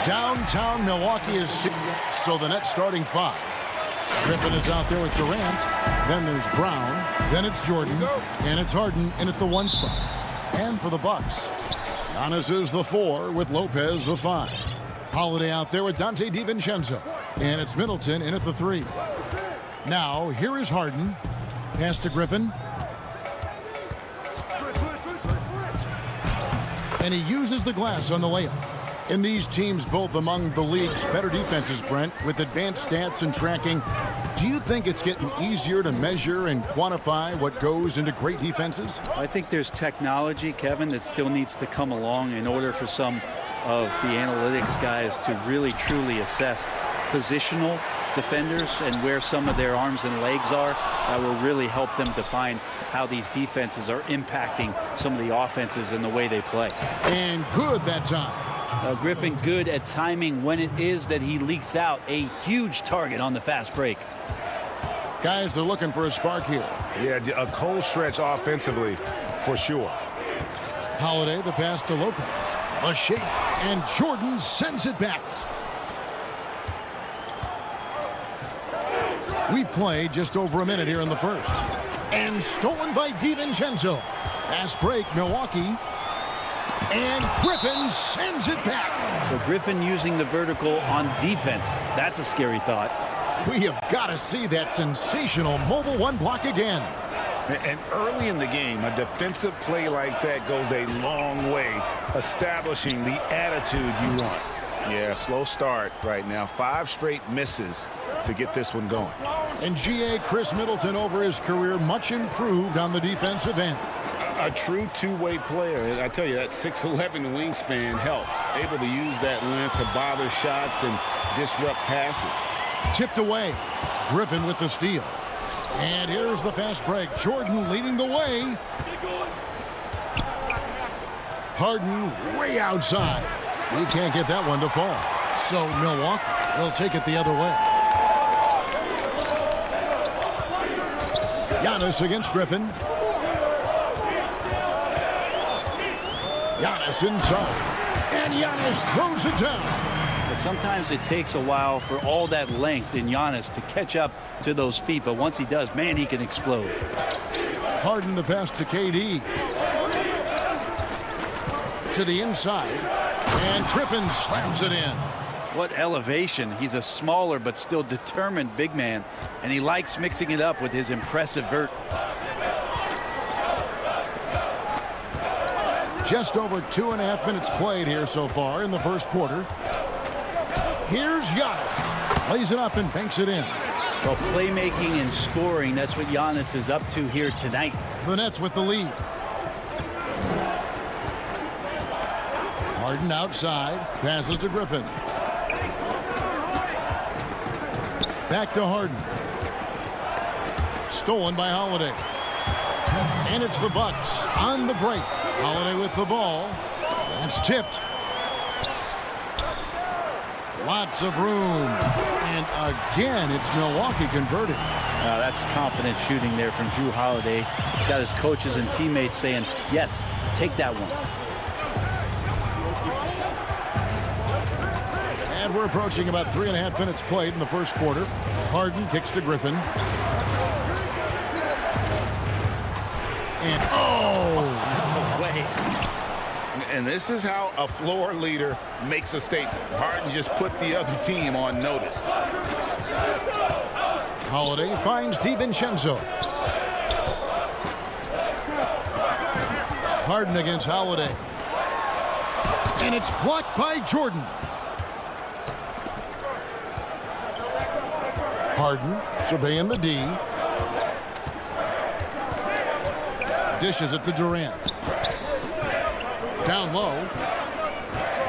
Downtown Milwaukee is so the net starting 5. Griffin is out there with Durant. Then there's Brown. Then it's Jordan. And it's Harden in at the 1 spot. And for the Bucks, Giannis is the 4 with Lopez the 5. Holiday out there with Dante DiVincenzo. And it's Middleton in at the 3. Now, here is Harden. Pass to Griffin. And he uses the glass on the layup. In these teams, both among the league's better defenses, Brent, with advanced stats and tracking, do you think it's getting easier to measure and quantify what goes into great defenses? I think there's technology, Kevin, that still needs to come along in order for some of the analytics guys to really truly assess positional defenders and where some of their arms and legs are. That will really help them define how these defenses are impacting some of the offenses and the way they play. And good that time. Griffin good at timing when it is that he leaks out a huge target on the fast break. Guys are looking for a spark here. Yeah, a cold stretch offensively for sure. Holiday, the pass to Lopez. A shake, and Jordan sends it back. We play just over a minute here in the first. And stolen by DiVincenzo. Fast break, Milwaukee. And Griffin sends it back. So Griffin using the vertical on defense. That's a scary thought. We have got to see that sensational mobile 1 block again. And early in the game, a defensive play like that goes a long way, establishing the attitude you want. Yeah, slow start right now. 5 straight misses to get this one going. And G.A. Chris Middleton over his career, much improved on the defensive end. A true two-way player. And I tell you, that 6'11" wingspan helps. Able to use that length to bother shots and disrupt passes. Tipped away. Griffin with the steal. And here's the fast break. Jordan leading the way. Harden way outside. He can't get that one to fall. So Milwaukee will take it the other way. Giannis against Griffin. Giannis inside. And Giannis throws it down. But sometimes it takes a while for all that length in Giannis to catch up to those feet. But once he does, man, he can explode. Harden the pass to KD. To the inside. And Griffin slams it in. What elevation. He's a smaller but still determined big man. And he likes mixing it up with his impressive vert. Just over 2.5 minutes played here so far in the first quarter. Here's Giannis. Lays it up and banks it in. Well, playmaking and scoring, that's what Giannis is up to here tonight. The Nets with the lead. Harden outside. Passes to Griffin. Back to Harden. Stolen by Holiday. And it's the Bucks on the break. Holiday with the ball. That's tipped. Lots of room. And again, it's Milwaukee converting. That's confident shooting there from Jrue Holiday. He's got his coaches and teammates saying, yes, take that one. And we're approaching about 3.5 minutes played in the first quarter. Harden kicks to Griffin. And And this is how a floor leader makes a statement. Harden just put the other team on notice. Holiday finds DiVincenzo. Harden against Holiday. And it's blocked by Jordan. Harden surveying the D. Dishes it to Durant. Down low.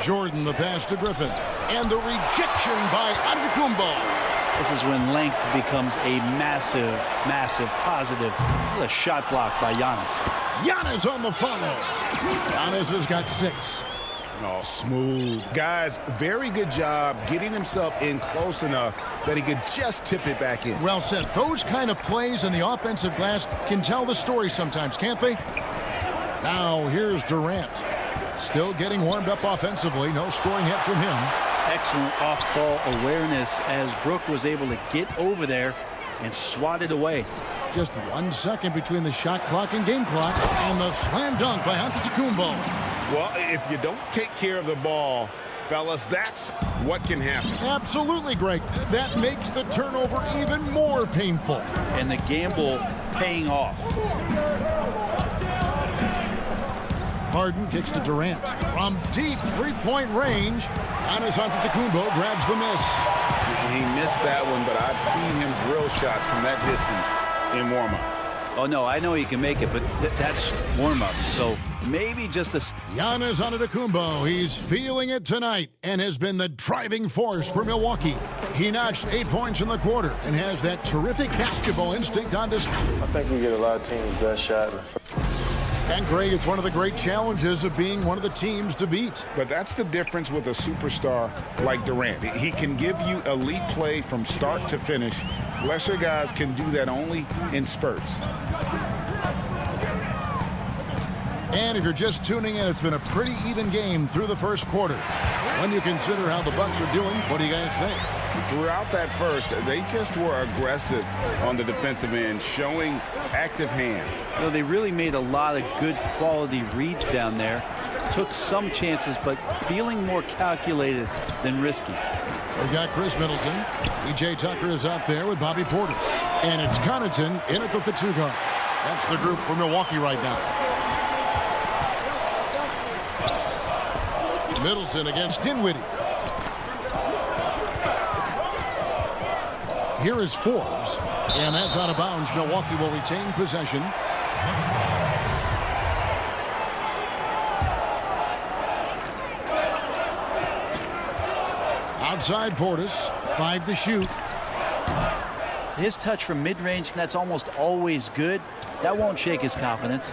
Jordan the pass to Griffin. And the rejection by Antetokounmpo. This is when length becomes a massive, massive positive. What a shot block by Giannis. Giannis on the follow. Giannis has got 6. Oh, smooth. Guys, very good job getting himself in close enough that he could just tip it back in. Well said. Those kind of plays in the offensive glass can tell the story sometimes, can't they? Now, here's Durant. Still getting warmed up offensively. No scoring hit from him. excellent off-ball awareness as Brook was able to get over there and swat it away. Just 1 second between the shot clock and game clock, and the slam dunk by Antetokounmpo. Well, if you don't take care of the ball, fellas, that's what can happen. Absolutely, Greg. That makes the turnover even more painful. And the gamble paying off. Harden kicks to Durant. From deep three-point range, Giannis Antetokounmpo grabs the miss. He missed that one, but I've seen him drill shots from that distance in warm-ups. Oh, no, I know he can make it, but that's warm-ups, so maybe just a... Giannis Antetokounmpo, he's feeling it tonight and has been the driving force for Milwaukee. He notched 8 points in the quarter and has that terrific basketball instinct on display. I think we get a lot of teams' best shot. And, Greg, it's one of the great challenges of being one of the teams to beat. But that's the difference with a superstar like Durant. He can give you elite play from start to finish. Lesser guys can do that only in spurts. And if you're just tuning in, it's been a pretty even game through the first quarter. When you consider how the Bucks are doing, what do you guys think? Throughout that first, they just were aggressive on the defensive end, showing active hands. You know, they really made a lot of good quality reads down there. Took some chances, but feeling more calculated than risky. We got Chris Middleton. E.J. Tucker is out there with Bobby Portis. And it's Connaughton in at the 2 guard. That's the group for Milwaukee right now. Middleton against Dinwiddie. Here is Forbes, and that's out of bounds. Milwaukee will retain possession. Outside Portis, 5 to shoot. His touch from mid-range, that's almost always good. That won't shake his confidence.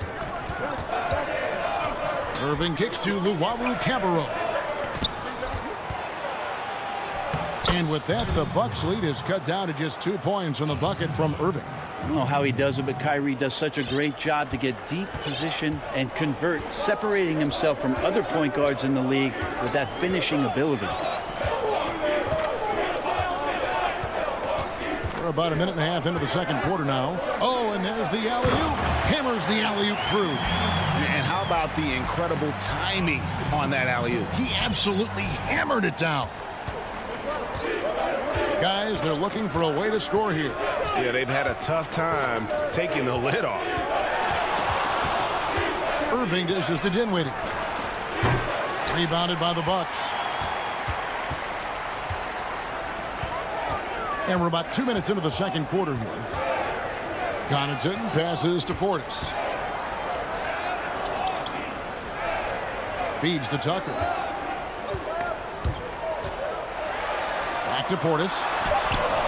Irving kicks to Luwawu-Cabarrot. And with that, the Bucks lead is cut down to just 2 points on the bucket from Irving. I don't know how he does it, but Kyrie does such a great job to get deep position and convert, separating himself from other point guards in the league with that finishing ability. We're about a minute and a half into the second quarter now. Oh, and there's the alley-oop. Hammers the alley-oop through. And how about the incredible timing on that alley-oop? He absolutely hammered it down. Guys, they're looking for a way to score here. Yeah, they've had a tough time taking the lid off. Irving dishes to Dinwiddie. Rebounded by the Bucks. And we're about 2 minutes into the second quarter here. Connaughton passes to Portis. Feeds to Tucker. Back to Portis.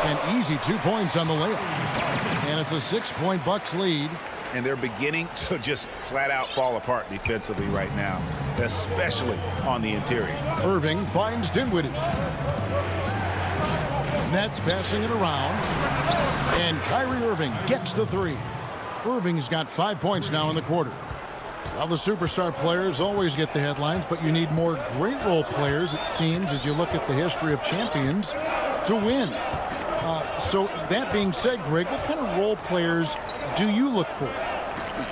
An easy 2 points on the layup. And it's a 6-point Bucks lead. And they're beginning to just flat out fall apart defensively right now, especially on the interior. Irving finds Dinwiddie. Nets passing it around. And Kyrie Irving gets the 3. Irving's got 5 points now in the quarter. Well, the superstar players always get the headlines, but you need more great role players, it seems, as you look at the history of champions, to win. So that being said, Greg, what kind of role players do you look for?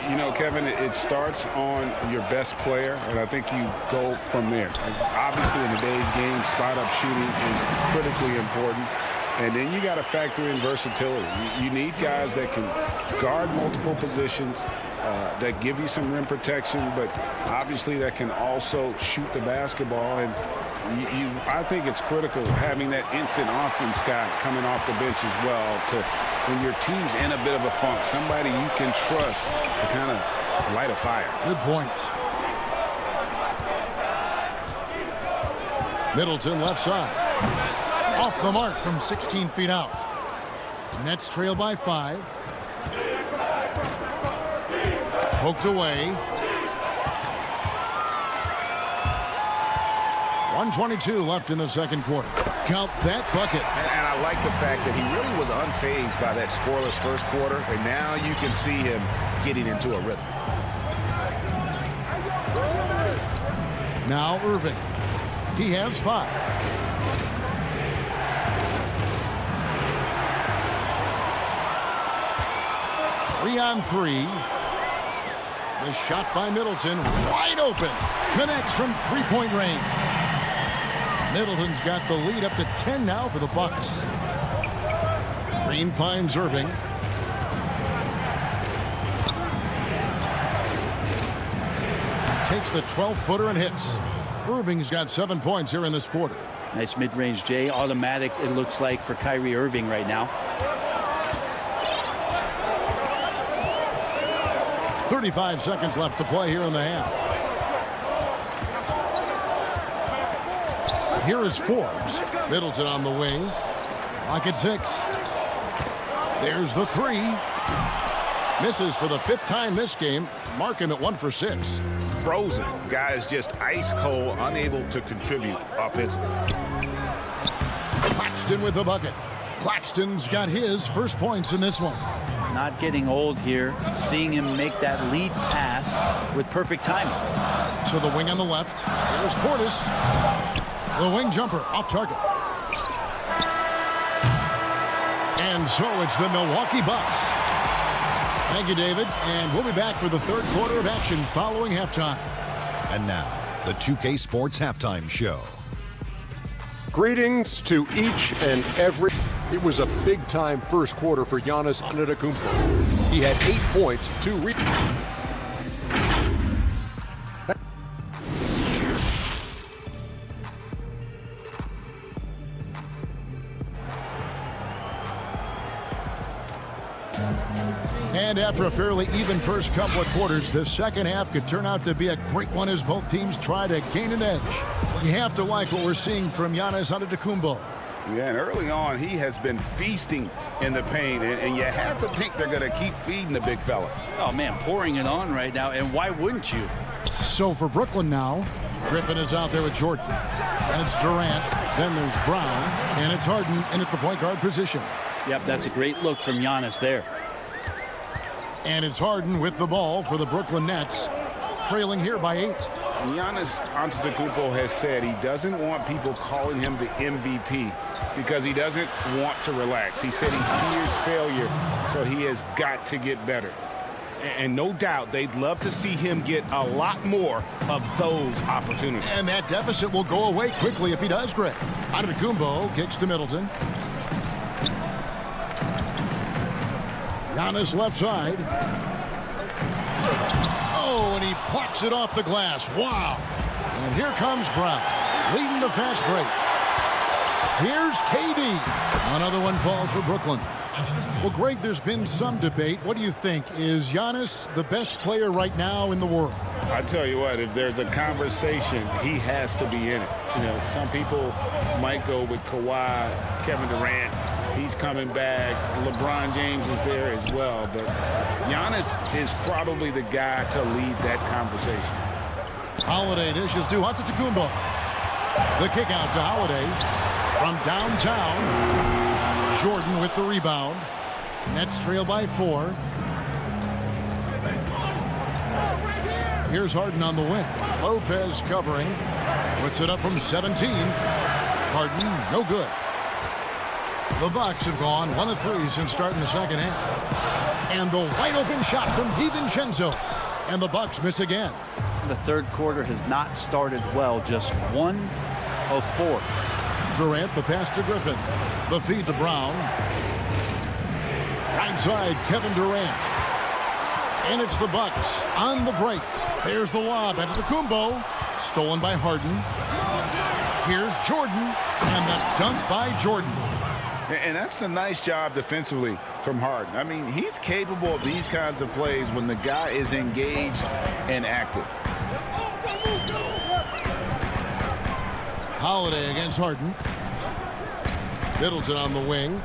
You know, Kevin, it starts on your best player, and I think you go from there. Obviously, in today's game, spot-up shooting is critically important. And then you got to factor in versatility. You need guys that can guard multiple positions, that give you some rim protection, but obviously that can also shoot the basketball. And I think it's critical having that instant offense guy coming off the bench as well to when your team's in a bit of a funk, somebody you can trust to kind of light a fire. Good point. Middleton left side. Off the mark from 16 feet out. Nets trail by 5. Poked away. 1:22 left in the second quarter. Count that bucket. And I like the fact that he really was unfazed by that scoreless first quarter, and now you can see him getting into a rhythm. Now Irving. He has 5. 3-on-3. The shot by Middleton, wide open. Connects from three-point range. Middleton's got the lead up to 10 now for the Bucks. Green finds Irving. Takes the 12-footer and hits. Irving's got 7 points here in this quarter. Nice mid-range, Jay. Automatic, it looks like, for Kyrie Irving right now. 35 seconds left to play here in the half. Here is Forbes. Middleton on the wing. Clock at 6. There's the three. Misses for the 5th time this game. Mark him at 1 for 6. Frozen. Guys just ice cold, unable to contribute offensively. Claxton with the bucket. Claxton's got his first points in this one. Not getting old here. Seeing him make that lead pass with perfect timing. To the wing on the left. There's Portis. The wing jumper off target. And so it's the Milwaukee Bucks. Thank you, David. And we'll be back for the third quarter of action following halftime. And now, the 2K Sports Halftime Show. Greetings to each and every. It was a big-time first quarter for Giannis Antetokounmpo. He had 8 points, 2 rebounds. And after a fairly even first couple of quarters, the second half could turn out to be a great one as both teams try to gain an edge. You have to like what we're seeing from Giannis Antetokounmpo. Yeah, and early on, he has been feasting in the paint, and you have to think they're going to keep feeding the big fella. Oh, man, pouring it on right now, and why wouldn't you? So for Brooklyn now, Griffin is out there with Jordan. And it's Durant, then there's Brown, and it's Harden in at the point guard position. Yep, that's a great look from Giannis there. And it's Harden with the ball for the Brooklyn Nets, trailing here by 8. Giannis Antetokounmpo has said he doesn't want people calling him the MVP because he doesn't want to relax. He said he fears failure, so he has got to get better. And no doubt they'd love to see him get a lot more of those opportunities. And that deficit will go away quickly if he does, Greg. Antetokounmpo kicks to Middleton. Giannis left side. Oh, and he plucks it off the glass. Wow. And here comes Brown, leading the fast break. Here's KD. Another one falls for Brooklyn. Well, Greg, there's been some debate. What do you think? Is Giannis the best player right now in the world? I tell you what, if there's a conversation, he has to be in it. You know, some people might go with Kawhi, Kevin Durant. He's coming back. LeBron James is there as well. But Giannis is probably the guy to lead that conversation. Holiday dishes to Antetokounmpo. The kick out to Holiday from downtown. Jordan with the rebound. Nets trail by 4. Here's Harden on the wing. Lopez covering. Puts it up from 17. Harden, no good. The Bucks have gone 1 of 3 since starting the second half. And the wide open shot from DiVincenzo. And the Bucks miss again. The third quarter has not started well. Just 1 of 4. Durant, the pass to Griffin. The feed to Brown. Right side, Kevin Durant. And it's the Bucks on the break. There's the lob at Antetokounmpo. Stolen by Harden. Here's Jordan. And the dunk by Jordan. And that's a nice job defensively from Harden. I mean, he's capable of these kinds of plays when the guy is engaged and active. Holiday against Harden. Middleton on the wing.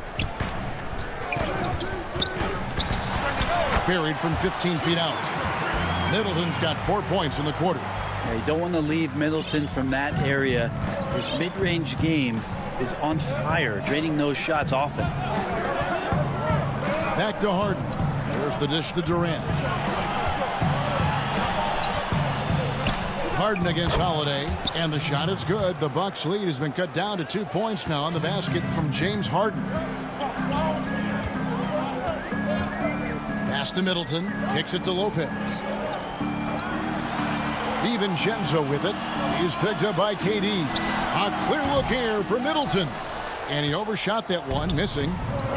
Buried from 15 feet out. Middleton's got 4 points in the quarter. Yeah, you don't want to leave Middleton from that area. His mid-range game is on fire, draining those shots often. Back to Harden. There's the dish to Durant. Harden against Holiday, and the shot is good. The Bucks lead has been cut down to 2 points now on the basket from James Harden. Pass to Middleton. Kicks it to Lopez. DiVincenzo with it. He's picked up by KD. A clear look here for Middleton. And he overshot that one, missing.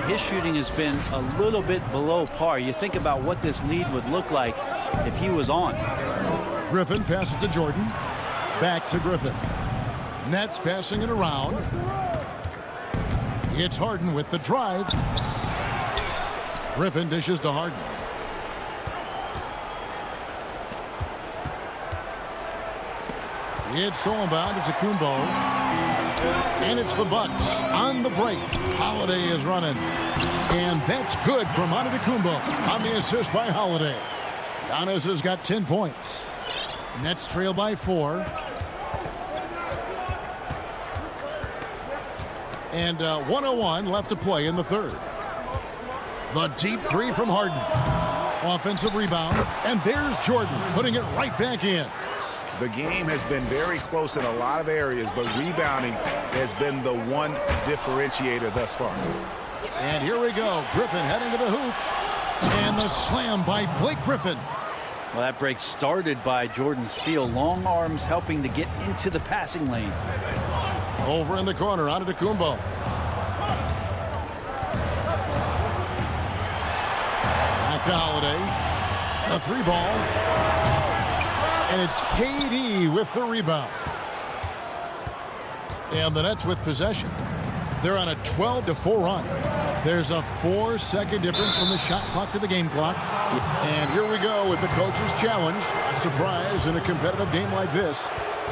His shooting has been a little bit below par. You think about what this lead would look like if he was on. Griffin passes to Jordan. Back to Griffin. Nets passing it around. It's Harden with the drive. Griffin dishes to Harden. It's Solomon to Kumbo. And it's the Bucks on the break. Holiday is running. And that's good from Antetokounmpo on the assist by Holiday. Giannis has got 10 points. Nets trail by 4. And 1:01 left to play in the third. The deep three from Harden. Offensive rebound. And there's Jordan putting it right back in. The game has been very close in a lot of areas, but rebounding has been the one differentiator thus far. And here we go. Griffin heading to the hoop. And the slam by Blake Griffin. Well, that break started by Jordan Steele. Long arms helping to get into the passing lane. Over in the corner, Antetokounmpo. Back to Holiday. A 3-ball. And it's KD with the rebound. And the Nets with possession. They're on a 12-4 run. There's a 4-second difference from the shot clock to the game clock. And here we go with the coach's challenge. A surprise in a competitive game like this.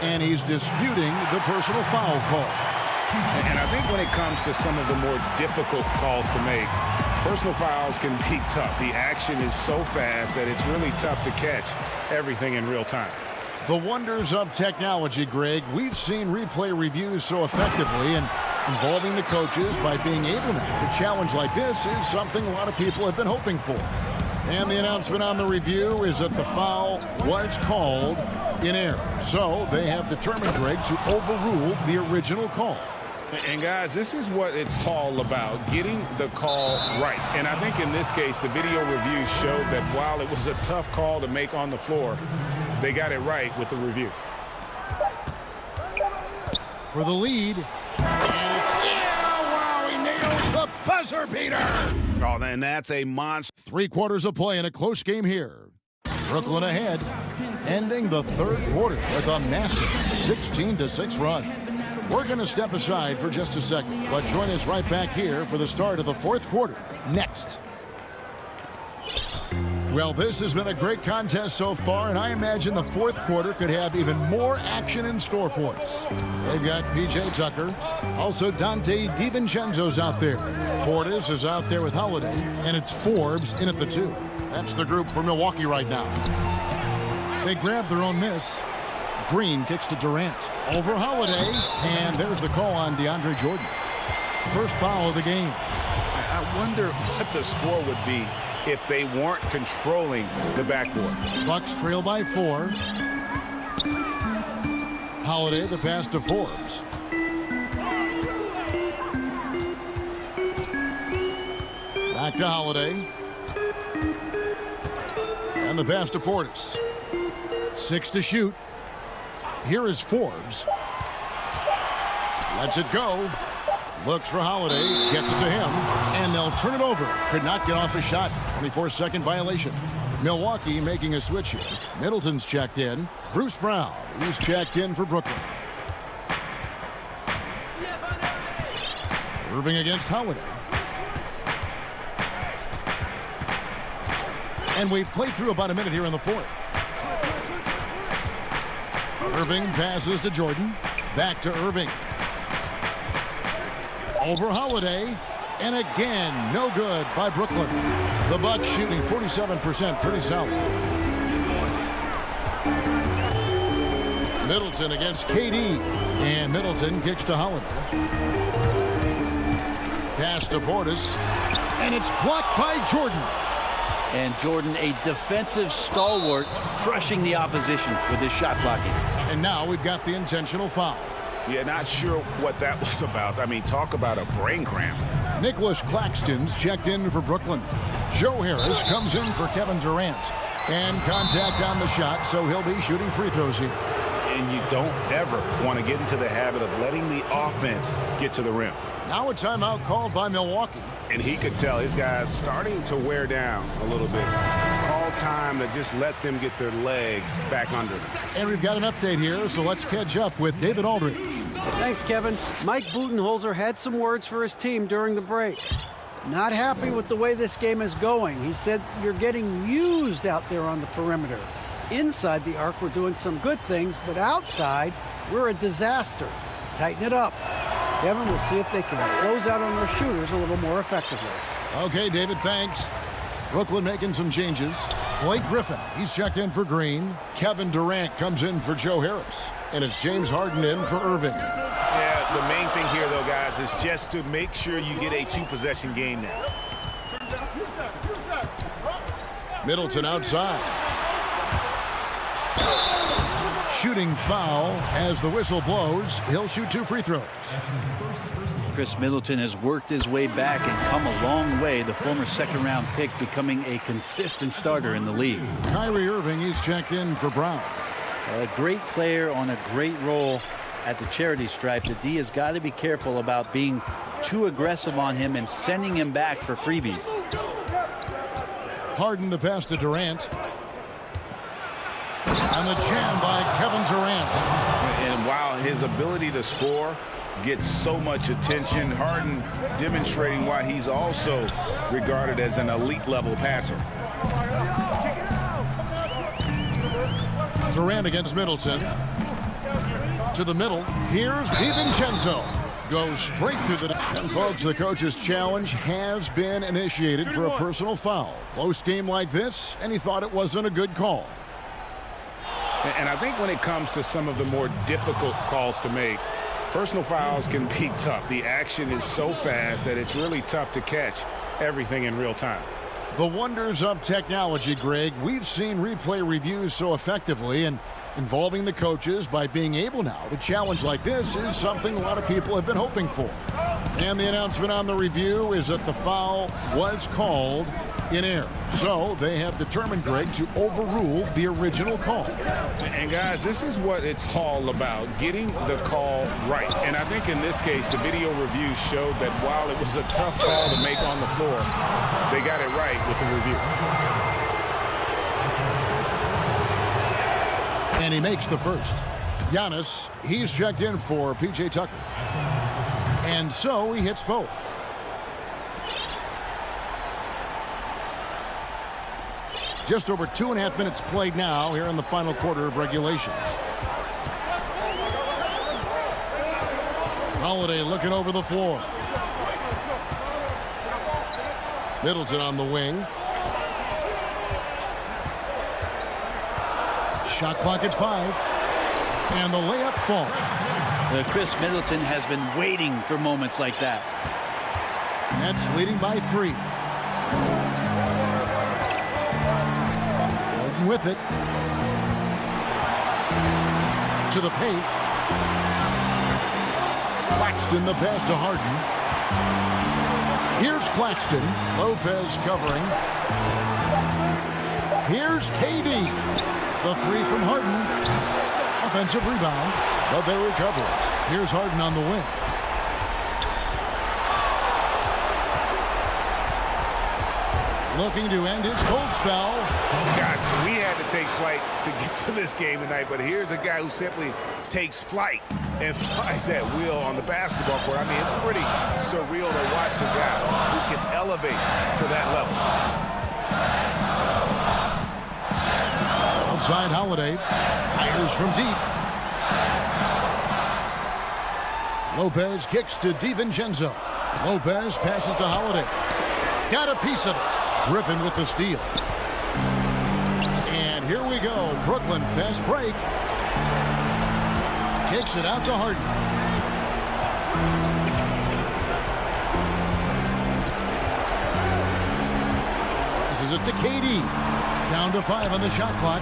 And he's disputing the personal foul call. And I think when it comes to some of the more difficult calls to make, personal fouls can be tough. The action is so fast that it's really tough to catch everything in real time. The wonders of technology, Greg. We've seen replay reviews so effectively, and involving the coaches by being able to challenge like this is something a lot of people have been hoping for. And the announcement on the review is that the foul was called in error. So they have determined, Greg, to overrule the original call. And guys, this is what it's all about, getting the call right. And I think in this case, the video review showed that while it was a tough call to make on the floor, they got it right with the review. For the lead. And it's, wow, he nails the buzzer beater. Oh, and that's a monster. 3 quarters of play in a close game here. Brooklyn ahead, ending the third quarter with a massive 16-6 run. We're going to step aside for just a second, but join us right back here for the start of the fourth quarter next. Well, this has been a great contest so far, and I imagine the fourth quarter could have even more action in store for us. They've got P.J. Tucker, also Dante DiVincenzo's out there. Portis is out there with Holiday, and it's Forbes in at the 2. That's the group for Milwaukee right now. They grab their own miss. Green kicks to Durant. Over Holiday, and there's the call on DeAndre Jordan. First foul of the game. I wonder what the score would be if they weren't controlling the backboard. Bucks trail by 4. Holiday, the pass to Forbes. Back to Holiday. And the pass to Portis. 6 to shoot. Here is Forbes. Lets it go. Looks for Holiday. Gets it to him. And they'll turn it over. Could not get off the shot. 24-second violation. Milwaukee making a switch here. Middleton's checked in. Bruce Brown. He's checked in for Brooklyn. Irving against Holiday. And we've played through about a minute here in the fourth. Irving passes to Jordan. Back to Irving. Over Holiday. And again, no good by Brooklyn. The Bucks shooting 47%, pretty solid. Middleton against KD. And Middleton kicks to Holiday. Pass to Portis. And it's blocked by Jordan. And Jordan, a defensive stalwart, crushing the opposition with his shot blocking. And now we've got the intentional foul. Yeah, not sure what that was about. I mean, talk about a brain cramp. Nicholas Claxton's checked in for Brooklyn. Joe Harris comes in for Kevin Durant. And contact on the shot, so he'll be shooting free throws here. And you don't ever want to get into the habit of letting the offense get to the rim. Now a timeout called by Milwaukee. And he could tell his guys starting to wear down a little bit. Call time to just let them get their legs back under them. And we've got an update here, so let's catch up with David Aldridge. Thanks, Kevin. Mike Budenholzer had some words for his team during the break. Not happy with the way this game is going. He said, you're getting used out there on the perimeter. Inside the arc, we're doing some good things, but outside, we're a disaster. Tighten it up. Kevin, we'll see if they can close out on their shooters a little more effectively. Okay, David, thanks. Brooklyn making some changes. Blake Griffin, he's checked in for Green. Kevin Durant comes in for Joe Harris. And it's James Harden in for Irving. Yeah, the main thing here, though, guys, is just to make sure you get a two-possession game now. Middleton outside. Shooting foul as the whistle blows. He'll shoot 2 free throws. Chris Middleton has worked his way back and come a long way. The former second-round pick becoming a consistent starter in the league. Kyrie Irving, he's checked in for Brown. A great player on a great role at the charity stripe. The D has got to be careful about being too aggressive on him and sending him back for freebies. Harden the pass to Durant. And the jam by Kevin Durant. And while his ability to score gets so much attention, Harden demonstrating why he's also regarded as an elite-level passer. Durant against Middleton. To the middle. Here's DiVincenzo. Goes straight through the... And folks, the coach's challenge has been initiated for a personal foul. Close game like this, and he thought it wasn't a good call. And I think when it comes to some of the more difficult calls to make, personal fouls can be tough. The action is so fast that it's really tough to catch everything in real time. The wonders of technology, Greg. We've seen replay reviews so effectively, and involving the coaches by being able now to challenge like this is something a lot of people have been hoping for. And the announcement on the review is that the foul was called in error. So they have determined, Greg, to overrule the original call. And guys, this is what it's all about, getting the call right. And I think in this case, the video review showed that while it was a tough call to make on the floor, they got it right with the review. And he makes the first. Giannis, he's checked in for P.J. Tucker. And so he hits both. Just over 2.5 minutes played now here in the final quarter of regulation. Holiday looking over the floor. Middleton on the wing. Shot clock at 5. And the layup falls. Chris Middleton has been waiting for moments like that. Nets leading by 3. Harden with it. To the paint. Claxton the pass to Harden. Here's Claxton. Lopez covering. Here's KD. The 3 from Harden. Offensive rebound, but they recover it. Here's Harden on the wing. Looking to end his cold spell. Guys, we had to take flight to get to this game tonight, but here's a guy who simply takes flight and flies at will on the basketball court. I mean, it's pretty surreal to watch a guy who can elevate to that level. Outside Holiday. Fires from deep. Lopez kicks to DiVincenzo. Lopez passes to Holiday. Got a piece of it. Griffin with the steal. And here we go. Brooklyn fast break. Kicks it out to Harden. Passes it to KD. Down to 5 on the shot clock.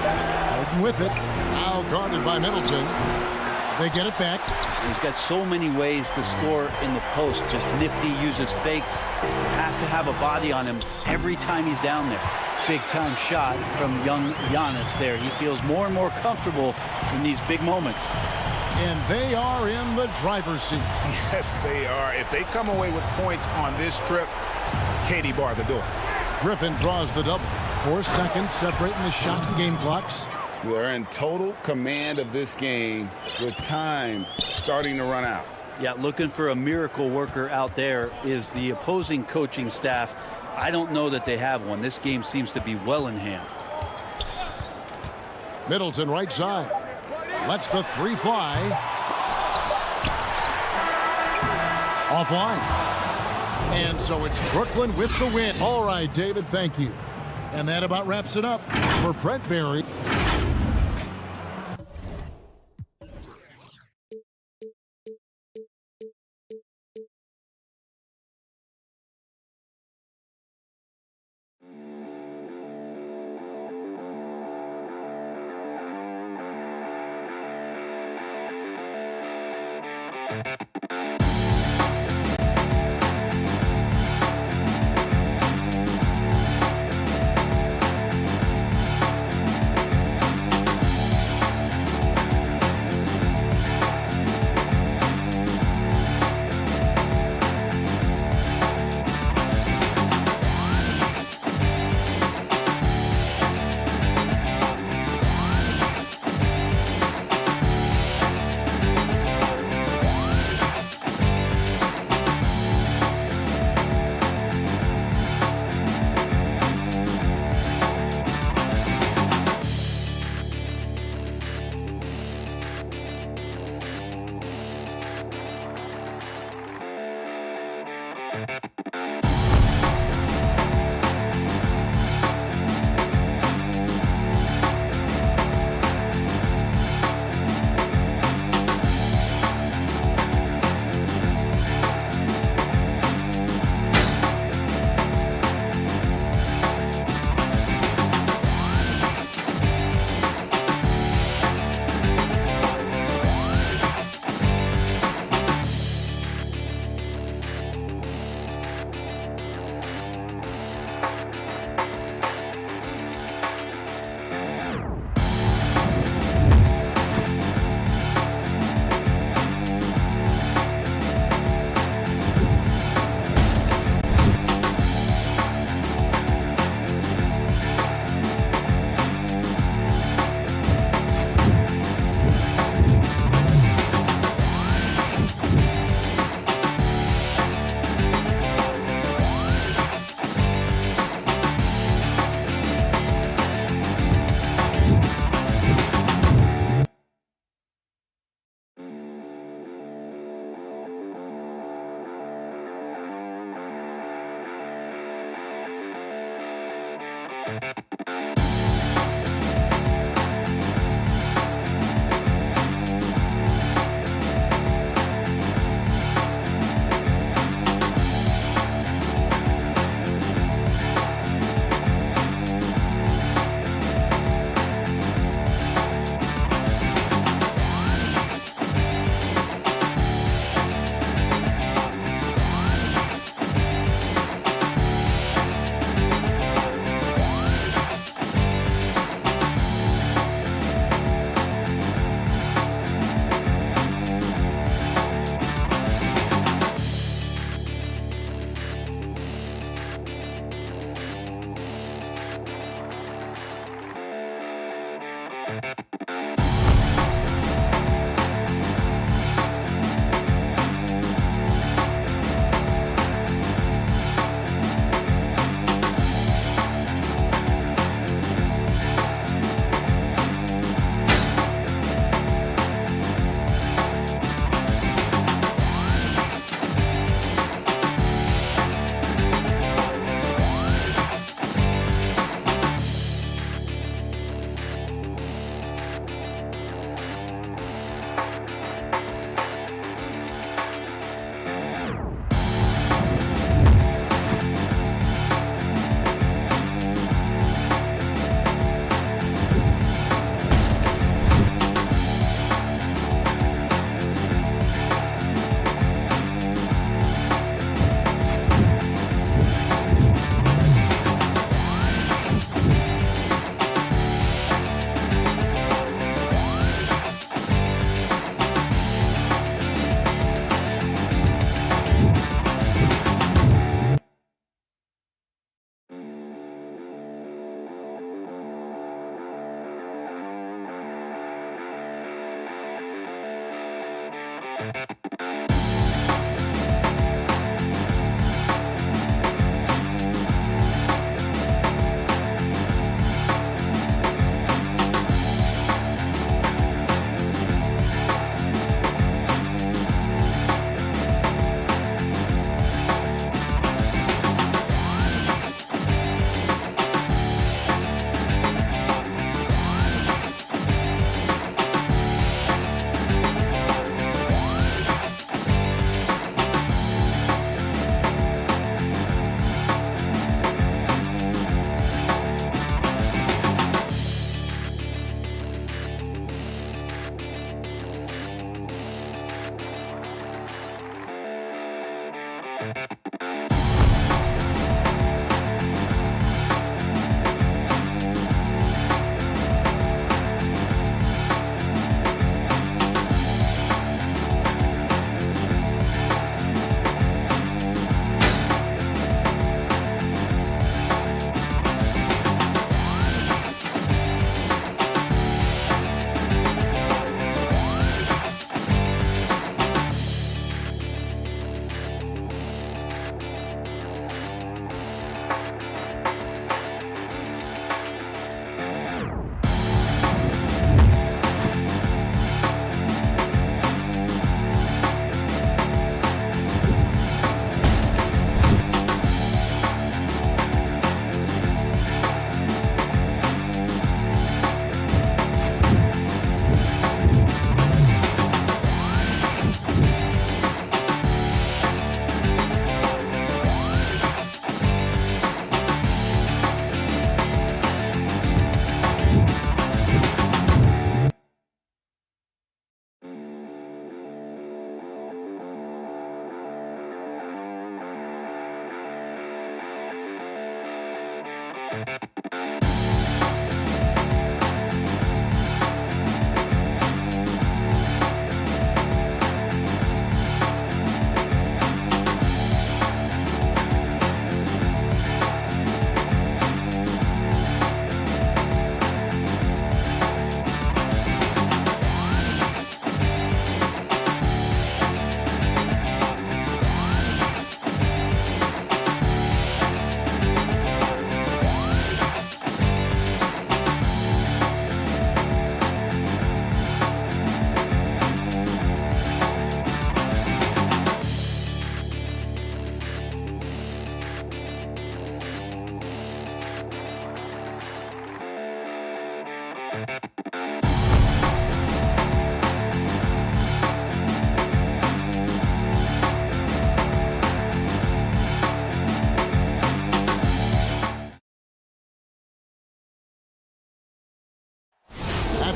Harden with it. Now guarded by Middleton. They get it back. He's got so many ways to score in the post. Just nifty, uses fakes. Have to have a body on him every time he's down there. Big time shot from young Giannis there. He feels more and more comfortable in these big moments. And they are in the driver's seat. Yes, they are. If they come away with points on this trip, Katie bar the door. Griffin draws the double. 4 seconds separating the shot and game clocks. They're in total command of this game with time starting to run out. Yeah, looking for a miracle worker out there is the opposing coaching staff. I don't know that they have one. This game seems to be well in hand. Middleton right side. Lets the 3 fly. Offline. And so it's Brooklyn with the win. All right, David, thank you. And that about wraps it up for Brent Barry.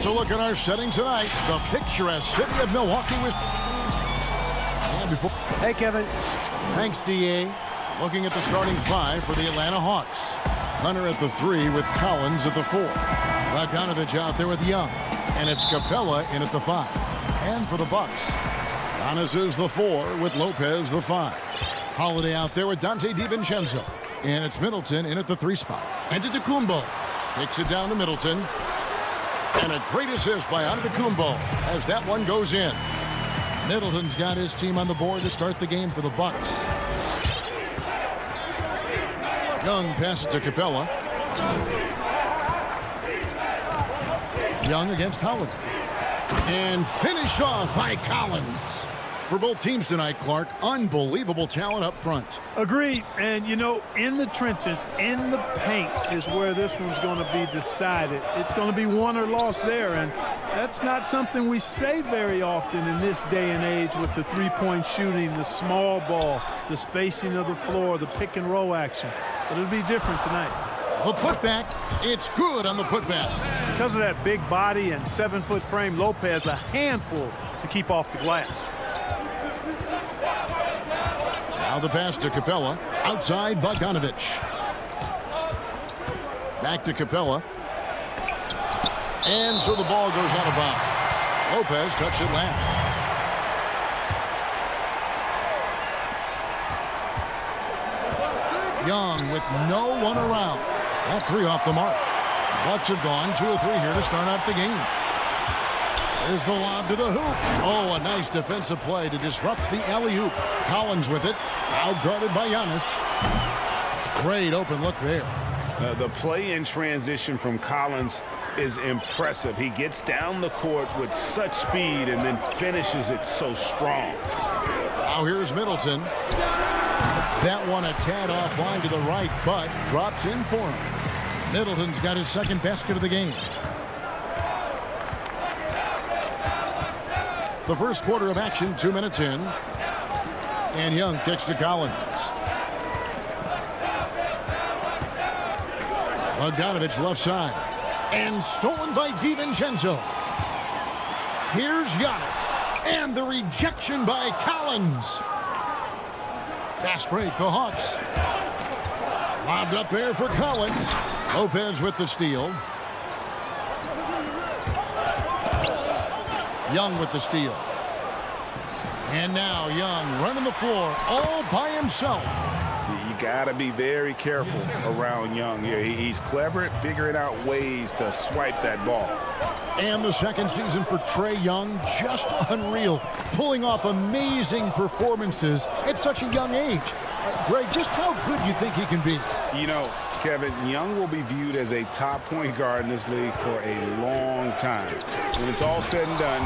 That's a look at our setting tonight. The picturesque city of Milwaukee, and before. Hey, Kevin. Thanks, D.A. Looking at the starting five for the Atlanta Hawks. Hunter at the 3 with Collins at the 4. Bogdanovich out there with Young. And it's Capella in at the 5. And for the Bucks, Giannis is the 4 with Lopez the 5. Holiday out there with Dante DiVincenzo. And it's Middleton in at the 3 spot. Antetokounmpo kicks it down to Middleton. And a great assist by Antetokounmpo as that one goes in. Middleton's got his team on the board to start the game for the Bucks. Young passes to Capella. Young against Holiday. And finished off by Collins. For both teams tonight, Clark, unbelievable talent up front. Agreed. And, you know, in the trenches, in the paint is where this one's going to be decided. It's going to be won or lost there. And that's not something we say very often in this day and age with the three-point shooting, the small ball, the spacing of the floor, the pick and roll action. But it'll be different tonight. The putback, it's good on the putback. Because of that big body and 7-foot frame, Lopez a handful to keep off the glass. Now the pass to Capella. Outside Bogdanovich. Back to Capella. And so the ball goes out of bounds. Lopez touched it last. Young with no one around. That 3 off the mark. Bucks have gone 2 of 3 here to start out the game. There's the lob to the hoop. Oh, a nice defensive play to disrupt the alley-oop. Collins with it. Out guarded by Giannis. Great open look there. The play in transition from Collins is impressive. He gets down the court with such speed and then finishes it so strong. Now here's Middleton. That one a tad offline to the right, but drops in for him. Middleton's got his second basket of the game. The first quarter of action, 2 minutes in. And Young kicks to Collins. Bogdanovich left side. And stolen by DiVincenzo. Here's Giannis. And the rejection by Collins. Fast break, the Hawks. Lobbed up there for Collins. Lopez with the steal. Young with the steal. And now Young running the floor all by himself. You got to be very careful around Young. Yeah, he's clever at figuring out ways to swipe that ball. And the second season for Trae Young, just unreal. Pulling off amazing performances at such a young age. Greg, just how good do you think he can be? You know, Kevin, Young will be viewed as a top point guard in this league for a long time. When it's all said and done,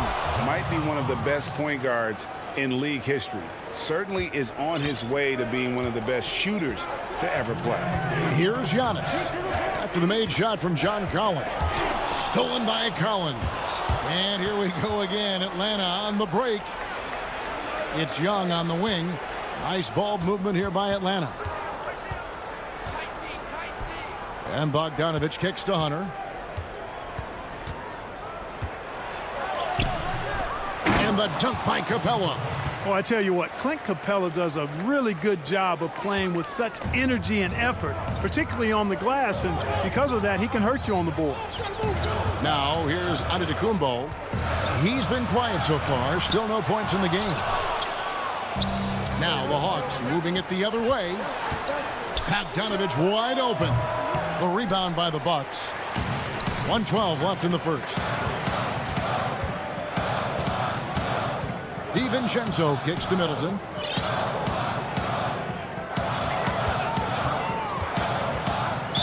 might be one of the best point guards in league history. Certainly is on his way to being one of the best shooters to ever play. Here's Giannis. After the made shot from John Collins. Stolen by Collins. And here we go again. Atlanta on the break. It's Young on the wing. Nice ball movement here by Atlanta. And Bogdanovich kicks to Hunter. And the dunk by Capella. Oh, I tell you what, Clint Capella does a really good job of playing with such energy and effort, particularly on the glass, and because of that, he can hurt you on the boards. Now, here's Antetokounmpo. He's been quiet so far. Still no points in the game. Now, the Hawks moving it the other way. Bogdanovich wide open. The rebound by the Bucks. 1:12 left in the first. DiVincenzo kicks to Middleton.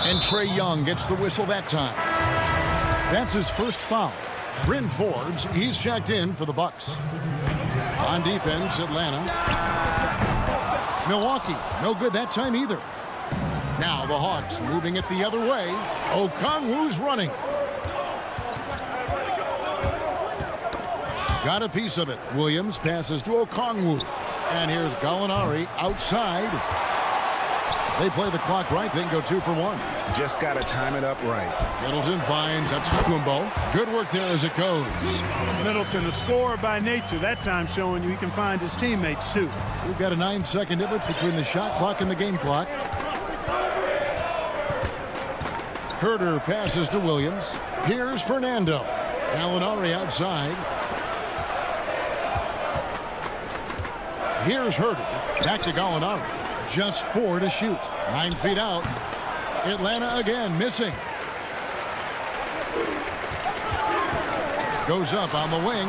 And Trae Young gets the whistle that time. That's his first foul. Bryn Forbes, he's checked in for the Bucks. On defense, Atlanta. Milwaukee, no good that time either. Now the Hawks moving it the other way. Okongwu's running. Got a piece of it. Williams passes to Okongwu. And here's Gallinari outside. They play the clock right. They can go 2 for 1. Just got to time it up right. Middleton finds Antetokounmpo. Good work there as it goes. Middleton, a scorer by nature, that time showing you he can find his teammates too. We've got a 9-second difference between the shot clock and the game clock. Herter passes to Williams. Here's Fernando. Gallinari outside. Here's Herter. Back to Gallinari. Just 4 to shoot. 9 feet out. Atlanta again missing. Goes up on the wing.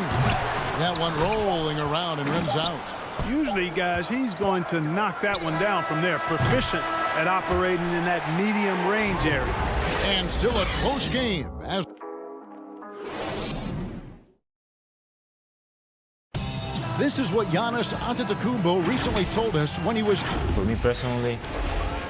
That one rolling around and runs out. Usually, guys, he's going to knock that one down from there. Proficient at operating in that medium range area. And still a close game. This is what Giannis Antetokounmpo recently told us when he was... For me personally,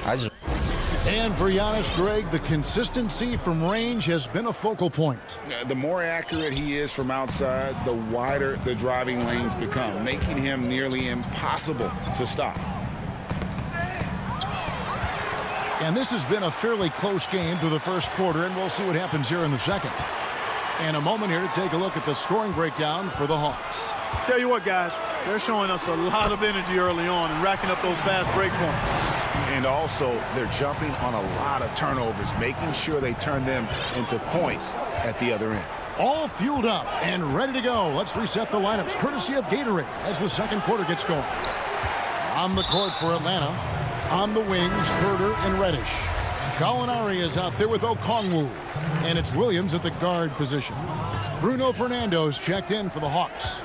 And for Giannis, Greg, the consistency from range has been a focal point. The more accurate he is from outside, the wider the driving lanes become, making him nearly impossible to stop. And this has been a fairly close game through the first quarter, and we'll see what happens here in the second. And a moment here to take a look at the scoring breakdown for the Hawks. Tell you what, guys, they're showing us a lot of energy early on and racking up those fast break points. And also, they're jumping on a lot of turnovers, making sure they turn them into points at the other end. All fueled up and ready to go. Let's reset the lineups, courtesy of Gatorade, as the second quarter gets going. On the court for Atlanta, on the wings, Herter and Reddish. Gallinari is out there with Okongwu, and it's Williams at the guard position. Bruno Fernando's checked in for the Hawks.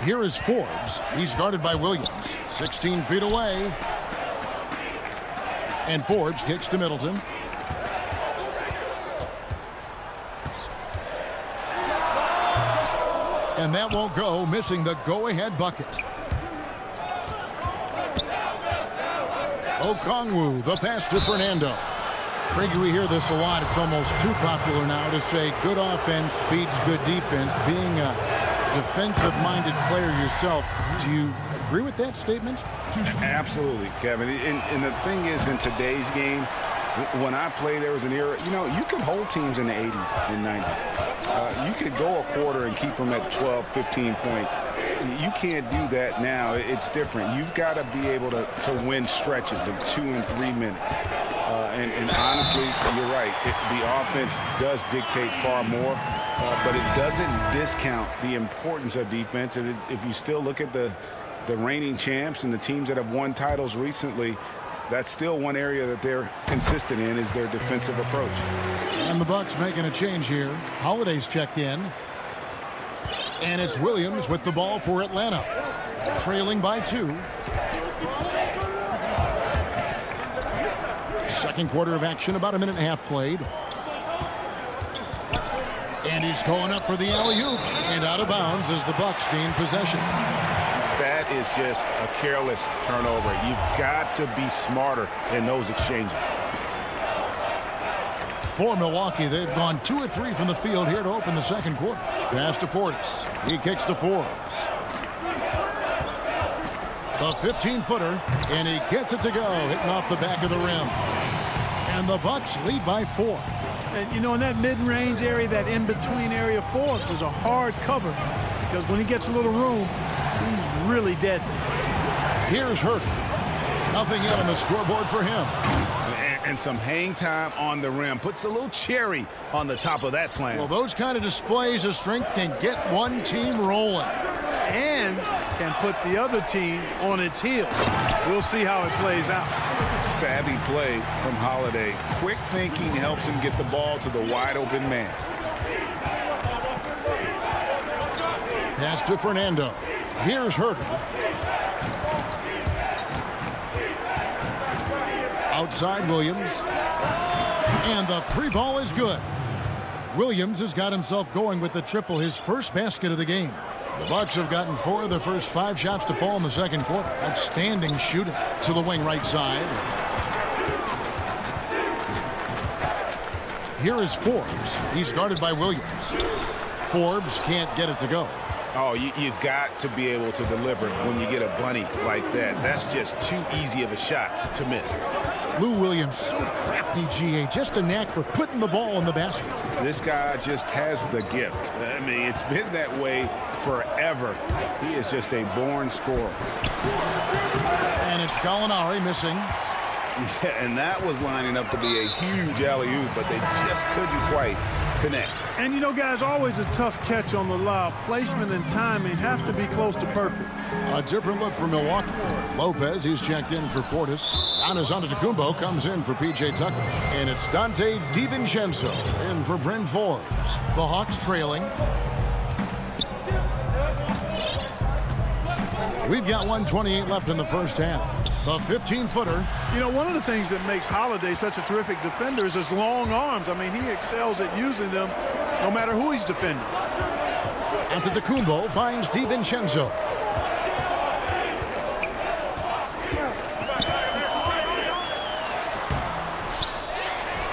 Here is Forbes. He's guarded by Williams. 16 feet away. And Forbes kicks to Middleton. And that won't go, missing the go-ahead bucket. Okongwu, the pass to Fernando. Greg, we hear this a lot. It's almost too popular now to say good offense beats good defense. Being a defensive-minded player yourself, do you agree with that statement? Absolutely, Kevin. And the thing is, in today's game, When I played, there was an era, you could hold teams in the 80s and 90s. You could go a quarter and keep them at 12, 15 points. You can't do that now. It's different. You've got to be able to win stretches of 2 and 3 minutes. And honestly, you're right. The offense does dictate far more, but it doesn't discount the importance of defense. And if you still look at the reigning champs and the teams that have won titles recently, that's still one area that they're consistent in, is their defensive approach. And the Bucks making a change here. Holiday's checked in. And it's Williams with the ball for Atlanta, trailing by 2. Second quarter of action, about a minute and a half played. And he's going up for the alley-oop, and out of bounds as the Bucks gain possession. That is just a careless turnover. You've got to be smarter in those exchanges. For Milwaukee, they've gone 2 of 3 from the field here to open the second quarter. Pass to Portis. He kicks to Forbes. The 15-footer, and he gets it to go, hitting off the back of the rim. And the Bucks lead by 4. And, in that mid-range area, that in-between area, Forbes is a hard cover because when he gets a little room, he's really deadly. Here's Hurt. Nothing yet on the scoreboard for him. And some hang time on the rim. Puts a little cherry on the top of that slam. Well, those kind of displays of strength can get one team rolling. And can put the other team on its heels. We'll see how it plays out. Savvy play from Holiday. Quick thinking helps him get the ball to the wide open man. Pass to Fernando. Here's Herter. Outside Williams. And the 3-ball is good. Williams has got himself going with the triple, his first basket of the game. The Bucks have gotten 4 of their first 5 shots to fall in the second quarter. Outstanding shooting to the wing right side. Here is Forbes. He's guarded by Williams. Forbes can't get it to go. Oh, you've got to be able to deliver when you get a bunny like that. That's just too easy of a shot to miss. Lou Williams, so crafty, GA. Just a knack for putting the ball in the basket. This guy just has the gift. I mean, it's been that way forever. He is just a born scorer. And it's Gallinari missing. Yeah, and that was lining up to be a huge alley-oop, but they just couldn't quite connect. And, guys, always a tough catch on the lob. Placement and timing have to be close to perfect. A different look for Milwaukee. Lopez, he's checked in for Portis. Giannis Antetokounmpo comes in for P.J. Tucker. And it's Dante DiVincenzo in for Bryn Forbes. The Hawks trailing. We've got 1:28 left in the first half. The 15-footer. One of the things that makes Holiday such a terrific defender is his long arms. I mean, he excels at using them no matter who he's defending. Antetokounmpo finds DiVincenzo.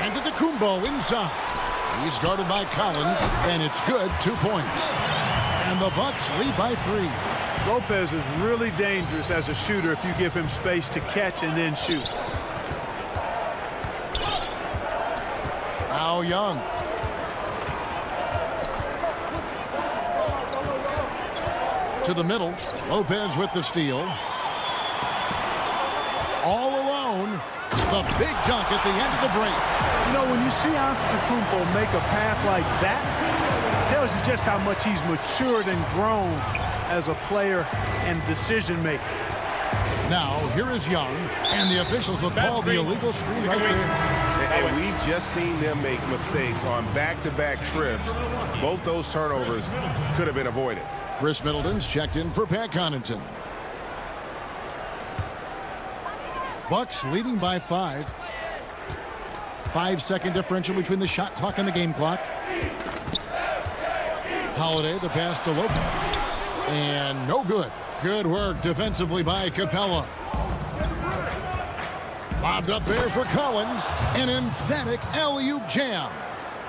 Antetokounmpo inside. He's guarded by Collins, and it's good. 2 points. And the Bucks lead by 3. Lopez is really dangerous as a shooter if you give him space to catch and then shoot. Now Young. To the middle. Lopez with the steal. All alone. The big dunk at the end of the break. When you see Antetokounmpo make a pass like that, it tells you just how much he's matured and grown as a player and decision maker. Now, here is Young, and the officials have called the illegal screen right there. And we've just seen them make mistakes on back-to-back trips. Both those turnovers could have been avoided. Chris Middleton's checked in for Pat Connaughton. Bucks leading by 5. 5-second differential between the shot clock and the game clock. Holiday, the pass to Lopez. And no good. Good work defensively by Capella. Lobbed up there for Collins. An emphatic alley-oop jam.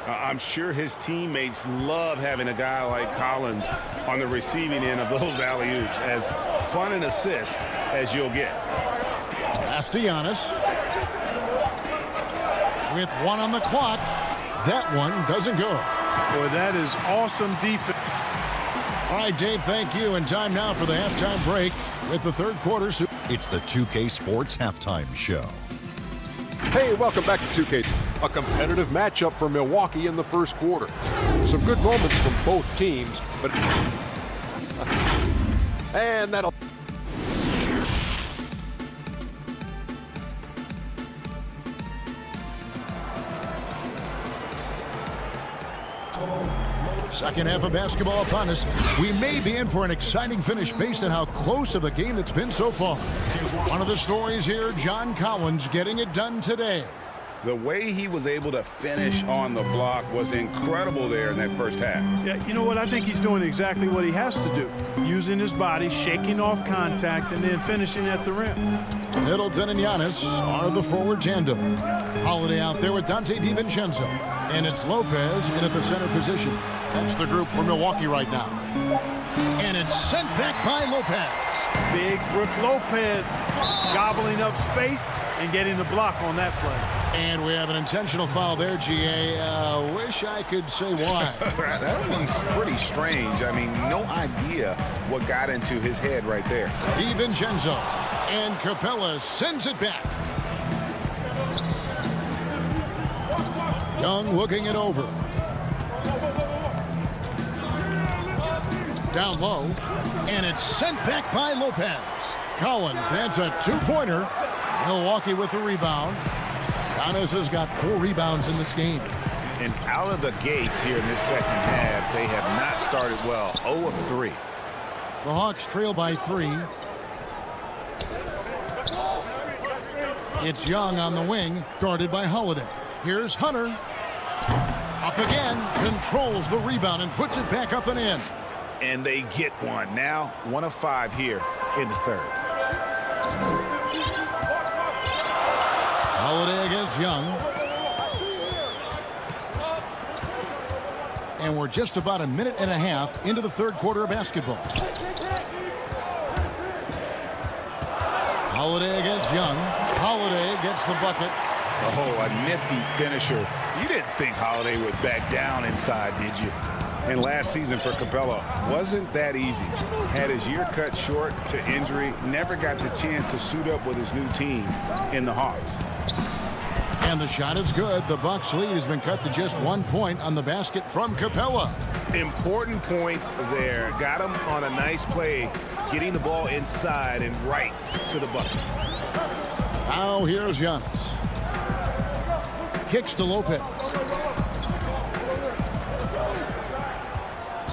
I'm sure his teammates love having a guy like Collins on the receiving end of those alley-oops. As fun an assist as you'll get. Pass to Giannis. with 1 on the clock. That one doesn't go. Boy, that is awesome defense. All right, Dave, thank you. And time now for the halftime break with the third quarter. It's the 2K Sports Halftime Show. Hey, welcome back to 2K. A competitive matchup for Milwaukee in the first quarter. Some good moments from both teams, but... and that'll... Second half of basketball upon us. We may be in for an exciting finish based on how close of a game it's been so far. One of the stories here, John Collins getting it done today. The way he was able to finish on the block was incredible there in that first half. Yeah, you know what? I think he's doing exactly what he has to do. Using his body, shaking off contact, and then finishing at the rim. Middleton and Giannis are the forward tandem. Holiday out there with Dante DiVincenzo. And it's Lopez in at the center position. That's the group for Milwaukee right now. And it's sent back by Lopez. Big Brook Lopez gobbling up space and getting the block on that play. And we have an intentional foul there, GA. Wish I could say why. That one's pretty strange. I mean, no idea what got into his head right there. DiVincenzo. And Capella sends it back. Young looking it over. Down low. And it's sent back by Lopez. Collins, that's a two-pointer. Milwaukee with the rebound. Giannis has got 4 rebounds in this game. And out of the gates here in this second half, they have not started well. 0 of 3. The Hawks trail by 3. It's Young on the wing, guarded by Holiday. Here's Hunter. Up again, controls the rebound and puts it back up and in. And they get one. Now 1 of 5 here in the third. Holiday against Young. And we're just about a minute and a half into the third quarter of basketball. Holiday against Young. Holiday gets the bucket. Oh, a nifty finisher. You didn't think Holiday would back down inside, did you? And last season for Capella wasn't that easy. Had his year cut short to injury, never got the chance to suit up with his new team in the Hawks. And the shot is good. The Bucks lead has been cut to just 1 point on the basket from Capella. Important points there. Got him on a nice play, getting the ball inside and right to the bucket. Now here's Giannis. Kicks to Lopez.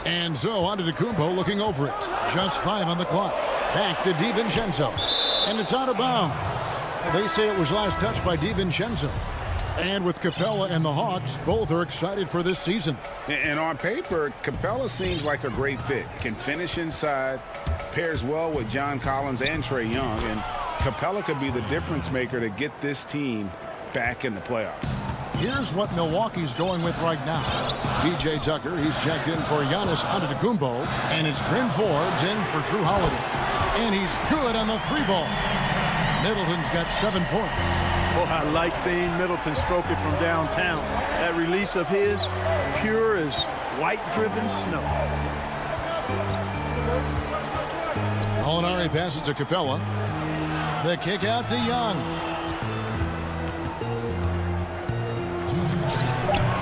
And so on to Antetokounmpo looking over it. Just 5 on the clock. Back to DiVincenzo. And it's out of bounds. They say it was last touched by DiVincenzo. And with Capella and the Hawks, both are excited for this season. And on paper, Capella seems like a great fit. Can finish inside, pairs well with John Collins and Trae Young. And Capella could be the difference maker to get this team back in the playoffs. Here's what Milwaukee's going with right now. P.J. Tucker, he's checked in for Giannis Antetokounmpo. And it's Bryn Forbes in for Drew Holiday. And he's good on the 3-ball. Middleton's got 7 points. Oh, I like seeing Middleton stroke it from downtown. That release of his, pure as white-driven snow. Molinari passes to Capella. The kick out to Young.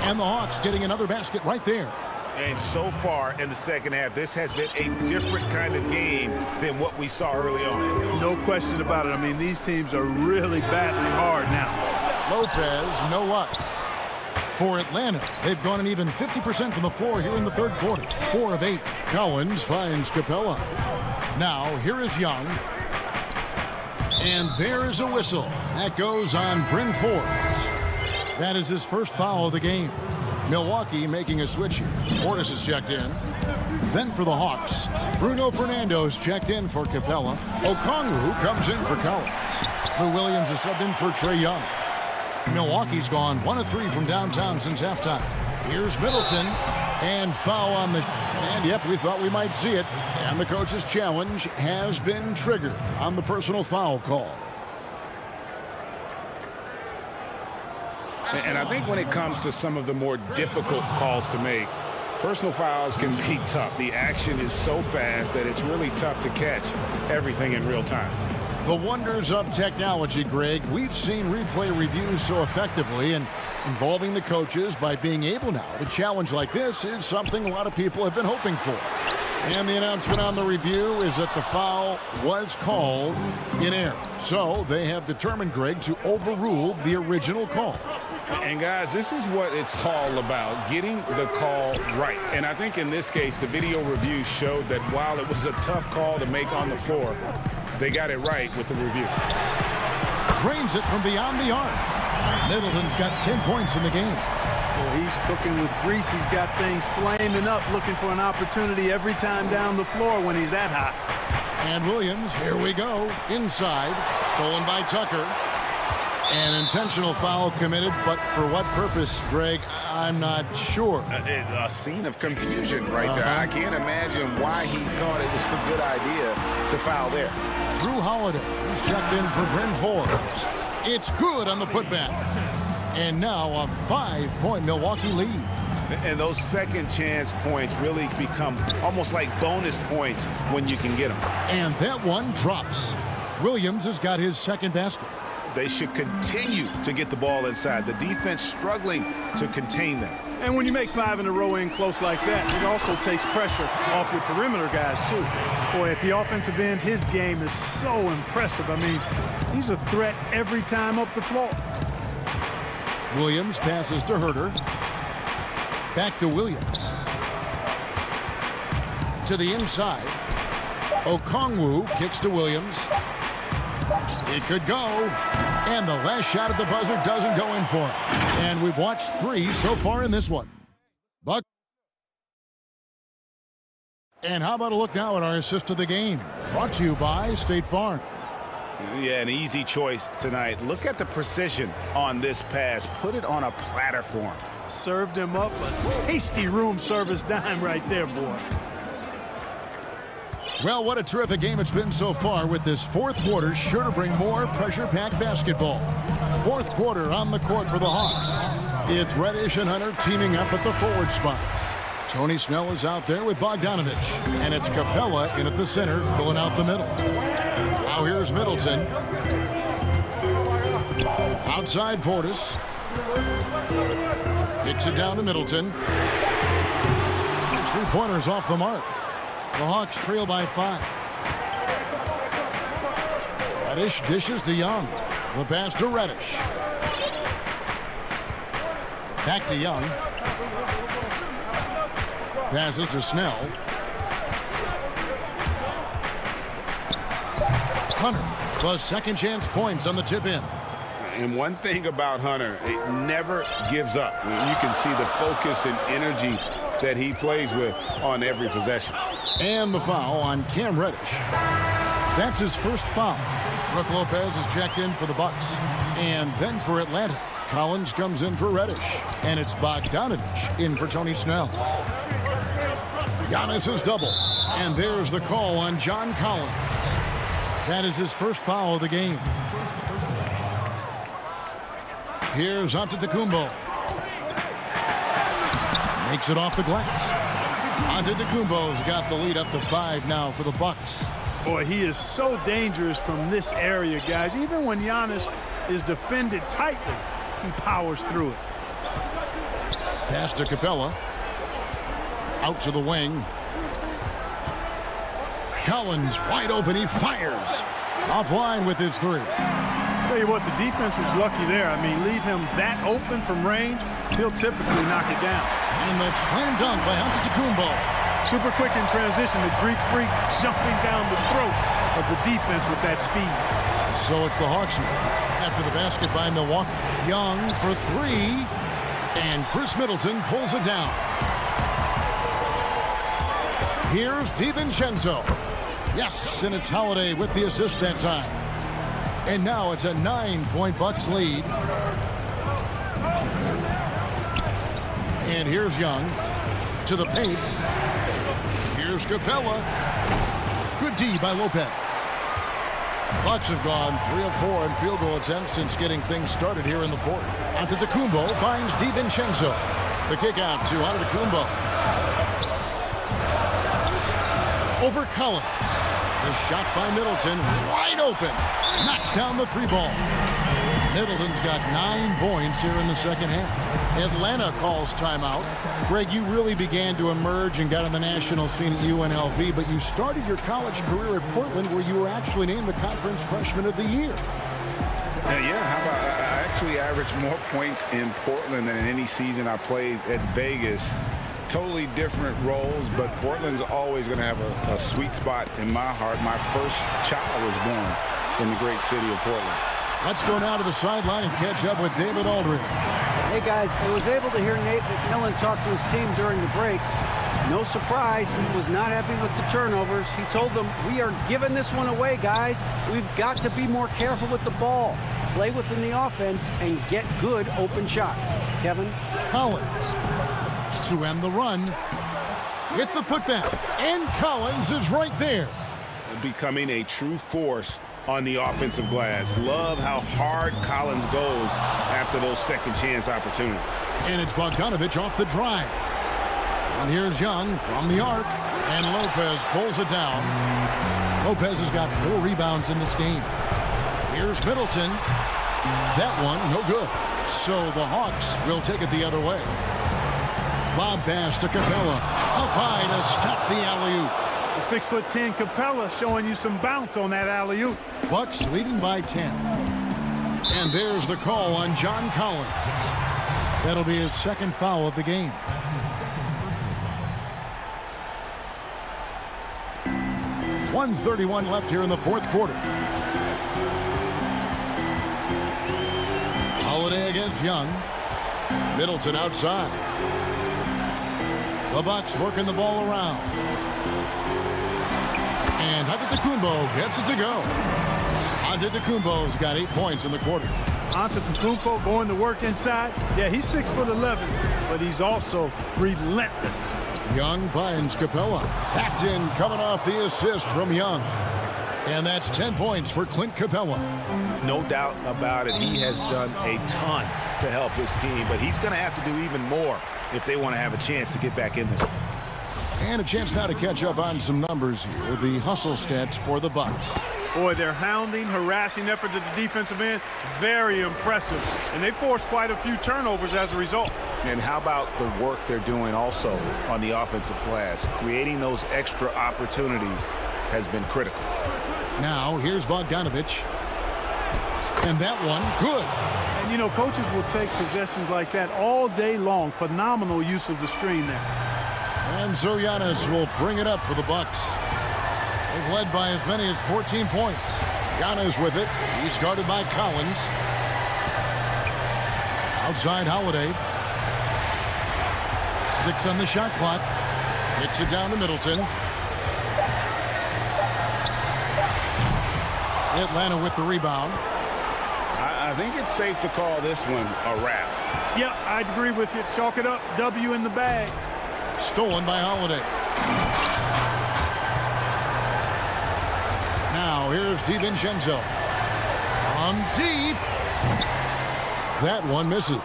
And the Hawks getting another basket right there. And so far in the second half, this has been a different kind of game than what we saw early on. No question about it. I mean, these teams are really battling hard now. Lopez, no luck. For Atlanta, they've gone an even 50% from the floor here in the third quarter. 4 of 8. Collins finds Capella. Now, here is Young. And there is a whistle. That goes on Bryn Forbes. That is his first foul of the game. Milwaukee making a switch here. Portis is checked in. Then for the Hawks, Bruno Fernando's checked in for Capella. Okongwu comes in for Collins. Lou Williams is subbed in for Trae Young. Milwaukee's gone 1 of 3 from downtown since halftime. Here's Middleton. And foul on the... And yep, we thought we might see it. And the coach's challenge has been triggered on the personal foul call. And I think when it comes to some of the more difficult calls to make, personal fouls can be tough. The action is so fast that it's really tough to catch everything in real time. The wonders of technology, Greg. We've seen replay reviews so effectively, and involving the coaches by being able now to challenge like this is something a lot of people have been hoping for. And the announcement on the review is that the foul was called in error. So they have determined, Greg, to overrule the original call. And guys, this is what it's all about, getting the call right. And I think in this case, the video review showed that while it was a tough call to make on the floor, they got it right with the review. Drains it from beyond the arc. Middleton's got 10 points in the game. Well, he's cooking with grease. He's got things flaming up, looking for an opportunity every time down the floor when he's that hot. And Williams, here we go, inside, stolen by Tucker. An intentional foul committed, but for what purpose, Greg, I'm not sure. A scene of confusion right there. I can't imagine why he thought it was a good idea to foul there. Drew Holiday, he's checked in for Bryn Forbes. It's good on the putback. And now a 5-point Milwaukee lead. And those second chance points really become almost like bonus points when you can get them. And that one drops. Williams has got his second basket. They should continue to get the ball inside. The defense struggling to contain them. And when you make 5 in a row in close like that, it also takes pressure off your perimeter guys, too. Boy, at the offensive end, his game is so impressive. I mean, he's a threat every time up the floor. Williams passes to Herter. Back to Williams. To the inside. Okongwu kicks to Williams. It could go. And the last shot at the buzzer doesn't go in for him. And we've watched 3 so far in this one. Buck. And how about a look now at our assist of the game? Brought to you by State Farm. Yeah, an easy choice tonight. Look at the precision on this pass. Put it on a platter for him. Served him up a tasty room service dime right there, boy. Well, what a terrific game it's been so far, with this fourth quarter sure to bring more pressure-packed basketball. Fourth quarter on the court for the Hawks. It's Reddish and Hunter teaming up at the forward spot. Tony Snell is out there with Bogdanovich, and it's Capella in at the center, filling out the middle. Now here's Middleton. Outside Portis. Kicks it down to Middleton. His 3-pointers off the mark. The Hawks trail by 5. Reddish dishes to Young. The pass to Reddish. Back to Young. Passes to Snell. Hunter plus second chance points on the tip in. And one thing about Hunter, it never gives up. You can see the focus and energy that he plays with on every possession. And the foul on Cam Reddish. That's his first foul. Brook Lopez is checked in for the Bucks. And then for Atlanta, Collins comes in for Reddish. And it's Bogdanovich in for Tony Snell. Giannis' double. And there's the call on John Collins. That is his first foul of the game. Here's Antetokounmpo. Makes it off the glass. Antetokounmpo's got the lead up to 5 now for the Bucks. Boy, he is so dangerous from this area, guys. Even when Giannis is defended tightly, he powers through it. Pass to Capella. Out to the wing. Collins wide open. He fires. Offline with his 3. Tell you what, the defense was lucky there. I mean, leave him that open from range, he'll typically knock it down. And the slam dunk by Antetokounmpo. Super quick in transition. The Greek freak jumping down the throat of the defense with that speed. So it's the Hawks now. After the basket by Milwaukee. Young for 3. And Chris Middleton pulls it down. Here's DiVincenzo. Yes, and it's Holiday with the assist that time. And now it's a 9-point Bucks lead. And here's Young to the paint. Here's Capella. Good D by Lopez. Bucks have gone 3 of 4 in field goal attempts since getting things started here in the fourth. Antetokounmpo finds DiVincenzo. The kick out to Antetokounmpo. Over Collins. The shot by Middleton, wide open. Knocks down the 3-ball. Middleton's got 9 points here in the second half. Atlanta calls timeout. Greg, you really began to emerge and got on the national scene at UNLV, but you started your college career at Portland, where you were actually named the Conference Freshman of the Year. Yeah, how about I actually averaged more points in Portland than in any season I played at Vegas. Totally different roles, but Portland's always going to have a sweet spot in my heart. My first child was born in the great city of Portland. Let's go now to the sideline and catch up with David Aldridge. Hey, guys, I was able to hear Nate McMillan talk to his team during the break. No surprise, he was not happy with the turnovers. He told them, we are giving this one away, guys. We've got to be more careful with the ball, play within the offense, and get good open shots. Kevin? Collins to end the run. With the putback. And Collins is right there. Becoming a true force on the offensive glass. Love how hard Collins goes after those second chance opportunities. And it's Bogdanovich off the drive. And here's Young from the arc. And Lopez pulls it down. Lopez has got 4 rebounds in this game. Here's Middleton. That one, no good. So the Hawks will take it the other way. Lob pass to Capella. Up high to stop the alley-oop. The 6'10" Capella showing you some bounce on that alley-oop. Bucks leading by 10. And there's the call on John Collins. That'll be his second foul of the game. .131 left here in the fourth quarter. Holiday against Young. Middleton outside. The Bucks working the ball around. And Antetokounmpo gets it to go. Antetokounmpo's got 8 points in the quarter. Antetokounmpo going to work inside. Yeah, he's 6'11", but he's also relentless. Young finds Capella. Packed in, coming off the assist from Young. And that's 10 points for Clint Capella. No doubt about it. He has done a ton to help his team, but he's going to have to do even more if they want to have a chance to get back in this. And a chance now to catch up on some numbers here. The hustle stats for the Bucks. Boy, their hounding, harassing effort at the defensive end, very impressive. And they forced quite a few turnovers as a result. And how about the work they're doing also on the offensive glass? Creating those extra opportunities has been critical. Now, here's Bogdanovich. And that one, good. And, you know, coaches will take possessions like that all day long. Phenomenal use of the screen there. And so Giannis will bring it up for the Bucks. They've led by as many as 14 points. Giannis with it. He's guarded by Collins. Outside Holiday. 6 on the shot clock. Hits it down to Middleton. Atlanta with the rebound. I think it's safe to call this one a wrap. Yeah, I'd agree with you. Chalk it up. W in the bag. Stolen by Holiday. Now here's DiVincenzo. From deep. That one misses.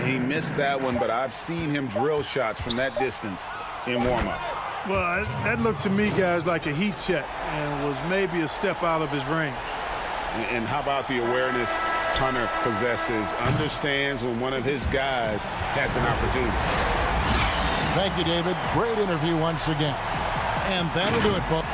He missed that one, but I've seen him drill shots from that distance in warm-up. Well, that looked to me, guys, like a heat check and was maybe a step out of his range. And how about the awareness Hunter possesses, understands when one of his guys has an opportunity. Thank you, David. Great interview once again. And that'll do it, folks.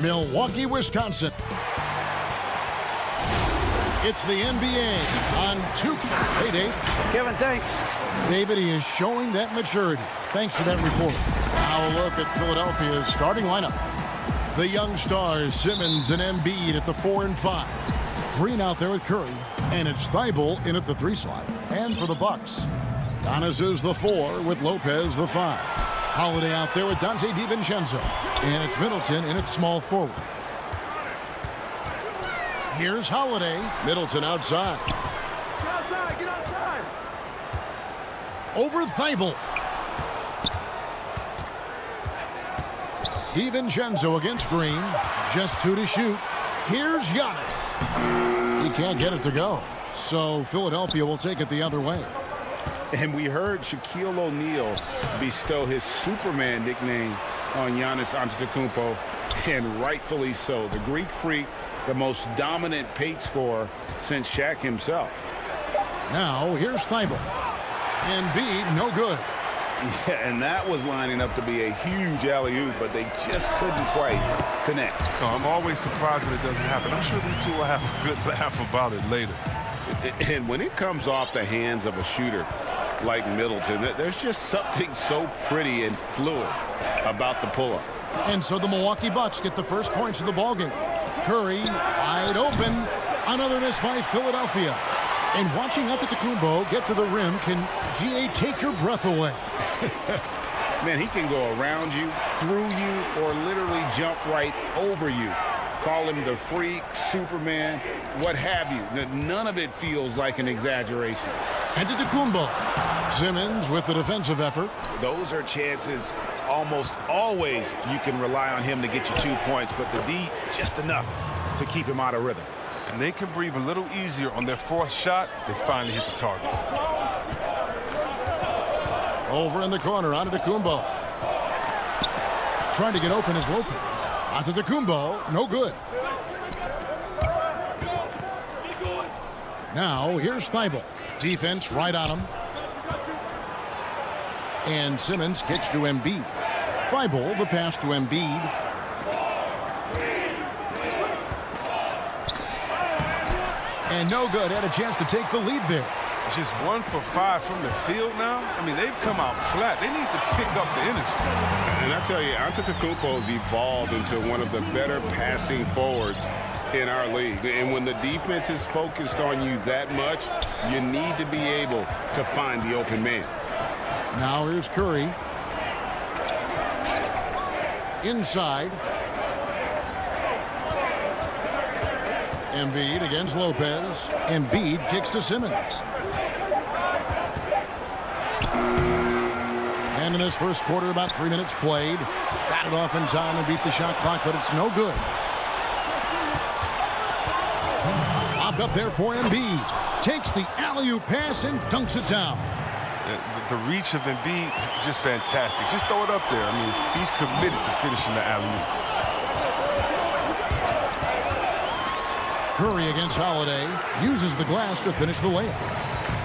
Milwaukee, Wisconsin. It's the NBA on 2K. Hey, Dave. Kevin, thanks. David, he is showing that maturity. Thanks for that report. Now a look at Philadelphia's starting lineup. The young stars, Simmons and Embiid at the 4 and 5. Green out there with Curry, and it's Thibault in at the 3 slot. And for the Bucks, Giannis is the 4 with Lopez the 5. Holiday out there with Dante DiVincenzo. And it's Middleton in at small forward. Here's Holiday. Middleton outside. Get outside, get outside. Over Thibault. DiVincenzo against Green. Just 2 to shoot. Here's Giannis. He can't get it to go. So Philadelphia will take it the other way. And we heard Shaquille O'Neal bestow his Superman nickname on Giannis Antetokounmpo, and rightfully so. The Greek Freak, the most dominant paint scorer since Shaq himself. Now here's Thibault. Embiid, no good. Yeah, and that was lining up to be a huge alley-oop, but they just couldn't quite connect. I'm always surprised when it doesn't happen. I'm sure these two will have a good laugh about it later. And when it comes off the hands of a shooter like Middleton, there's just something so pretty and fluid about the pull-up. And so the Milwaukee Bucks get the first points of the ballgame. Curry wide open. Another miss by Philadelphia. And watching Antetokounmpo get to the rim can, GA, take your breath away. Man, he can go around you, through you, or literally jump right over you. Call him the freak, Superman, what have you. None of it feels like an exaggeration. Antetokounmpo. Simmons with the defensive effort. Those are chances almost always you can rely on him to get you 2 points, but the D just enough to keep him out of rhythm. And they can breathe a little easier on their fourth shot. They finally hit the target. Over in the corner, Antetokounmpo. Trying to get open is Lopez. Antetokounmpo, no good. Now, here's Thibault. Defense right on him. And Simmons kicks to Embiid. Thibault, the pass to Embiid. And no good. Had a chance to take the lead there. Just 1 for 5 from the field now. I mean, they've come out flat. They need to pick up the energy. And I tell you, Antetokounmpo's evolved into one of the better passing forwards in our league. And when the defense is focused on you that much, you need to be able to find the open man. Now here's Curry. Inside. Embiid against Lopez. Embiid kicks to Simmons. And in this first quarter, about 3 minutes played. Got it off in time and beat the shot clock, but it's no good. Lobbed up there for Embiid. Takes the alley-oop pass and dunks it down. The reach of Embiid, just fantastic. Just throw it up there. I mean, he's committed to finishing the alley-oop. Curry against Holiday. Uses the glass to finish the layup.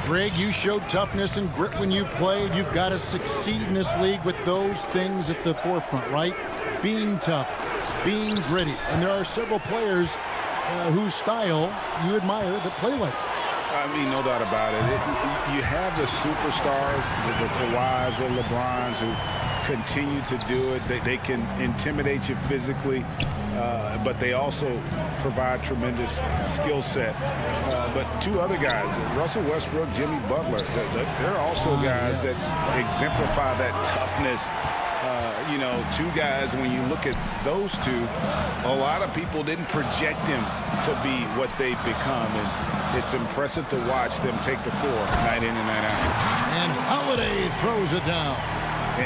Greg, you showed toughness and grit when you played. You've got to succeed in this league with those things at the forefront, right? Being tough, being gritty. And there are several players whose style you admire that play like it. I mean, no doubt about it. You have the superstars, the Kawhis or LeBrons, who continue to do it. They can intimidate you physically. but they also provide tremendous skill set. But two other guys, Russell Westbrook, Jimmy Butler, they're also guys that exemplify that toughness. You know, two guys, when you look at those two, a lot of people didn't project them to be what they've become. And it's impressive to watch them take the floor night in and night out. And Holiday throws it down.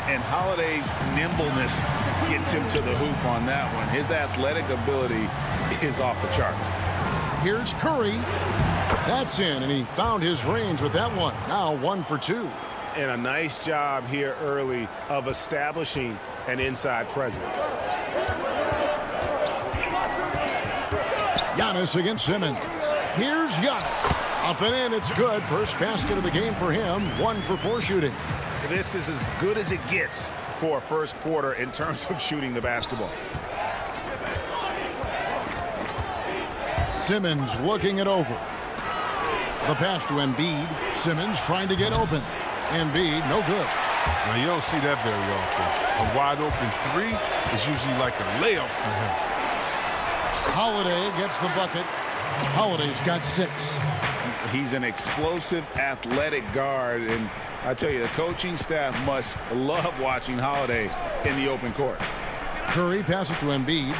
And Holiday's nimbleness gets him to the hoop on that one. His athletic ability is off the charts. Here's Curry. That's in, and he found his range with that one. Now 1 for 2. And a nice job here early of establishing an inside presence. Giannis against Simmons. Here's Giannis. Up and in, it's good. First basket of the game for him. 1 for 4 shooting. This is as good as it gets for a first quarter in terms of shooting the basketball. Simmons looking it over. The pass to Embiid. Simmons trying to get open. Embiid, no good. Now, you don't see that very often. A wide open three is usually like a layup for him. Holiday gets the bucket. Holiday's got 6. He's an explosive, athletic guard, and I tell you, the coaching staff must love watching Holiday in the open court. Curry passes to Embiid.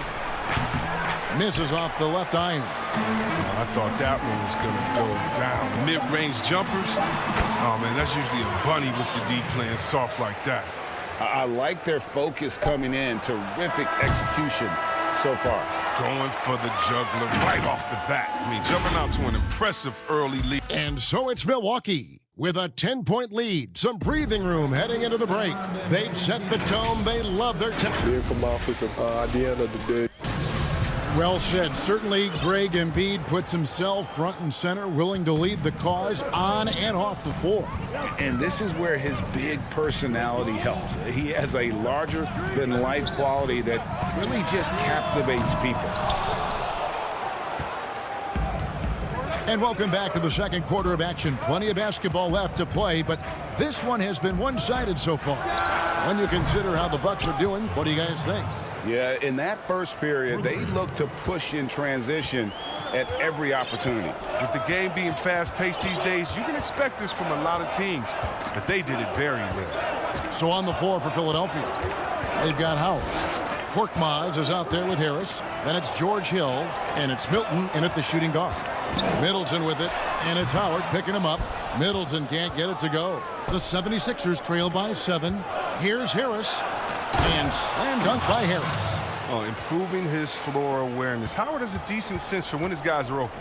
Misses off the left iron. I thought that one was going to go down. Mid-range jumpers. Oh, man, that's usually a bunny with the D playing soft like that. I like their focus coming in. Terrific execution so far. Going for the juggler right off the bat. I mean, jumping out to an impressive early lead. And so it's Milwaukee with a 10-point lead. Some breathing room heading into the break. They've set the tone. They love their team. Beautiful Africa at the end of the day. Well said. Certainly, Greg Embiid puts himself front and center, willing to lead the cause on and off the floor. And this is where his big personality helps. He has a larger-than-life quality that really just captivates people. And welcome back to the second quarter of action. Plenty of basketball left to play, but this one has been one-sided so far. When you consider how the Bucks are doing, what do you guys think? Yeah, in that first period, they look to push in transition at every opportunity. With the game being fast-paced these days, you can expect this from a lot of teams, but they did it very well. So on the floor for Philadelphia, they've got Howard. Korkmaz is out there with Harris. Then it's George Hill, and it's Milton in at the shooting guard. Middleton with it, and it's Howard picking him up. Middleton can't get it to go. The 76ers trail by 7. Here's Harris, and slam dunk by Harris. Oh, improving his floor awareness. Howard has a decent sense for when his guys are open.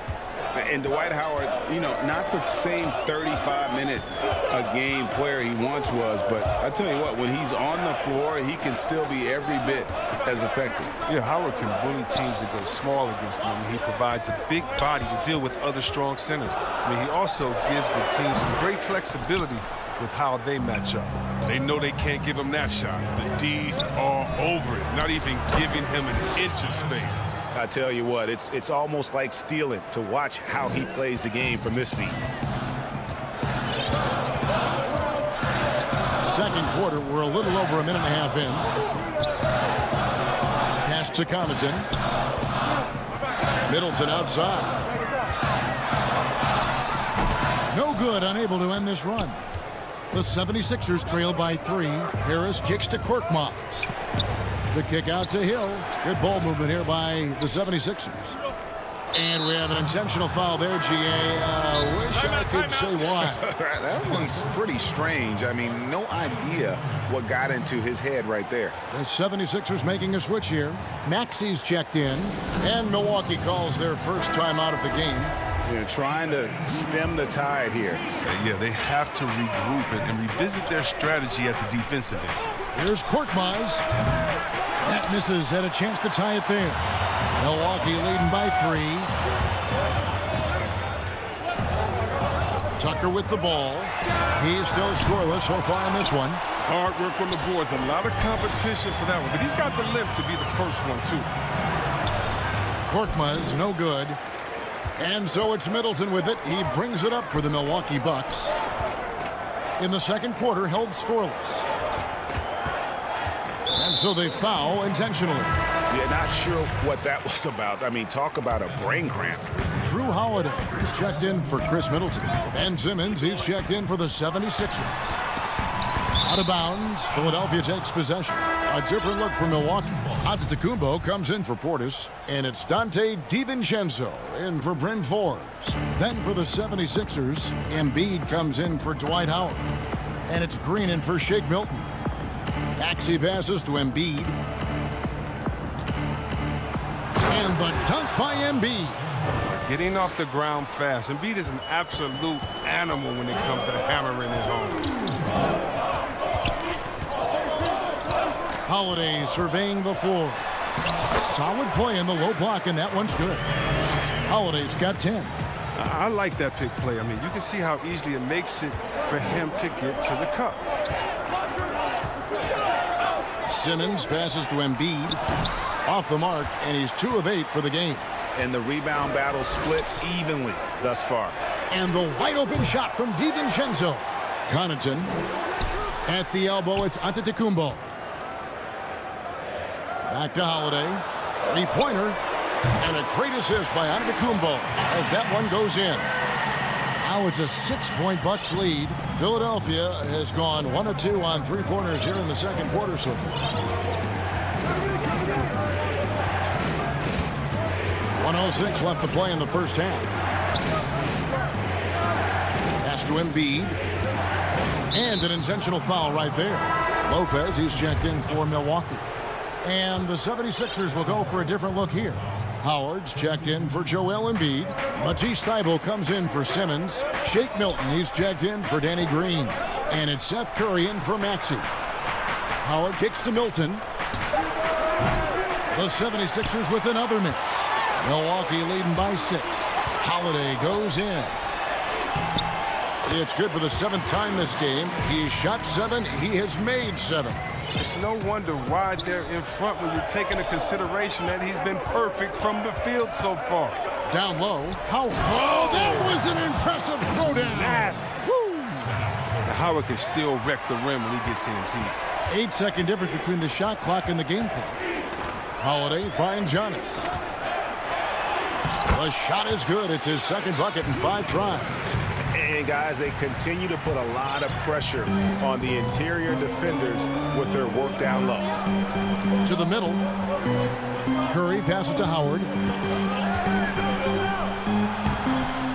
And Dwight Howard, you know, not the same 35-minute-a-game player he once was, but I tell you what, when he's on the floor, he can still be every bit as effective. Yeah, Howard can bully teams that go small against him. I mean, he provides a big body to deal with other strong centers. I mean, he also gives the team some great flexibility with how they match up. They know they can't give him that shot. The D's are over it, not even giving him an inch of space. I tell you what, it's almost like stealing to watch how he plays the game from this seat. Second quarter, we're a little over a minute and a half in. Pass to Connaughton. Middleton outside. No good, unable to end this run. The 76ers trail by 3. Harris kicks to Korkmaz. The kick out to Hill. Good ball movement here by the 76ers. And we have an intentional foul there, G.A. Wish I could say why. That one's pretty strange. I mean, no idea what got into his head right there. The 76ers making a switch here. Maxi's checked in. And Milwaukee calls their first timeout of the game. They're trying to stem the tide here. Yeah, they have to regroup and revisit their strategy at the defensive end. Here's Korkmaz. That misses. Had a chance to tie it there. Milwaukee leading by 3. Tucker with the ball. He's still scoreless so far in this one. Hard work on the boards. A lot of competition for that one. But he's got the lift to be the first one, too. Korkmaz, no good. And so it's Middleton with it. He brings it up for the Milwaukee Bucks. In the second quarter, held scoreless. And so they foul intentionally. Yeah, not sure what that was about. I mean, talk about a brain cramp. Drew Holiday is checked in for Chris Middleton. Ben Simmons, he's checked in for the 76ers. Out of bounds, Philadelphia takes possession. A different look for Milwaukee. Antetokounmpo comes in for Portis, and it's Dante DiVincenzo in for Bryn Forbes. Then for the 76ers, Embiid comes in for Dwight Howard. And it's Green in for Shake Milton. Maxey passes to Embiid. And the dunk by Embiid. Getting off the ground fast. Embiid is an absolute animal when it comes to hammering it home. Holiday surveying the floor. Solid play in the low block, and that one's good. Holiday's got 10. I like that pick play. I mean, you can see how easily it makes it for him to get to the cup. Simmons passes to Embiid. Off the mark, and he's 2 of 8 for the game. And the rebound battle split evenly thus far. And the wide open shot from DiVincenzo. Connaughton at the elbow. It's Antetokounmpo. Back to Holiday. 3-pointer. And a great assist by Antetokounmpo as that one goes in. Now it's a 6-point Bucks lead. Philadelphia has gone 1 of 2 on 3-pointers here in the second quarter so far. 1:06 left to play in the first half. Pass to Embiid. And an intentional foul right there. Lopez, he's checked in for Milwaukee. And the 76ers will go for a different look here. Howard's checked in for Joel Embiid. Matisse Thybulle comes in for Simmons. Shake Milton, he's checked in for Danny Green. And it's Seth Curry in for Maxey. Howard kicks to Milton. The 76ers with another miss. Milwaukee leading by 6. Holiday goes in. It's good for the 7th time this game. He shot 7. He has made 7. It's no wonder why they're in front when you take into consideration that he's been perfect from the field so far. Down low. That was an impressive throwdown. Now Howard can still wreck the rim when he gets in deep. 8-second difference between the shot clock and the game clock. Holiday finds Giannis. The shot is good. It's his second bucket in 5 tries. And guys, they continue to put a lot of pressure on the interior defenders with their work down low. To the middle. Curry passes to Howard.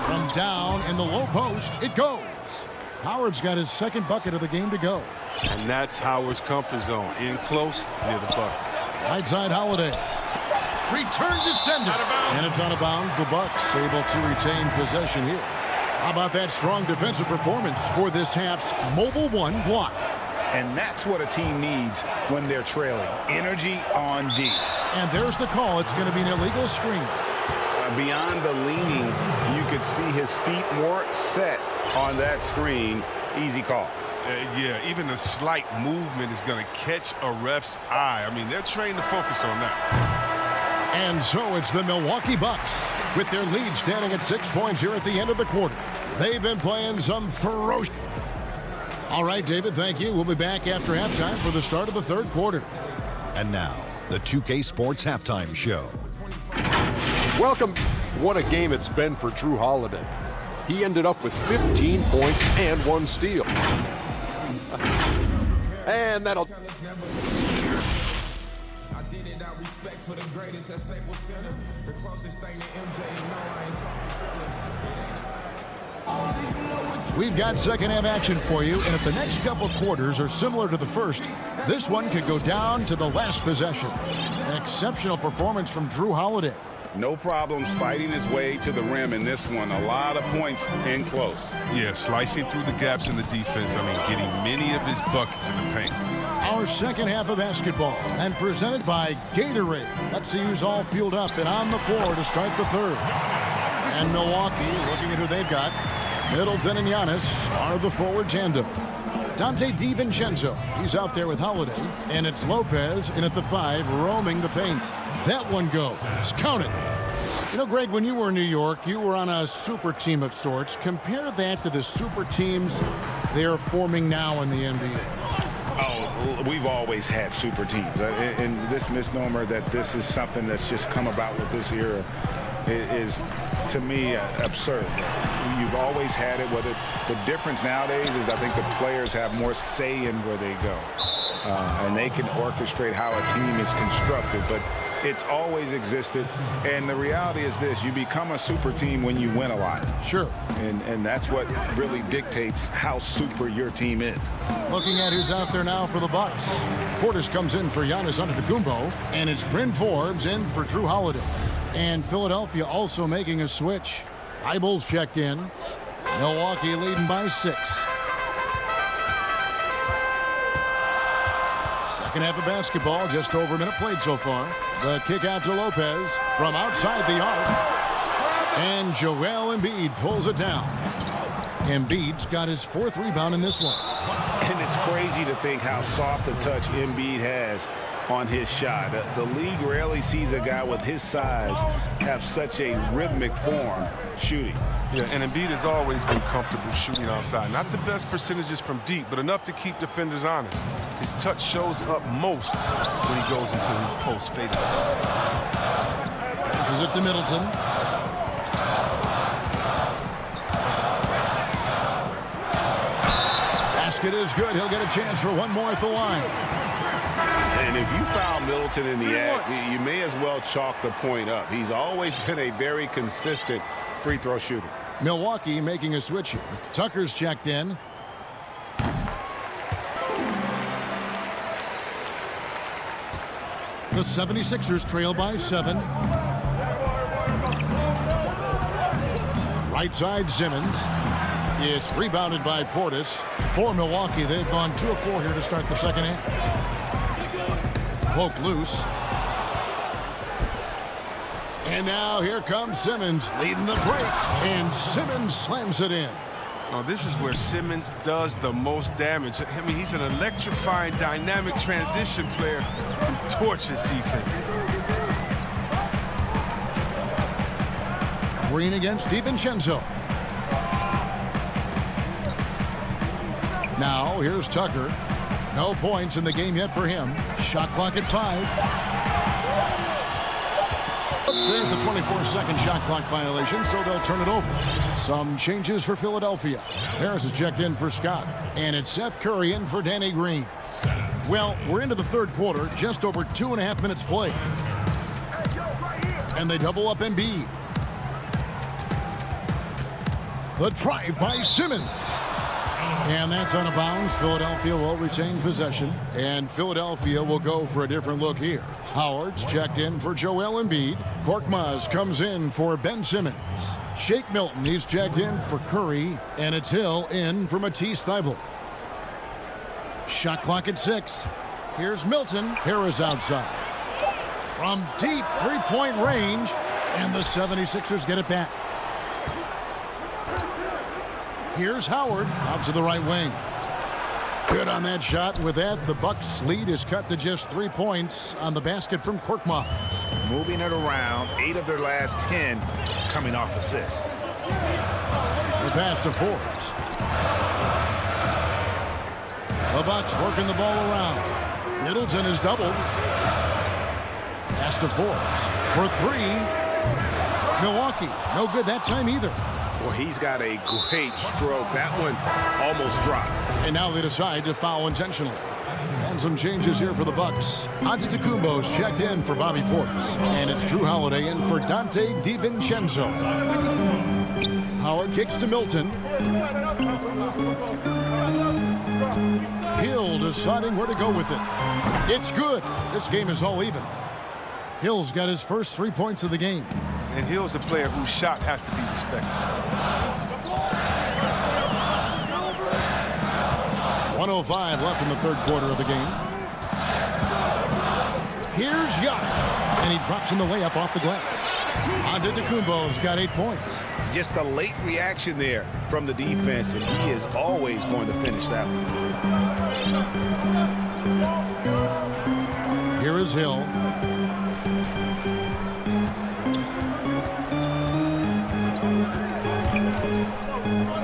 From down in the low post, it goes. Howard's got his second bucket of the game to go. And that's Howard's comfort zone. In close, near the bucket. Right side Holiday. Return to sender. And it's out of bounds. The Bucks able to retain possession here. How about that strong defensive performance for this half's Mobile One block? And that's what a team needs when they're trailing. Energy on D. And there's the call. It's going to be an illegal screen. Beyond the leaning, you could see his feet weren't set on that screen. Easy call. Yeah, even a slight movement is going to catch a ref's eye. I mean, they're trained to focus on that. And so it's the Milwaukee Bucks with their lead standing at 6 points here at the end of the quarter. They've been playing some ferocious. All right, David, thank you. We'll be back after halftime for the start of the third quarter. And now, the 2K Sports Halftime Show. Welcome. What a game it's been for Drew Holiday. He ended up with 15 points and 1 steal. And that'll... For the greatest at Staples Center, the closest thing to MJ, I ain't We've got second half action for you, and if the next couple quarters are similar to the first, this one could go down to the last possession. An exceptional performance from Drew Holiday. No problems fighting his way to the rim in this one. A lot of points in close. Yeah, slicing through the gaps in the defense. I mean, getting many of his buckets in the paint. Our second half of basketball, and presented by Gatorade. Let's see who's all fueled up and on the floor to start the third. And Milwaukee, looking at who they've got, Middleton and Giannis are the forward tandem. Dante DiVincenzo, he's out there with Holiday, and it's Lopez in at the 5, roaming the paint. That one goes. Count it. You know, Greg, when you were in New York, you were on a super team of sorts. Compare that to the super teams they're forming now in the NBA. Oh, we've always had super teams. And this misnomer that this is something that's just come about with this era is, to me, absurd. You've always had it. The difference nowadays is I think the players have more say in where they go. And they can orchestrate how a team is constructed. But it's always existed. And the reality is this: you become a super team when you win a lot. Sure. And that's what really dictates how super your team is. Looking at who's out there now for the Bucks. Portis comes in for Giannis Antetokounmpo, and it's Bryn Forbes in for Drew Holiday. And Philadelphia also making a switch. Eibel's checked in. Milwaukee leading by 6. Second half of basketball, just over a minute played so far. The kick out to Lopez from outside the arc. And Joel Embiid pulls it down. Embiid's got his 4th rebound in this one. And it's crazy to think how soft a touch Embiid has on his shot. The league rarely sees a guy with his size have such a rhythmic form shooting. Yeah, and Embiid has always been comfortable shooting outside. Not the best percentages from deep, but enough to keep defenders honest. His touch shows up most when he goes into his post fade. This is it to Middleton. Basket is good. He'll get a chance for one more at the line. And if you foul Middleton in the act, you may as well chalk the point up. He's always been a very consistent free throw shooter. Milwaukee making a switch here. Tucker's checked in. The 76ers trail by 7. Right side Simmons. It's rebounded by Portis. For Milwaukee, they've gone 2 of 4 here to start the second half. Poke loose. And now here comes Simmons leading the break. And Simmons slams it in. Oh, this is where Simmons does the most damage. I mean, he's an electrifying, dynamic transition player who torches defense. Green against DiVincenzo. Now here's Tucker. No points in the game yet for him. Shot clock at 5. There's a 24-second shot clock violation, so they'll turn it over. Some changes for Philadelphia. Harris is checked in for Scott, and it's Seth Curry in for Danny Green. Well, we're into the third quarter, just over 2.5 minutes played. And they double up Embiid. The drive by Simmons. And that's out of bounds. Philadelphia will retain possession. And Philadelphia will go for a different look here. Howard's checked in for Joel Embiid. Korkmaz comes in for Ben Simmons. Shake Milton, he's checked in for Curry. And it's Hill in for Matisse Thybulle. Shot clock at 6. Here's Milton. Harris outside. From deep three-point range. And the 76ers get it back. Here's Howard out to the right wing. Good on that shot. And with that, the Bucks lead is cut to just 3 points on the basket from Korkmaz. Moving it around, 8 of their last 10 coming off assists. The pass to Forbes. The Bucks working the ball around. Middleton is doubled. Pass to Forbes for 3. Milwaukee, no good that time either. Well, he's got a great stroke. That one almost dropped. And now they decide to foul intentionally. And some changes here for the Bucks. Antetokounmpo's checked in for Bobby Portis. And it's Drew Holiday in for Dante DiVincenzo. Howard kicks to Milton. Hill deciding where to go with it. It's good. This game is all even. Hill's got his first 3 points of the game. And Hill's a player whose shot has to be respected. 1:05 left in the third quarter of the game. Here's Giannis, and he drops in the layup off the glass. Antetokounmpo's got 8 points. Just a late reaction there from the defense, and he is always going to finish that one. Here is Hill.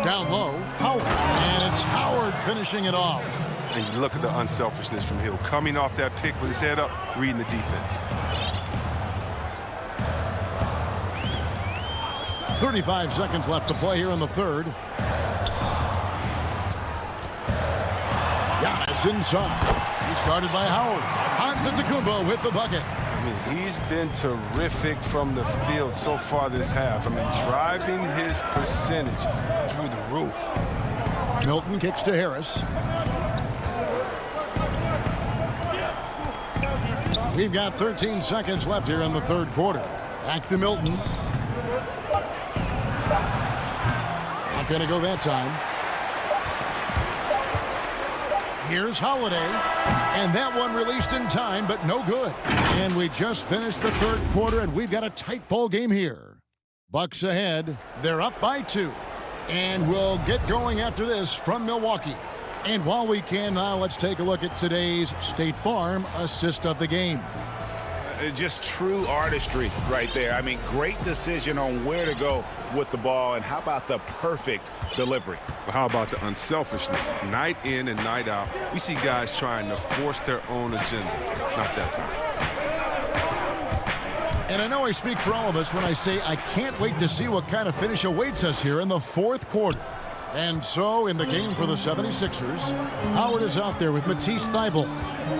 Down low, Howard. And it's Howard finishing it off. And look at the unselfishness from Hill. Coming off that pick with his head up, reading the defense. 35 seconds left to play here in the third. Giannis inside. He started by Howard. Antetokounmpo with the bucket. I mean, he's been terrific from the field so far this half. I mean, driving his percentage through the roof. Milton kicks to Harris. We've got 13 seconds left here in the third quarter. Back to Milton. Not going to go that time. Here's Holiday. And that one released in time, but no good. And we just finished the third quarter, and we've got a tight ball game here. Bucks ahead. They're up by 2. And we'll get going after this from Milwaukee. And while we can now, let's take a look at today's State Farm assist of the game. Just true artistry right there. I mean, great decision on where to go with the ball, and how about the perfect delivery? But how about the unselfishness? Night in and night out, we see guys trying to force their own agenda. Not that time. And I know I speak for all of us when I say I can't wait to see what kind of finish awaits us here in the fourth quarter. And so in the game for the 76ers, Howard is out there with Matisse Thybulle.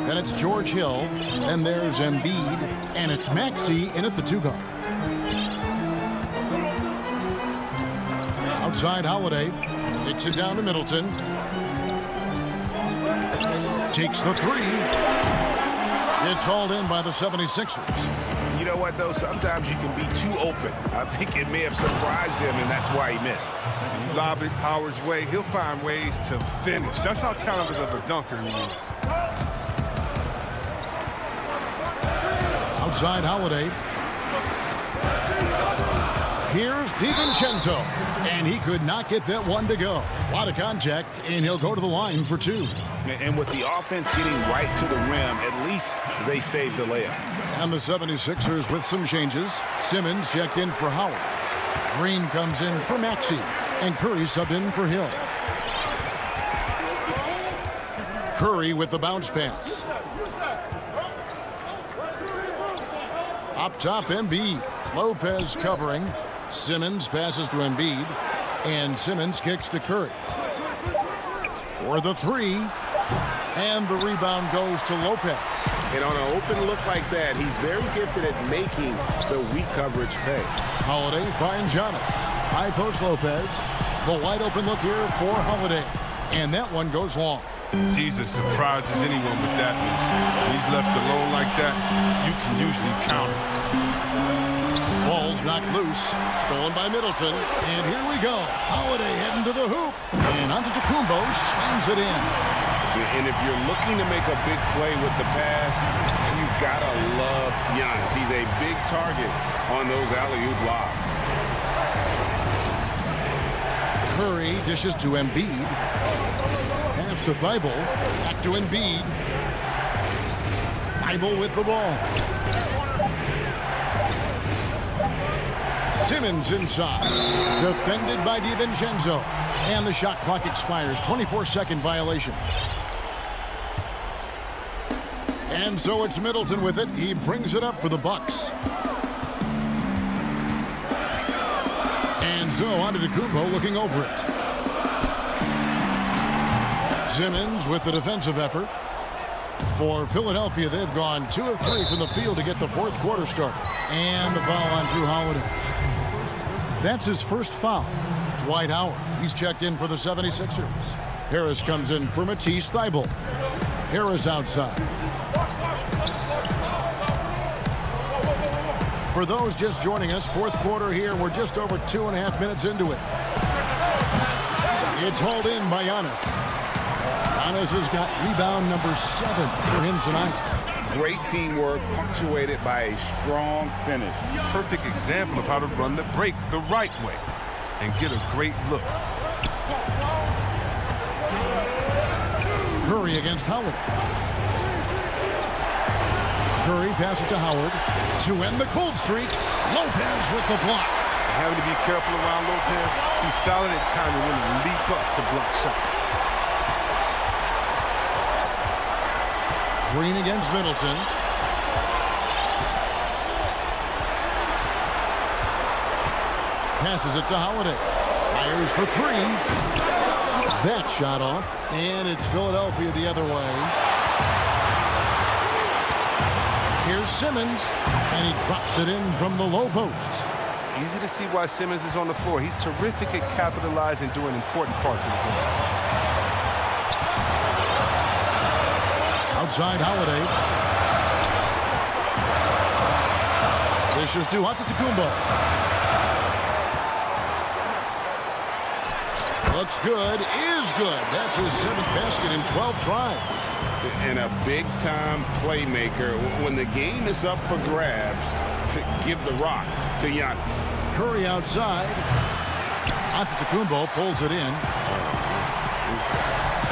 Then it's George Hill. Then there's Embiid. And it's Maxey in at the 2-guard. Outside Holiday. Kicks it down to Middleton. Takes the 3. It's hauled in by the 76ers. You know what, though? Sometimes you can be too open. I think it may have surprised him, and that's why he missed. You lob it Howard's way, he'll find ways to finish. That's how talented of a dunker he is. Outside Holiday. Here's DiVincenzo. And he could not get that one to go. A lot of contact, and he'll go to the line for 2. And with the offense getting right to the rim, at least they saved the layup. And the 76ers with some changes. Simmons checked in for Howard. Green comes in for Maxey. And Curry subbed in for Hill. Curry with the bounce pass. Up top, Embiid. Lopez covering. Simmons passes to Embiid. And Simmons kicks to Curry. For the 3. And the rebound goes to Lopez. And on an open look like that, he's very gifted at making the weak coverage pay. Holiday finds Giannis. High post Lopez. The wide open look here for Holiday. And that one goes long. Jesus surprises anyone with that miss. When he's left alone like that, you can usually count it. Ball's knocked loose. Stolen by Middleton. And here we go. Holiday heading to the hoop. And Antetokounmpo slams it in. And if you're looking to make a big play with the pass, you've got to love Giannis. He's a big target on those alley-oop lobs. Curry dishes to Embiid. Pass to Thybulle. Back to Embiid. Thybulle with the ball. Simmons inside. Defended by DiVincenzo. And the shot clock expires. 24-second violation. And so it's Middleton with it. He brings it up for the Bucks. And so Antetokounmpo looking over it. Simmons with the defensive effort. For Philadelphia, they've gone 2 of 3 from the field to get the fourth quarter started. And the foul on Drew Holiday. That's his first foul. Dwight Howard. He's checked in for the 76ers. Harris comes in for Matisse Thybulle. Harris outside. For those just joining us, fourth quarter here. We're just over 2.5 minutes into it. It's hauled in by Giannis. Giannis has got rebound number 7 for him tonight. Great teamwork, punctuated by a strong finish. Perfect example of how to run the break the right way and get a great look. Curry against Howard. Curry passes to Howard to end the cold streak. Lopez with the block. Having to be careful around Lopez. He's solid at timing when he leap up to block shots. Green against Middleton. Passes it to Holiday. Fires for three. That shot off. And it's Philadelphia the other way. Here's Simmons. And he drops it in from the low post. Easy to see why Simmons is on the floor. He's terrific at capitalizing during important parts of the game. Outside Holiday. Dishes to Antetokounmpo. Looks good, is good. That's his 7th basket in 12 tries. And a big-time playmaker. When the game is up for grabs, give the rock to Giannis. Curry outside. Antetokounmpo pulls it in.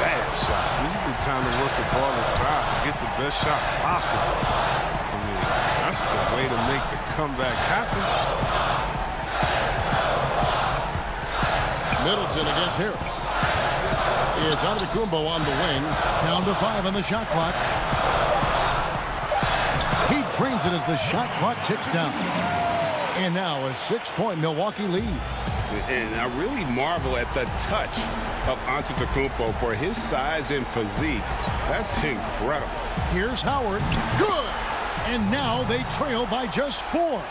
Bad shots. This is the time to work the ball inside to get the best shot possible. I mean, that's the way to make the comeback happen. Middleton against Harris. It's Antetokounmpo on the wing. Down to 5 on the shot clock. He drains it as the shot clock ticks down. And now a 6-point Milwaukee lead. And I really marvel at the touch of Antetokounmpo for his size and physique. That's incredible. Here's Howard. Good. And now they trail by just 4.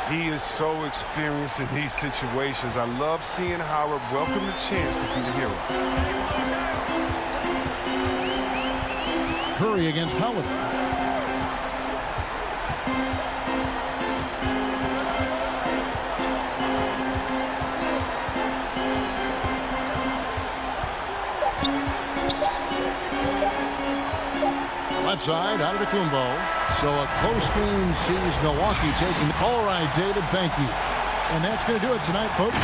He is so experienced in these situations. I love seeing Howard welcome the chance to be the hero. Curry against Holiday. Left side, Antetokounmpo. So a close game sees Milwaukee taking. All right, David, thank you. And that's going to do it tonight, folks.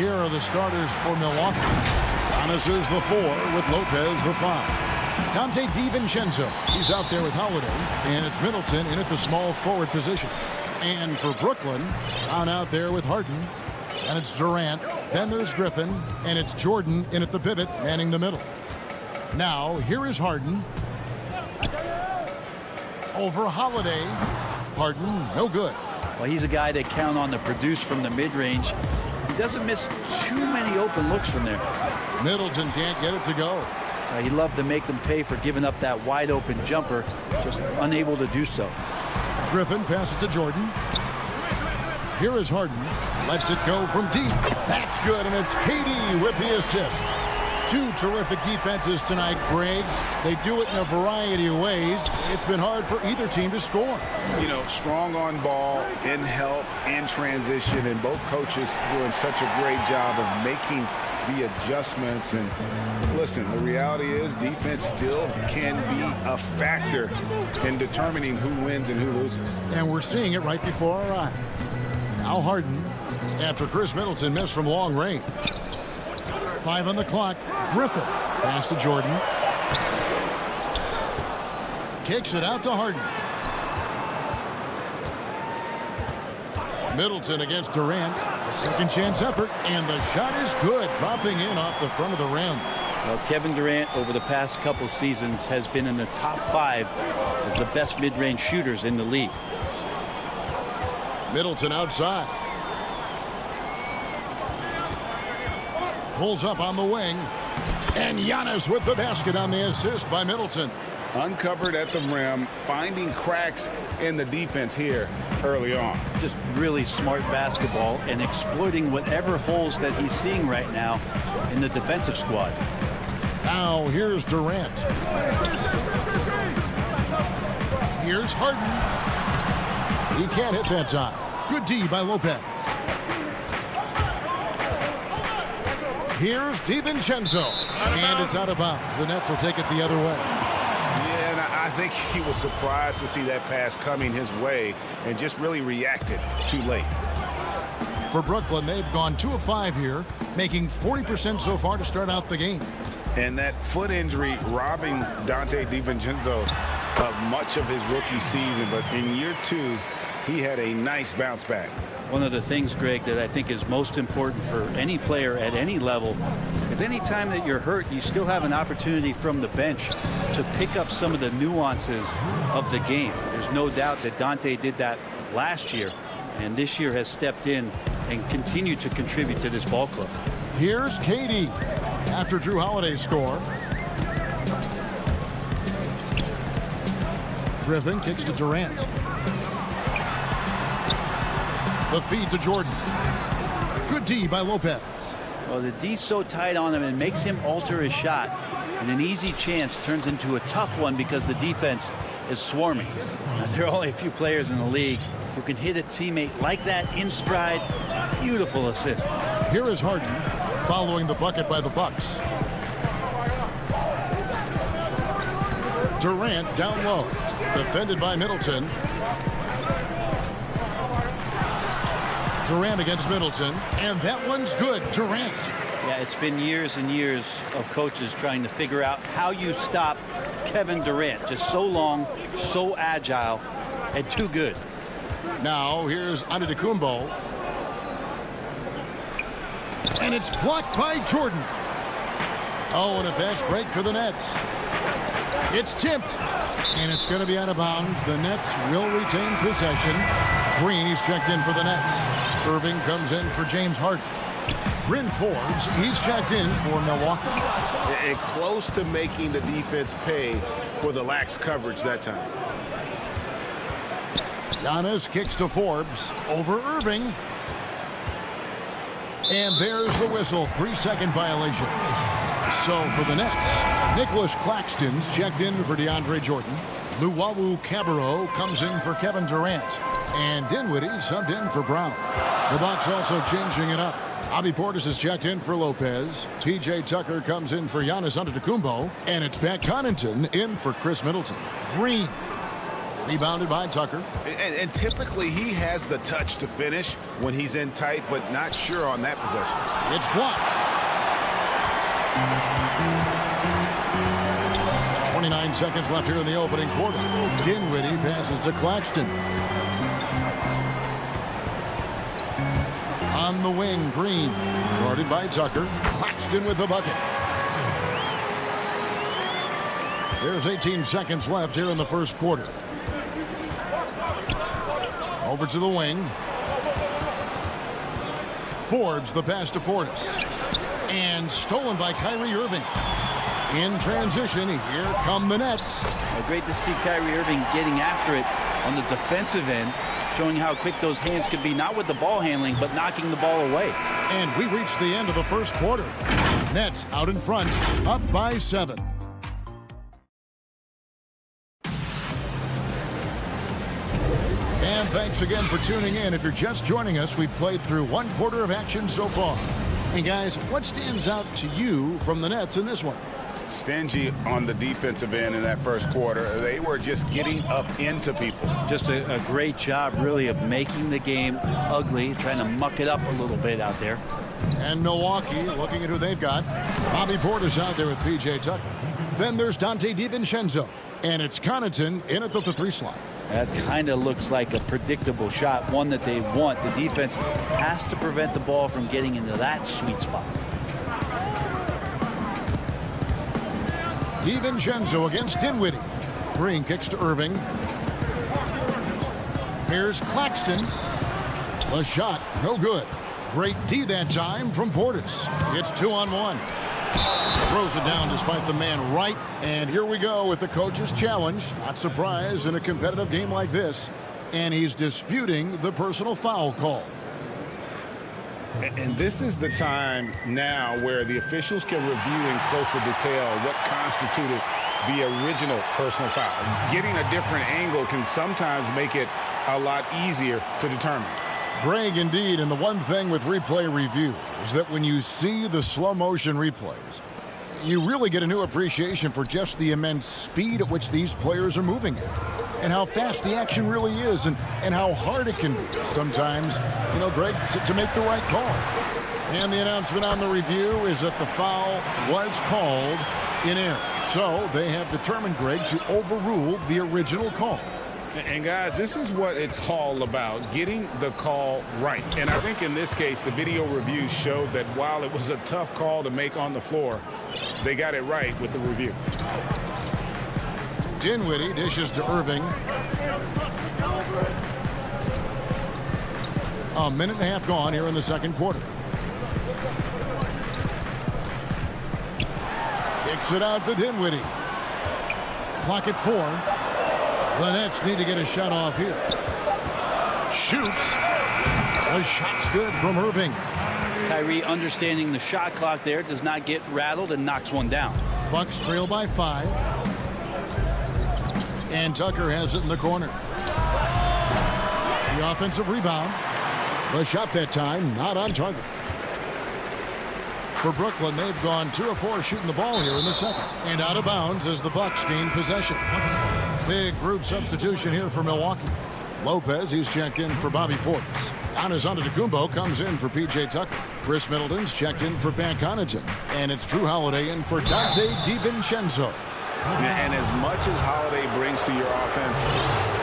Here are the starters for Milwaukee. Giannis is the 4 with Lopez the 5. Dante DiVincenzo, he's out there with Holiday. And it's Middleton in at the small forward position. And for Brooklyn, down out there with Harden. And it's Durant. Then there's Griffin. And it's Jordan in at the pivot, manning the middle. Now, here is Harden. Over Holiday. Harden, no good. Well, he's a guy they count on to produce from the mid-range. He doesn't miss too many open looks from there. Middleton can't get it to go. He'd love to make them pay for giving up that wide-open jumper, just unable to do so. Griffin passes to Jordan. Here is Harden. Lets it go from deep. That's good, and it's KD with the assist. Two terrific defenses tonight, Greg. They do it in a variety of ways. It's been hard for either team to score. You know, strong on ball, in help, in transition, and both coaches doing such a great job of making the adjustments. And listen, the reality is defense still can be a factor in determining who wins and who loses. And we're seeing it right before our eyes. Now Harden, after Chris Middleton missed from long range. 5 on the clock. Griffin. Pass to Jordan. Kicks it out to Harden. Middleton against Durant. A second chance effort. And the shot is good. Dropping in off the front of the rim. Well, Kevin Durant over the past couple seasons has been in the top 5 as the best mid-range shooters in the league. Middleton outside. Pulls up on the wing. And Giannis with the basket on the assist by Middleton. Uncovered at the rim, finding cracks in the defense here early on. Just really smart basketball and exploiting whatever holes that he's seeing right now in the defensive squad. Now here's Durant. Here's Harden. He can't hit that time. Good D by Lopez. Here's DiVincenzo. And it's out of bounds. The Nets will take it the other way. Yeah, and I think he was surprised to see that pass coming his way and just really reacted too late. For Brooklyn, they've gone 2 of 5 here, making 40% so far to start out the game. And that foot injury robbing Dante DiVincenzo of much of his rookie season. But in year 2, he had a nice bounce back. One of the things, Greg, that I think is most important for any player at any level is any time that you're hurt, you still have an opportunity from the bench to pick up some of the nuances of the game. There's no doubt that Dante did that last year, and this year has stepped in and continued to contribute to this ball club. Here's KD after Drew Holiday's score. Griffin kicks to Durant. The feed to Jordan. Good D by Lopez. Well, the D's so tight on him and makes him alter his shot. And an easy chance turns into a tough one because the defense is swarming. Now, there are only a few players in the league who can hit a teammate like that in stride. Beautiful assist. Here is Harden following the bucket by the Bucks. Durant down low. Defended by Middleton. Durant against Middleton, and that one's good. Durant. Yeah, it's been years and years of coaches trying to figure out how you stop Kevin Durant. Just so long, so agile, and too good. Now here's Antetokounmpo. And it's blocked by Jordan. Oh, and a fast break for the Nets. It's tipped, and it's going to be out of bounds. The Nets will retain possession. Green, he's checked in for the Nets. Irving comes in for James Harden. Bryn Forbes, he's checked in for Milwaukee. And close to making the defense pay for the lax coverage that time. Giannis kicks to Forbes over Irving. And there's the whistle. 3-second violation. So for the Nets, Nicholas Claxton's checked in for DeAndre Jordan. Luwawu Cabarrot comes in for Kevin Durant. And Dinwiddie subbed in for Brown. The Bucks also changing it up. Bobby Portis is checked in for Lopez. P.J. Tucker comes in for Giannis Antetokounmpo. And it's Pat Connaughton in for Chris Middleton. Green. Rebounded by Tucker. And typically he has the touch to finish when he's in tight, but not sure on that possession. It's blocked. 29 seconds left here in the opening quarter. Dinwiddie passes to Claxton. On the wing, Green. Guarded by Tucker. Claxton with the bucket. There's 18 seconds left here in the first quarter. Over to the wing. Forbes, the pass to Portis. And stolen by Kyrie Irving. In transition, here come the Nets. Well, great to see Kyrie Irving getting after it on the defensive end, showing how quick those hands could be, not with the ball handling, but knocking the ball away. And we reach the end of the first quarter. Nets out in front, up by 7. And thanks again for tuning in. If you're just joining us, we've played through 1 quarter of action so far. And guys, what stands out to you from the Nets in this one? Stingy on the defensive end in that first quarter. They were just getting up into people. Just a great job, really, of making the game ugly, trying to muck it up a little bit out there. And Milwaukee, looking at who they've got. Bobby Portis out there with P.J. Tucker. Then there's Dante DiVincenzo. And it's Connaughton in at the 3 slot. That kind of looks like a predictable shot, one that they want. The defense has to prevent the ball from getting into that sweet spot. DiVincenzo against Dinwiddie. Green kicks to Irving. Here's Claxton. The shot, no good. Great D that time from Portis. It's 2-on-1. Throws it down despite the man right. And here we go with the coach's challenge. Not surprised in a competitive game like this. And he's disputing the personal foul call. And this is the time now where the officials can review in closer detail what constituted the original personal foul. Getting a different angle can sometimes make it a lot easier to determine. Greg, indeed, and the one thing with replay review is that when you see the slow motion replays, you really get a new appreciation for just the immense speed at which these players are moving at. And how fast the action really is, and how hard it can be sometimes, you know, Greg, to make the right call. And the announcement on the review is that the foul was called in error. So they have determined, Greg, to overrule the original call. And guys, this is what it's all about, getting the call right. And I think in this case, the video review showed that while it was a tough call to make on the floor, they got it right with the review. Dinwiddie dishes to Irving. A minute and a half gone here in the second quarter. Kicks it out to Dinwiddie. Clock at 4. The Nets need to get a shot off here. Shoots. The shot's good from Irving. Kyrie, understanding the shot clock there, does not get rattled and knocks one down. Bucks trail by 5. And Tucker has it in the corner. The offensive rebound. The shot that time not on target. For Brooklyn, they've gone 2 of 4 shooting the ball here in the second. And out of bounds as the Bucks gain possession. Big group substitution here for Milwaukee. Lopez, he's checked in for Bobby Portis. Giannis Antetokounmpo comes in for P.J. Tucker. Chris Middleton's checked in for Pat Connaughton. And it's Drew Holiday in for Dante DiVincenzo. And as much as Holiday brings to your offense,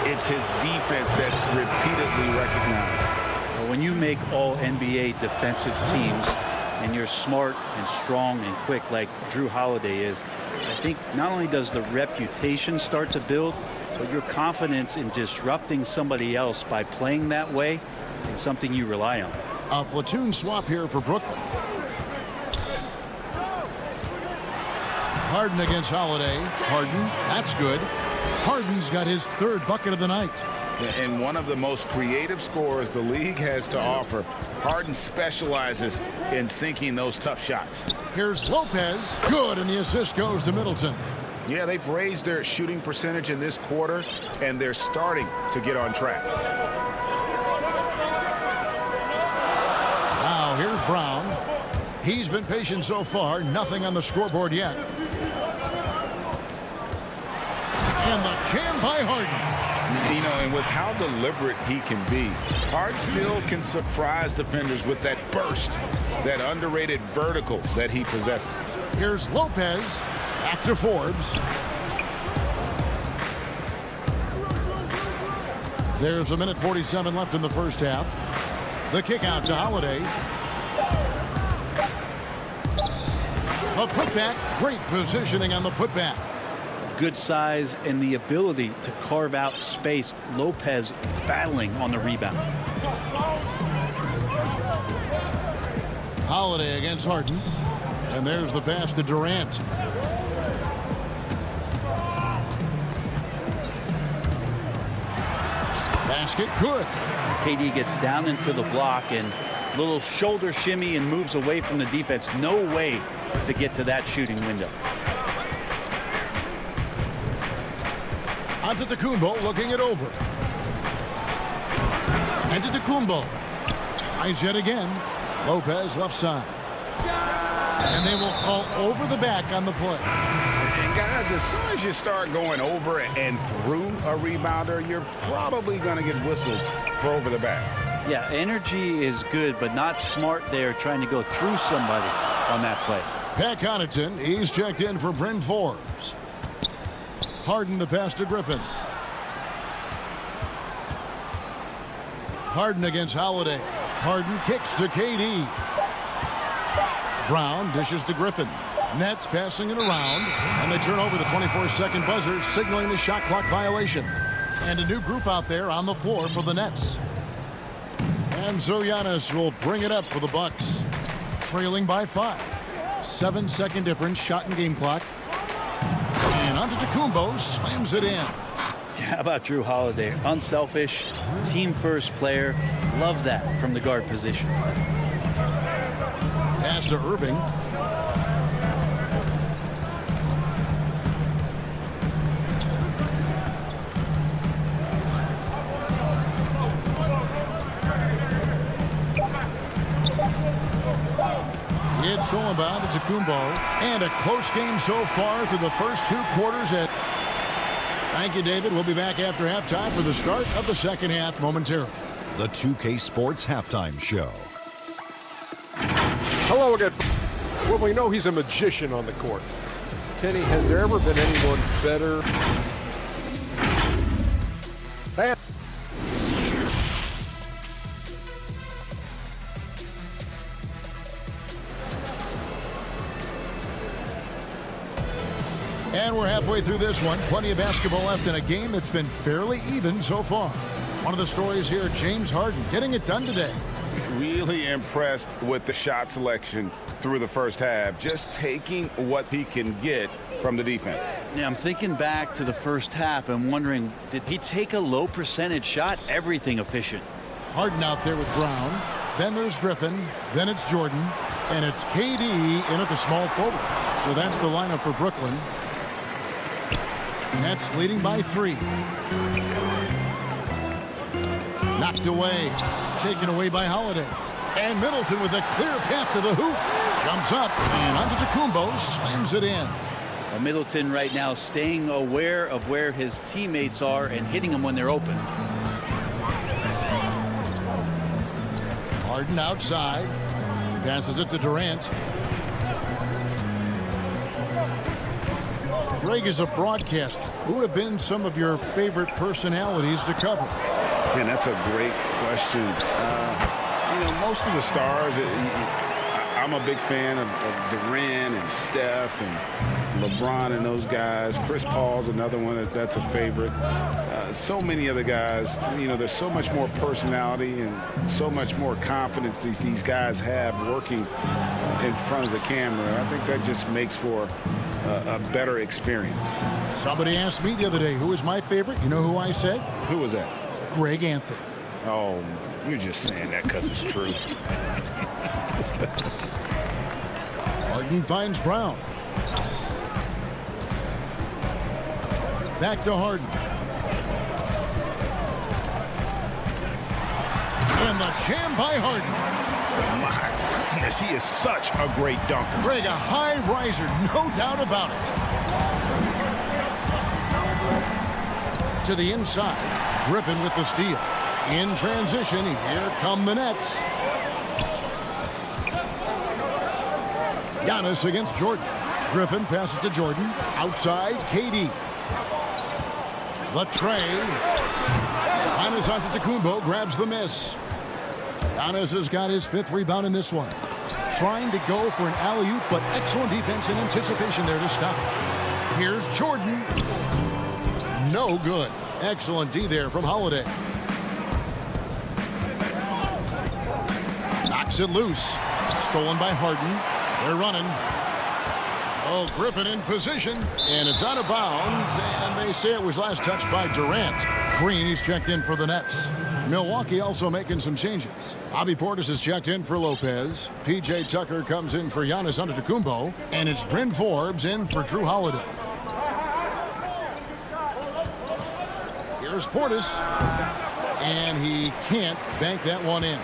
it's his defense that's repeatedly recognized. Well, when you make all NBA defensive teams and you're smart and strong and quick like Drew Holiday is, I think not only does the reputation start to build, but your confidence in disrupting somebody else by playing that way is something you rely on. A platoon swap here for Brooklyn. Harden against Holiday. Harden, that's good. Harden's got his 3rd bucket of the night. And one of the most creative scorers the league has to offer. Harden specializes in sinking those tough shots. Here's Lopez. Good, and the assist goes to Middleton. Yeah, they've raised their shooting percentage in this quarter, and they're starting to get on track. Now here's Brown. He's been patient so far. Nothing on the scoreboard yet. And the jam by Harden. You know, and with how deliberate he can be, Harden still can surprise defenders with that burst, that underrated vertical that he possesses. Here's Lopez. Back to Forbes. There's a minute 47 left in the first half. The kick out to Holiday. A putback. Great positioning on the putback. Good size and the ability to carve out space. Lopez battling on the rebound. Holiday against Harden. And there's the pass to Durant. Basket, good. KD gets down into the block and little shoulder shimmy and moves away from the defense. No way to get to that shooting window. Antetokounmpo looking it over. Antetokounmpo. Tries yet again. Lopez left side. And they will call over the back on the play. And guys, as soon as you start going over and through a rebounder, you're probably going to get whistled for over the back. Yeah, energy is good, but not smart there trying to go through somebody on that play. Pat Connaughton, he's checked in for Bryn Forbes. Harden the pass to Griffin. Harden against Holiday. Harden kicks to KD. Brown dishes to Griffin. Nets passing it around, and they turn over the 24-second buzzer, signaling the shot clock violation. And a new group out there on the floor for the Nets. And so Giannis will bring it up for the Bucks, trailing by 5. 7-second difference, shot and game clock. And Antetokounmpo slams it in. How about Drew Holiday? Unselfish, team-first player. Love that from the guard position. Pass to Irving. It's all about Antetokounmpo. And a close game so far through the first 2 quarters. Thank you, David. We'll be back after halftime for the start of the second half momentarily. The 2K Sports Halftime Show. Hello again. Well, we know he's a magician on the court. Kenny, has there ever been anyone better? And we're halfway through this one. Plenty of basketball left in a game that's been fairly even so far. One of the stories here, James Harden getting it done today. Really impressed with the shot selection through the first half. Just taking what he can get from the defense. Yeah, I'm thinking back to the first half and wondering, did he take a low percentage shot? Everything efficient. Harden out there with Brown. Then there's Griffin. Then it's Jordan. And it's KD in at the small forward. So that's the lineup for Brooklyn. Nets leading by 3. Knocked away. Taken away by Holiday. And Middleton with a clear path to the hoop. Jumps up. And Antetokounmpo slams it in. Well, Middleton right now staying aware of where his teammates are and hitting them when they're open. Harden outside. Passes it to Durant. Greg, is a broadcaster, who have been some of your favorite personalities to cover? And that's a great question. You know, most of the stars, I'm a big fan of Durant and Steph and LeBron and those guys. Chris Paul's another one that's a favorite. So many other guys, you know, there's so much more personality and so much more confidence these guys have working in front of the camera. I think that just makes for a better experience. Somebody asked me the other day, who is my favorite? You know who I said? Who was that? Greg Anthony. Oh, you're just saying that because it's true. Harden finds Brown. Back to Harden. And the jam by Harden. My goodness, he is such a great dunker. Greg, a high riser, no doubt about it. To the inside, Griffin with the steal. In transition, here come the Nets. Giannis against Jordan. Griffin passes to Jordan. Outside, KD. The tray. Giannis Antetokounmpo grabs the miss. Giannis has got his 5th rebound in this one. Trying to go for an alley-oop, but excellent defense and anticipation there to stop it. Here's Jordan. No good. Excellent D there from Holiday. Knocks it loose. Stolen by Harden. They're running. Oh, Griffin in position. And it's out of bounds. And they say it was last touched by Durant. Green, he's checked in for the Nets. Milwaukee also making some changes. Bobby Portis is checked in for Lopez. P.J. Tucker comes in for Giannis Antetokounmpo. And it's Bryn Forbes in for Drew Holiday. Here's Portis. And he can't bank that one in.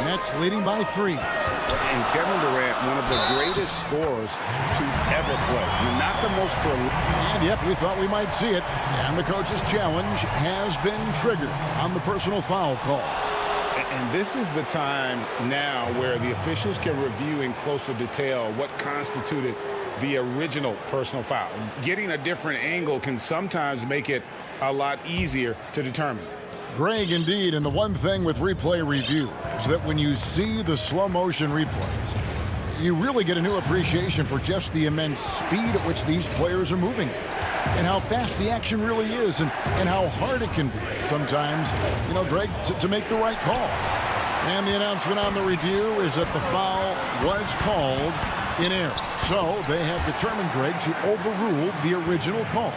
Nets leading by 3. And Kevin Durant, one of the greatest scorers to ever play. Not the most prolific. And yep, we thought we might see it. And the coach's challenge has been triggered on the personal foul call. And this is the time now where the officials can review in closer detail what constituted the original personal foul. Getting a different angle can sometimes make it a lot easier to determine. Greg, indeed, and the one thing with replay review is that when you see the slow motion replays, you really get a new appreciation for just the immense speed at which these players are moving and how fast the action really is and how hard it can be sometimes, you know, Greg, to make the right call. And the announcement on the review is that the foul was called in air. So they have determined, Greg, to overrule the original call.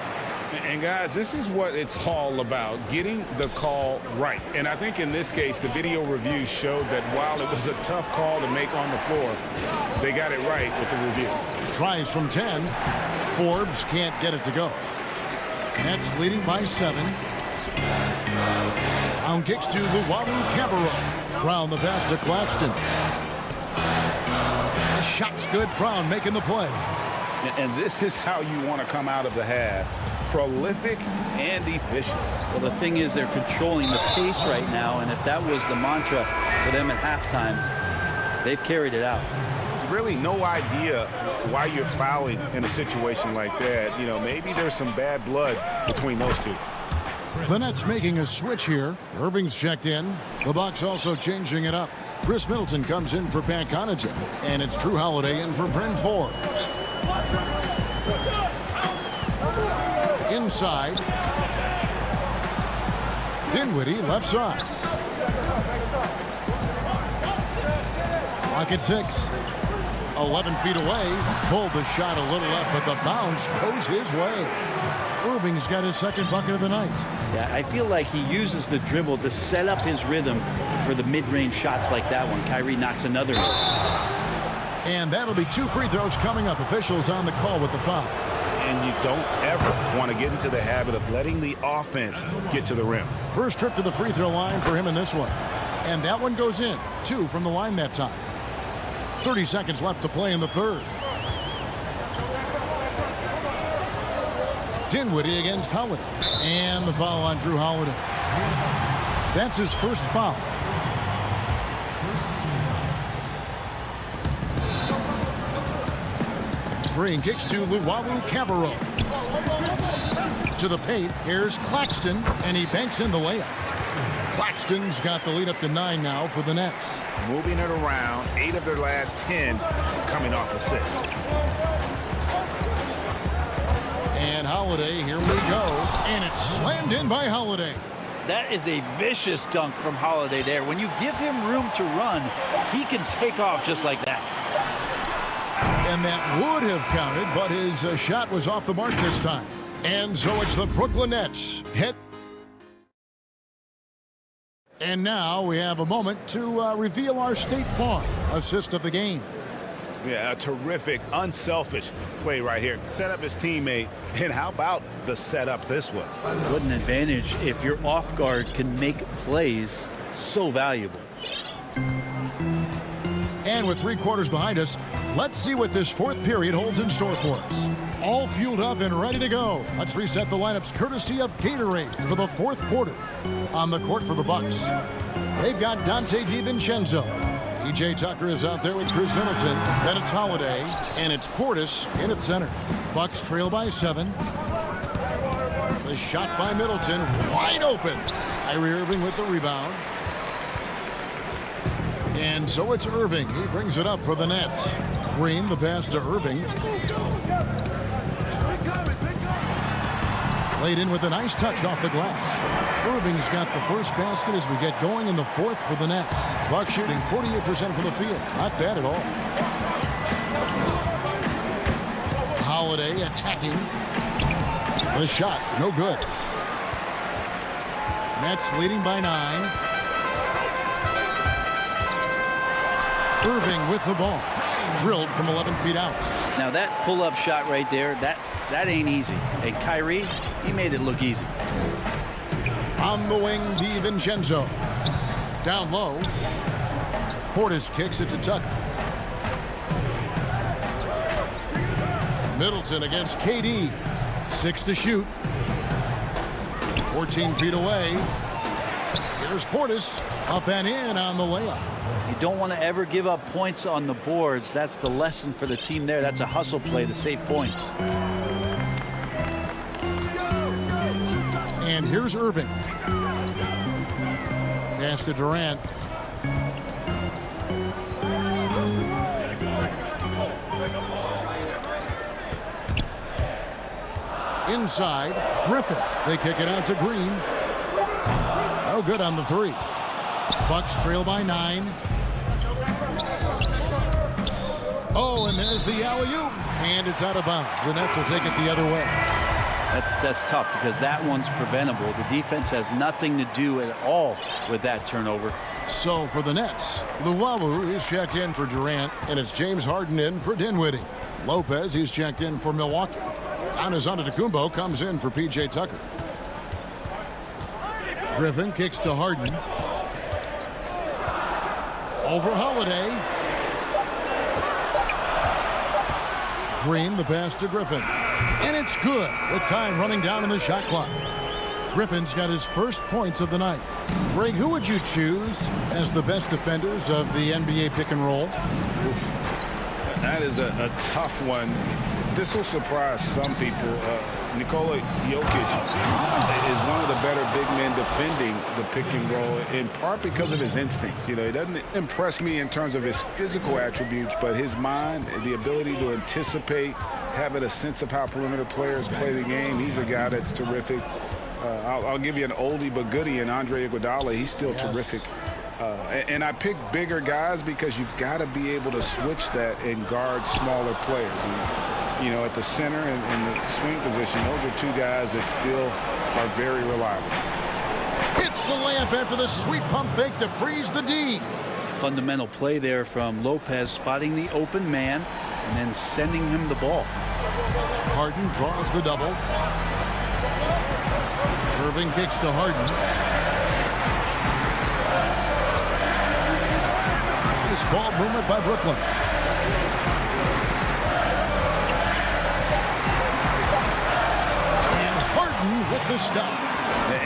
And guys, this is what it's all about, getting the call right. And I think in this case, the video review showed that while it was a tough call to make on the floor, they got it right with the review. Tries from 10. Forbes can't get it to go. Nets leading by 7. Brown kicks to Luwawu Cabarro. Brown the pass to Claxton. The shot's good. Brown making the play. And this is how you want to come out of the half. Prolific and efficient. Well, the thing is they're controlling the pace right now, and if that was the mantra for them at halftime, they've carried it out. There's really no idea why you're fouling in a situation like that. You know, maybe there's some bad blood between those two. The Nets making a switch here. Irving's checked in. The Bucks also changing it up. Chris Middleton comes in for Pat Connaughton, and it's Drew Holiday in for Bryn Forbes. Inside. Dinwiddie left side. Clock at 6. 11 feet away. Pulled the shot a little up, but the bounce goes his way. Irving's got his second bucket of the night. Yeah, I feel like he uses the dribble to set up his rhythm for the mid-range shots like that one. Kyrie knocks another in. And that'll be 2 free throws coming up. Officials on the call with the foul. And you don't ever want to get into the habit of letting the offense get to the rim. First trip to the free throw line for him in this one. And that one goes in. 2 from the line that time. 30 seconds left to play in the third. Dinwiddie against Holiday. And the foul on Drew Holiday. That's his first foul. Green kicks to Luwawu Cabarro. To the paint, here's Claxton, and he banks in the layup. Claxton's got the lead up to 9 now for the Nets. Moving it around, 8 of their last 10 coming off assists. And Holiday, here we go. And it's slammed in by Holiday. That is a vicious dunk from Holiday there. When you give him room to run, he can take off just like that. And that would have counted, but his shot was off the mark this time. And so it's the Brooklyn Nets. And now we have a moment to reveal our State Farm assist of the game. Yeah, a terrific, unselfish play right here. Set up his teammate, and how about the setup this was? What an advantage if your off guard can make plays so valuable. And with 3 quarters behind us, let's see what this fourth period holds in store for us. All fueled up and ready to go. Let's reset the lineups courtesy of Gatorade for the fourth quarter. On the court for the Bucks, they've got Dante DiVincenzo. P.J. Tucker is out there with Chris Middleton. Then it's Holiday, and it's Portis in at center. Bucks trail by 7. The shot by Middleton, wide open. Kyrie Irving with the rebound. And so it's Irving. He brings it up for the Nets. Green, the pass to Irving. Laid in with a nice touch off the glass. Irving's got the first basket as we get going in the fourth for the Nets. Bucks shooting 48% from the field. Not bad at all. Holiday attacking. The shot, no good. Nets leading by 9. Irving with the ball. Drilled from 11 feet out. Now that pull-up shot right there, that ain't easy. And Kyrie, he made it look easy. On the wing, DiVincenzo. Down low. Portis kicks it to Tucker. Middleton against KD. 6 to shoot. 14 feet away. Here's Portis. Up and in on the layup. You don't want to ever give up points on the boards. That's the lesson for the team there. That's a hustle play to save points. And here's Irving. Pass to Durant. Inside, Griffin. They kick it out to Green. No good on the 3. Bucks trail by 9. Oh, and there's the alley-oop. And it's out of bounds. The Nets will take it the other way. That's tough because that one's preventable. The defense has nothing to do at all with that turnover. So for the Nets, Luwawu is checked in for Durant, and it's James Harden in for Dinwiddie. Lopez, he's checked in for Milwaukee. Giannis Antetokounmpo comes in for P.J. Tucker. Griffin kicks to Harden. Over Holiday. Green, the pass to Griffin. And it's good with time running down in the shot clock. Griffin's got his first points of the night. Greg, who would you choose as the best defenders of the NBA pick and roll? That is a tough one. This will surprise some people. Nikola Jokic is one of the better big men defending the pick and roll, in part because of his instincts. You know, he doesn't impress me in terms of his physical attributes, but his mind, the ability to anticipate, having a sense of how perimeter players play the game. He's a guy that's terrific. I'll give you an oldie but goodie in Andre Iguodala. He's still terrific. And I pick bigger guys because you've got to be able to switch that and guard smaller players. And, you know, at the center and the swing position, those are two guys that still are very reliable. It's the layup after the sweet pump fake to freeze the D. Fundamental play there from Lopez, spotting the open man and then sending him the ball. Harden draws the double. Irving kicks to Harden. This ball movement by Brooklyn. And Harden with the stuff.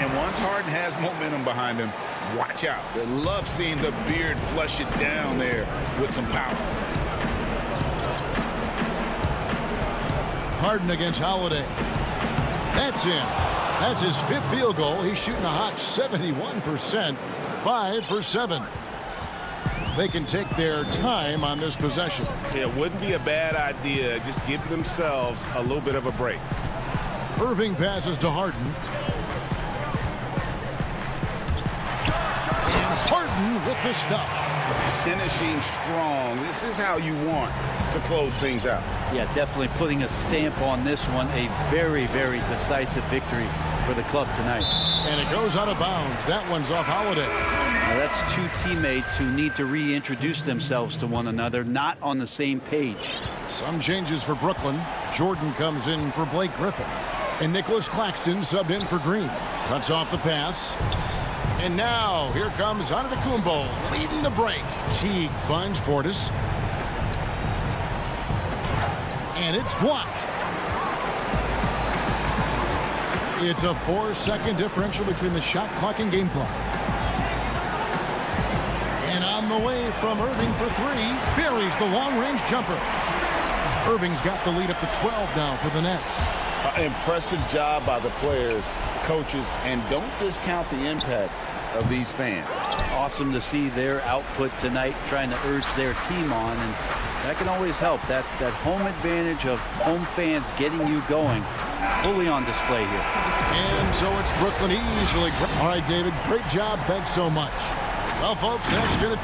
And once Harden has momentum behind him, watch out. They love seeing the beard flush it down there with some power. Harden against Holiday. That's in. That's his fifth field goal. He's shooting a hot 71%, 5 for 7. They can take their time on this possession. It wouldn't be a bad idea. Just give themselves a little bit of a break. Irving passes to Harden. And Harden with the stuff. Finishing strong. This is how you want to close things out. Yeah, definitely putting a stamp on this one. A very, very decisive victory for the club tonight. And it goes out of bounds. That one's off Holiday. Now that's two teammates who need to reintroduce themselves to one another, not on the same page. Some changes for Brooklyn. Jordan comes in for Blake Griffin. And Nicholas Claxton subbed in for Green. Cuts off the pass. And now here comes Antetokounmpo leading the break. Teague finds Portis. And it's blocked. It's a 4-second differential between the shot clock and game clock. And on the way from Irving for three, buries the long-range jumper. Irving's got the lead up to 12 now for the Nets. Impressive job by the players, coaches, and don't discount the impact of these fans. Awesome to see their output tonight, trying to urge their team on, and that can always help. That home advantage of home fans getting you going, fully on display here. And so it's Brooklyn easily. All right, David, great job. Thanks so much. Well, folks, that's going to...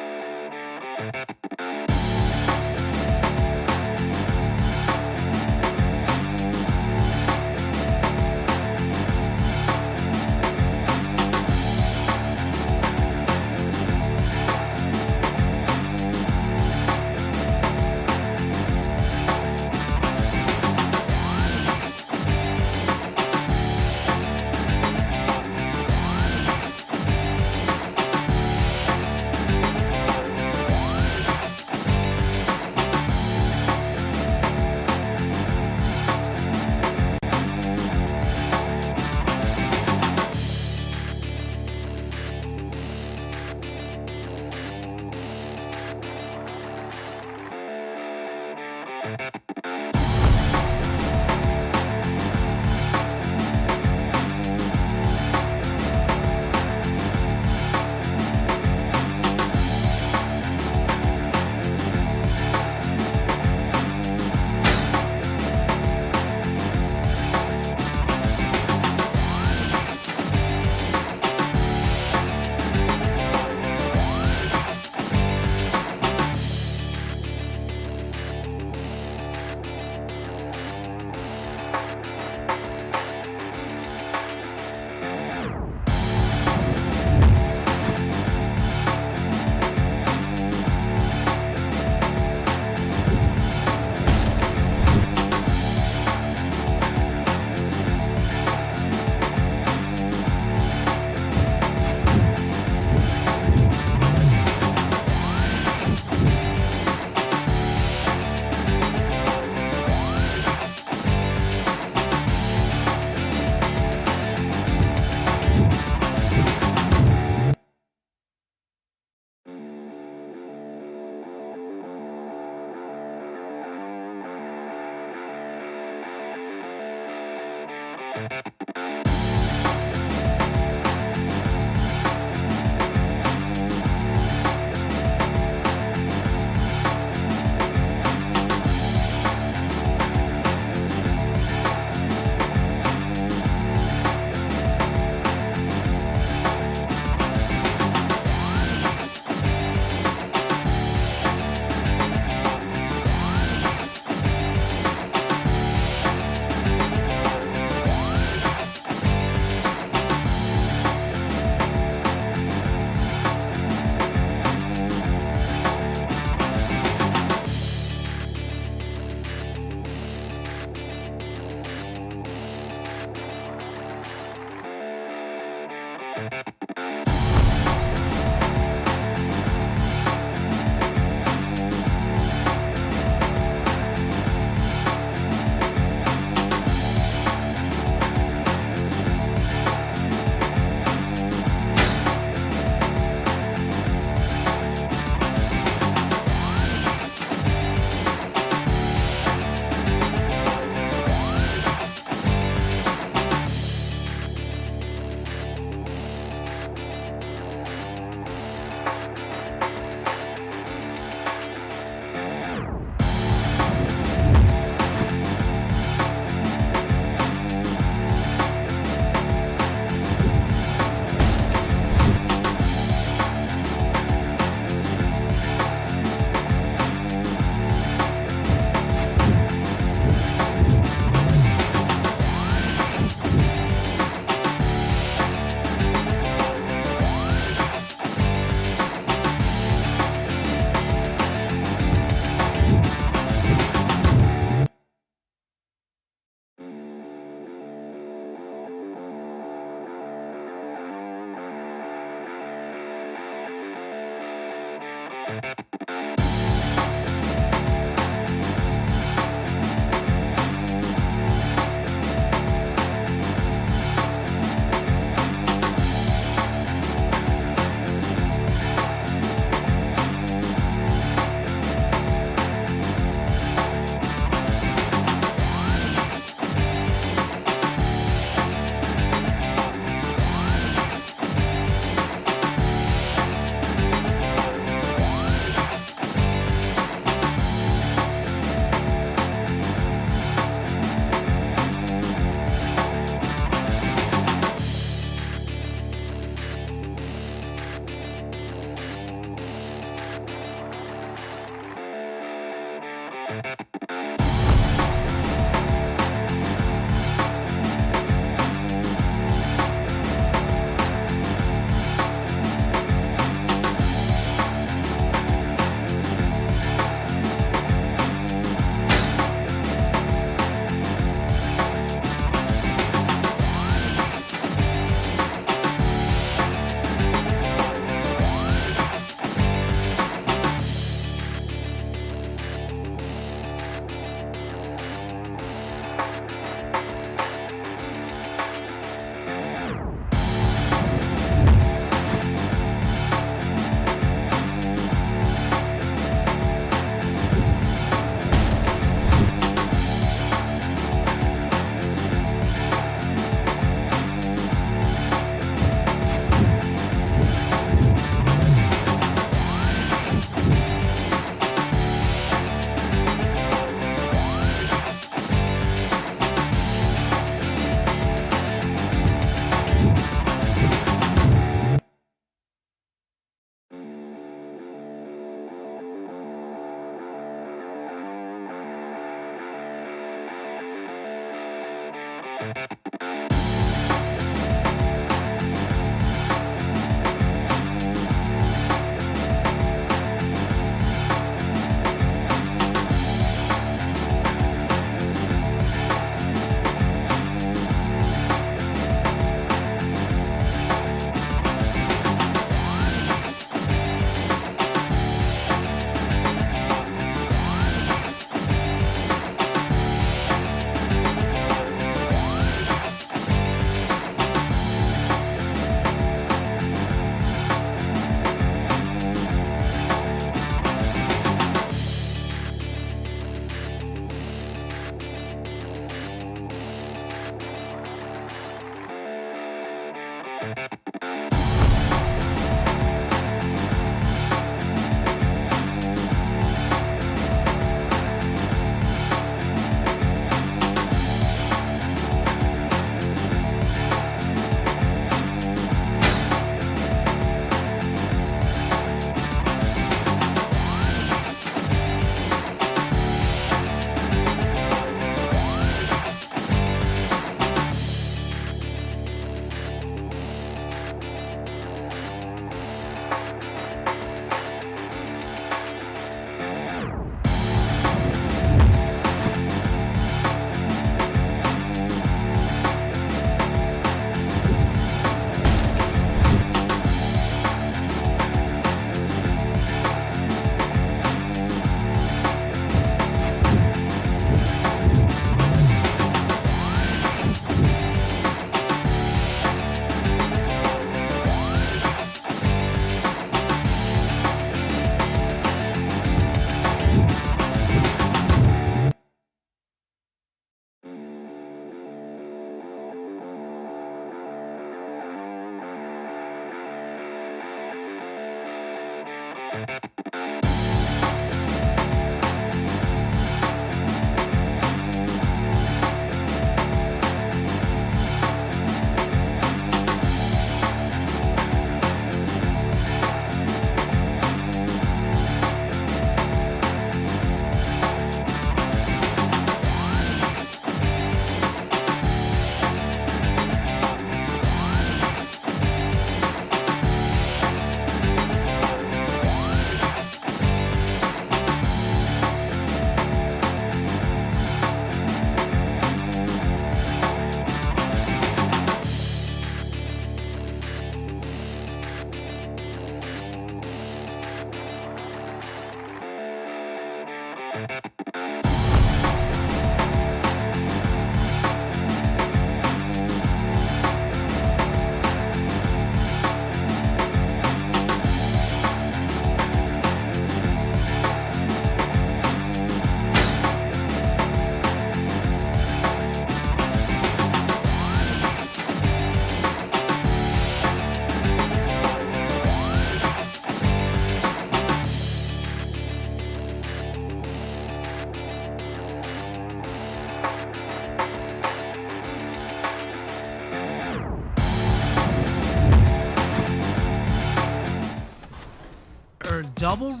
Double.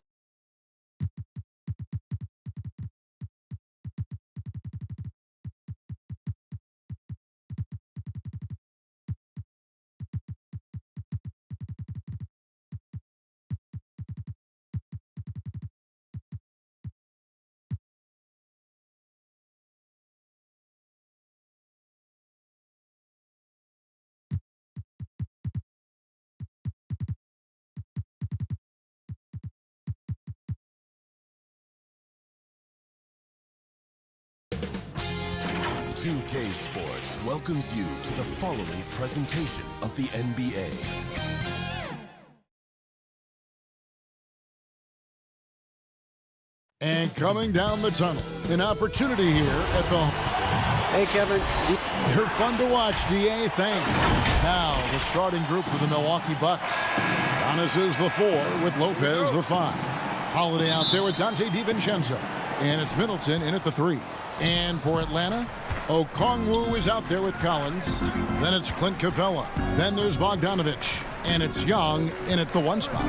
CLA Sports welcomes you to the following presentation of the NBA. And coming down the tunnel, an opportunity here at the... Hey, Kevin. They're fun to watch, DA. Thanks. Now, the starting group for the Milwaukee Bucks. Giannis is the 4 with Lopez the 5. Holiday out there with Dante DiVincenzo. And it's Middleton in at the 3. And for Atlanta, Okongwu is out there with Collins. Then it's Clint Capella. Then there's Bogdanovich. And it's Young in at the 1 spot.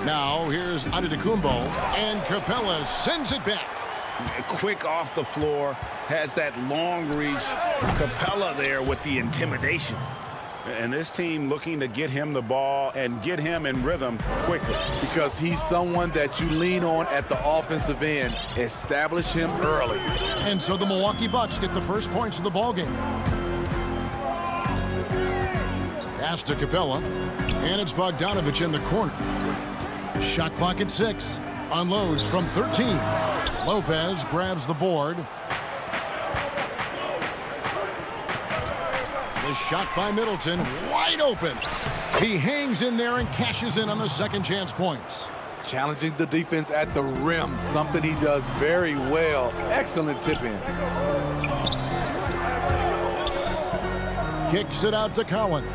Now, here's Antetokounmpo. And Capella sends it back. Quick off the floor. Has that long reach. Capella there with the intimidation. And this team looking to get him the ball and get him in rhythm quickly. Because he's someone that you lean on at the offensive end. Establish him early. And so the Milwaukee Bucks get the first points of the ballgame. Pass to Capella. And it's Bogdanovich in the corner. Shot clock at 6. Unloads from 13. Lopez grabs the board. The shot by Middleton, wide open. He hangs in there and cashes in on the second chance points. Challenging the defense at the rim, something he does very well. Excellent tip in. Kicks it out to Collins.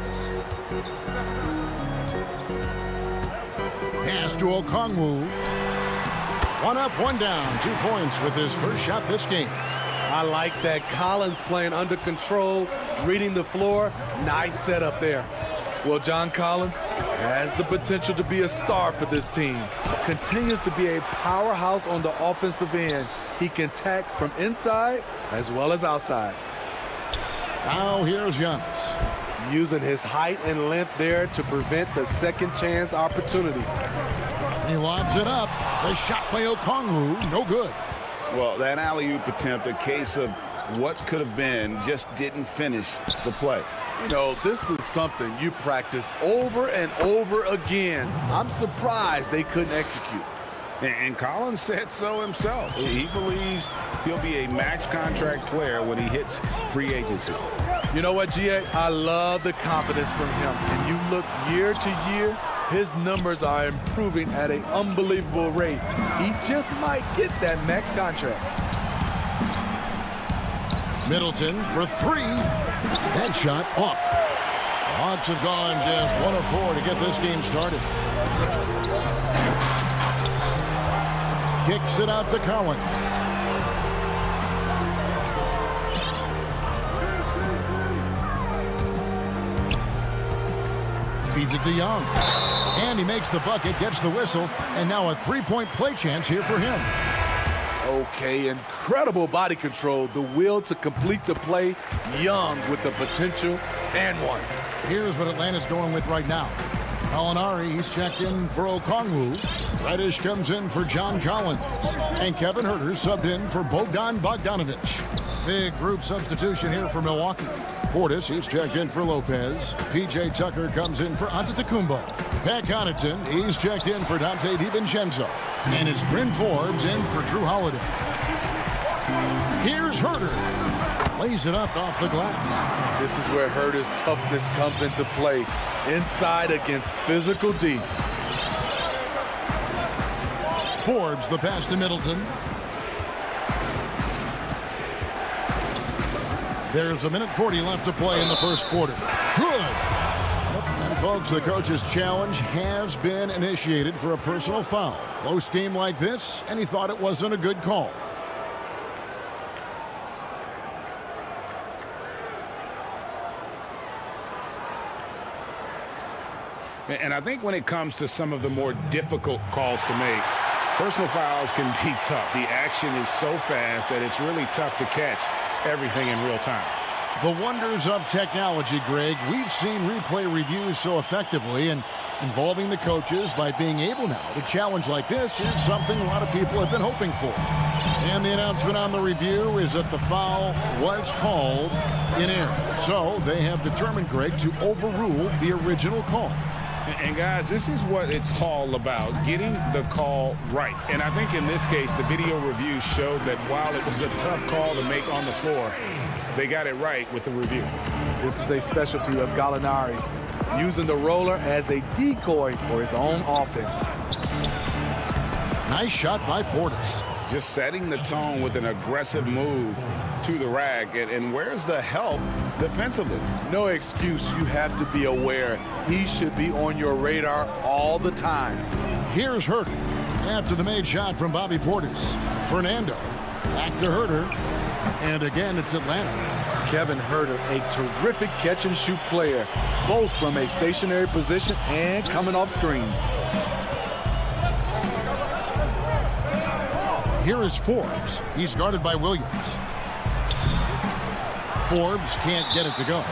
Pass to Okongwu. 1 up, 1 down. 2 points with his first shot this game. I like that. Collins playing under control, reading the floor. Nice setup there. Well, John Collins has the potential to be a star for this team. Continues to be a powerhouse on the offensive end. He can attack from inside as well as outside. Now here's Giannis. Using his height and length there to prevent the second chance opportunity. He lobs it up. The shot by Okongwu, no good. Well, that alley-oop attempt, a case of what could have been, just didn't finish the play. You know, this is something you practice over and over again. I'm surprised they couldn't execute. And Collins said so himself. He believes he'll be a max contract player when he hits free agency. You know what, G.A.? I love the confidence from him. And you look year to year, his numbers are improving at an unbelievable rate. He just might get that max contract. Middleton for 3. That shot off. The Hawks have gone just 1 of 4 to get this game started. Kicks it out to Collins. Feeds it to Young. And he makes the bucket, gets the whistle, and now a three-point play chance here for him. Okay, incredible body control, the will to complete the play. Young with the potential, and one. Here's what Atlanta's going with right now. Molinari, he's checked in for Okongwu. Reddish comes in for John Collins. And Kevin Huerter subbed in for Bogdan Bogdanovic. Big group substitution here for Milwaukee. Portis, he's checked in for Lopez. P.J. Tucker comes in for Antetokounmpo. Pat Connaughton, he's checked in for Dante DiVincenzo. And it's Bryn Forbes in for Drew Holiday. Here's Huerter. Lays it up off the glass. This is where Huerter's toughness comes into play. Inside against physical D. Forbes, the pass to Middleton. There's 1:40 left to play in the first quarter. Good. And folks, the coach's challenge has been initiated for a personal foul. Close game like this, and he thought it wasn't a good call. And I think when it comes to some of the more difficult calls to make, personal fouls can be tough. The action is so fast that it's really tough to catch everything in real time. The wonders of technology, Greg. We've seen replay reviews so effectively, and involving the coaches by being able now to challenge like this is something a lot of people have been hoping for. And the announcement on the review is that the foul was called in error. So they have determined, Greg, to overrule the original call. And guys, this is what it's all about, getting the call right. And I think in this case, the video review showed that while it was a tough call to make on the floor, they got it right with the review. This is a specialty of Gallinari's, using the roller as a decoy for his own offense. Nice shot by Portis. Just setting the tone with an aggressive move to the rack. And where's the help defensively? No excuse. You have to be aware. He should be on your radar all the time. Here's Huerter. After the made shot from Bobby Portis. Fernando. Back to Huerter. And again, it's Atlanta. Kevin Huerter, a terrific catch-and-shoot player, both from a stationary position and coming off screens. Here is Forbes. He's guarded by Williams. Forbes can't get it to go.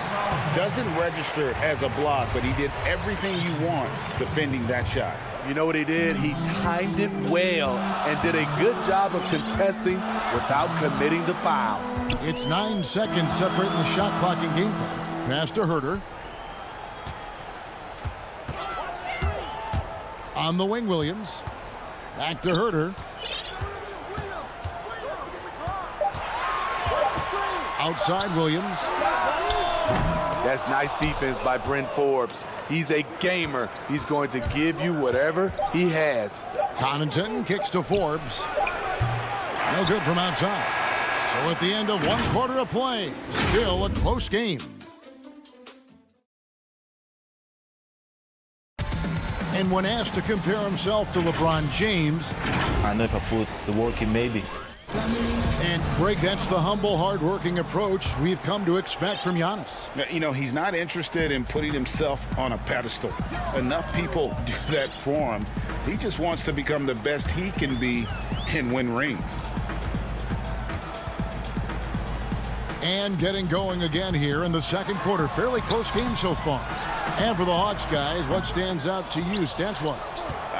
Doesn't register as a block, but he did everything you want defending that shot. You know what he did? He timed it well and did a good job of contesting without committing the foul. It's 9 seconds separating the shot clock and game clock. Pass to Huerter. On the wing, Williams. Back to Huerter. Outside Williams. That's nice defense by Bryn Forbes. He's a gamer. He's going to give you whatever he has. Connaughton kicks to Forbes. No good from outside. So at the end of one quarter of play, still a close game. And when asked to compare himself to LeBron James, I know if I put the work in, maybe. And Greg, that's the humble, hard-working approach we've come to expect from Giannis. You know, he's not interested in putting himself on a pedestal. Enough people do that for him. He just wants to become the best he can be and win rings. And getting going again here in the second quarter. Fairly close game so far. And for the Hawks, guys, what stands out to you, stats-wise?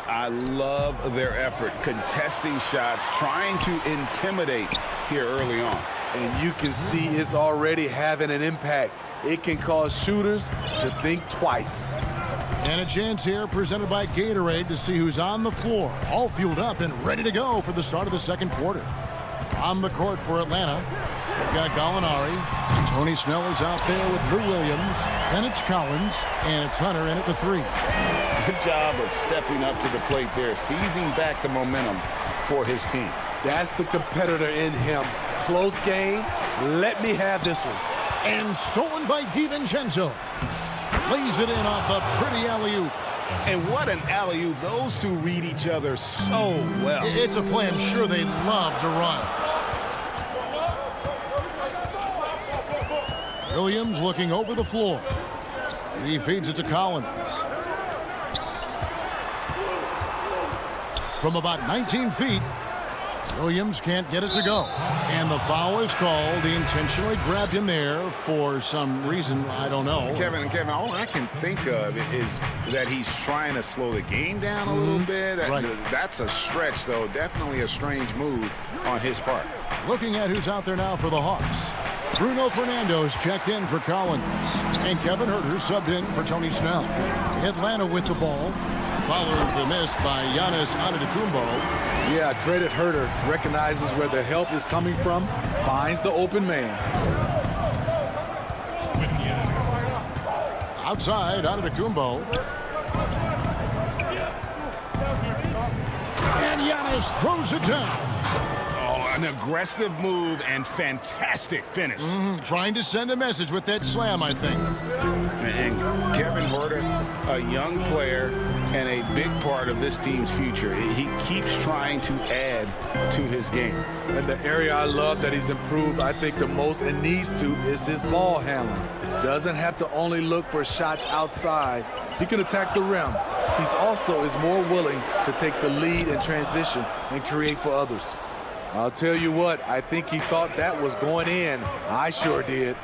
I love their effort, contesting shots, trying to intimidate here early on. And you can see it's already having an impact. It can cause shooters to think twice. And a chance here presented by Gatorade to see who's on the floor, all fueled up and ready to go for the start of the second quarter. On the court for Atlanta, we've got Gallinari. Tony Snell is out there with Lou Williams. Then it's Collins, and it's Hunter in at the three. Good job of stepping up to the plate there, seizing back the momentum for his team. That's the competitor in him. Close game. Let me have this one. And stolen by DiVincenzo. Lays it in off a pretty alley-oop. And what an alley-oop. Those two read each other so well. It's a play I'm sure they love to run. Williams looking over the floor. He feeds it to Collins. From about 19 feet, Williams can't get it to go. And the foul is called. He intentionally grabbed him there for some reason. I don't know. Kevin, all I can think of is that he's trying to slow the game down a little bit. Right. That's a stretch, though. Definitely a strange move on his part. Looking at who's out there now for the Hawks. Bruno Fernando's checked in for Collins. And Kevin Huerter subbed in for Tony Snell. Atlanta with the ball. Followed the miss by Giannis Antetokounmpo. Yeah, credit Huerter. Recognizes where the help is coming from. Finds the open man. Outside, Antetokounmpo. And Giannis throws it down. An aggressive move and fantastic finish. Trying to send a message with that slam, I think. And Kevin Huerter, a young player and a big part of this team's future. He keeps trying to add to his game. And the area I love that he's improved, I think the most and needs to, is his ball handling. Doesn't have to only look for shots outside. He can attack the rim. He's also is more willing to take the lead in transition and create for others. I'll tell you what, I think he thought that was going in. I sure did.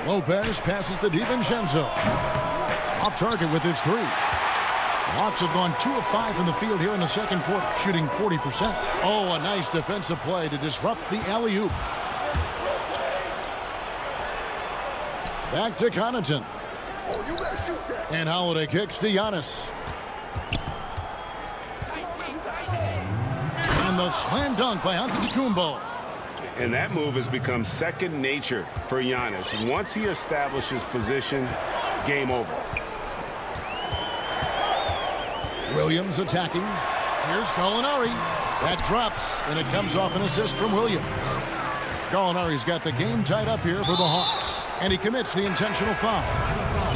Lopez passes to DiVincenzo. Off target with his three. Hawks have gone 2 of 5 from the field here in the second quarter, shooting 40%. Oh, a nice defensive play to disrupt the alley-oop. Back to Connaughton. And Holiday kicks to Giannis. And the slam dunk by Antetokounmpo. And that move has become second nature for Giannis. Once he establishes position, game over. Williams attacking. Here's Gallinari. That drops, and it comes off an assist from Williams. Gallinari's got the game tied up here for the Hawks, and he commits the intentional foul.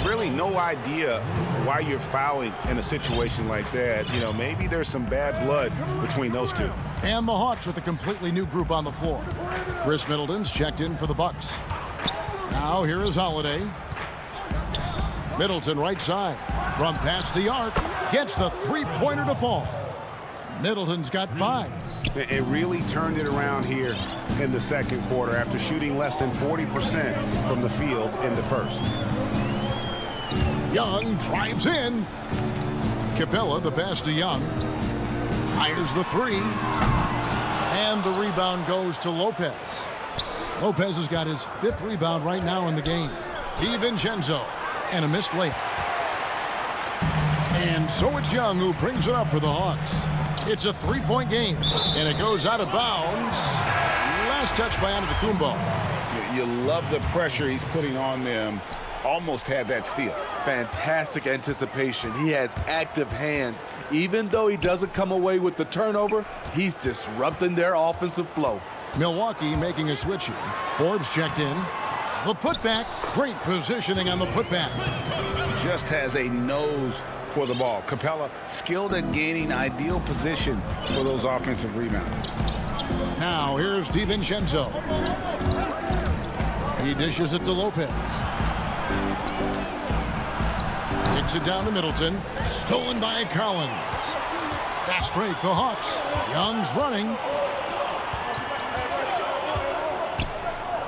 Really no idea why you're fouling in a situation like that. You know, maybe there's some bad blood between those two. And the Hawks with a completely new group on the floor. Chris Middleton's checked in for the Bucks. Now here is Holiday. Middleton right side. From past the arc. Gets the three-pointer to fall. Middleton's got 5. It really turned it around here in the second quarter after shooting less than 40% from the field in the first. Young drives in. Capella, the pass to Young. Fires the 3. And the rebound goes to Lopez. Lopez has got his 5th rebound right now in the game. DiVincenzo. And a missed layup. And so it's Young who brings it up for the Hawks. It's a 3-point game. And it goes out of bounds. Last touch by Antetokounmpo. You love the pressure he's putting on them. Almost had that steal. Fantastic anticipation. He has active hands. Even though he doesn't come away with the turnover, he's disrupting their offensive flow. Milwaukee making a switch here. Forbes checked in. The putback. Great positioning on the putback. Just has a nose for the ball. Capella skilled at gaining ideal position for those offensive rebounds. Now here's DiVincenzo. He dishes it to Lopez. Kicks it down to Middleton. Stolen by Collins. Fast break, the Hawks. Young's running.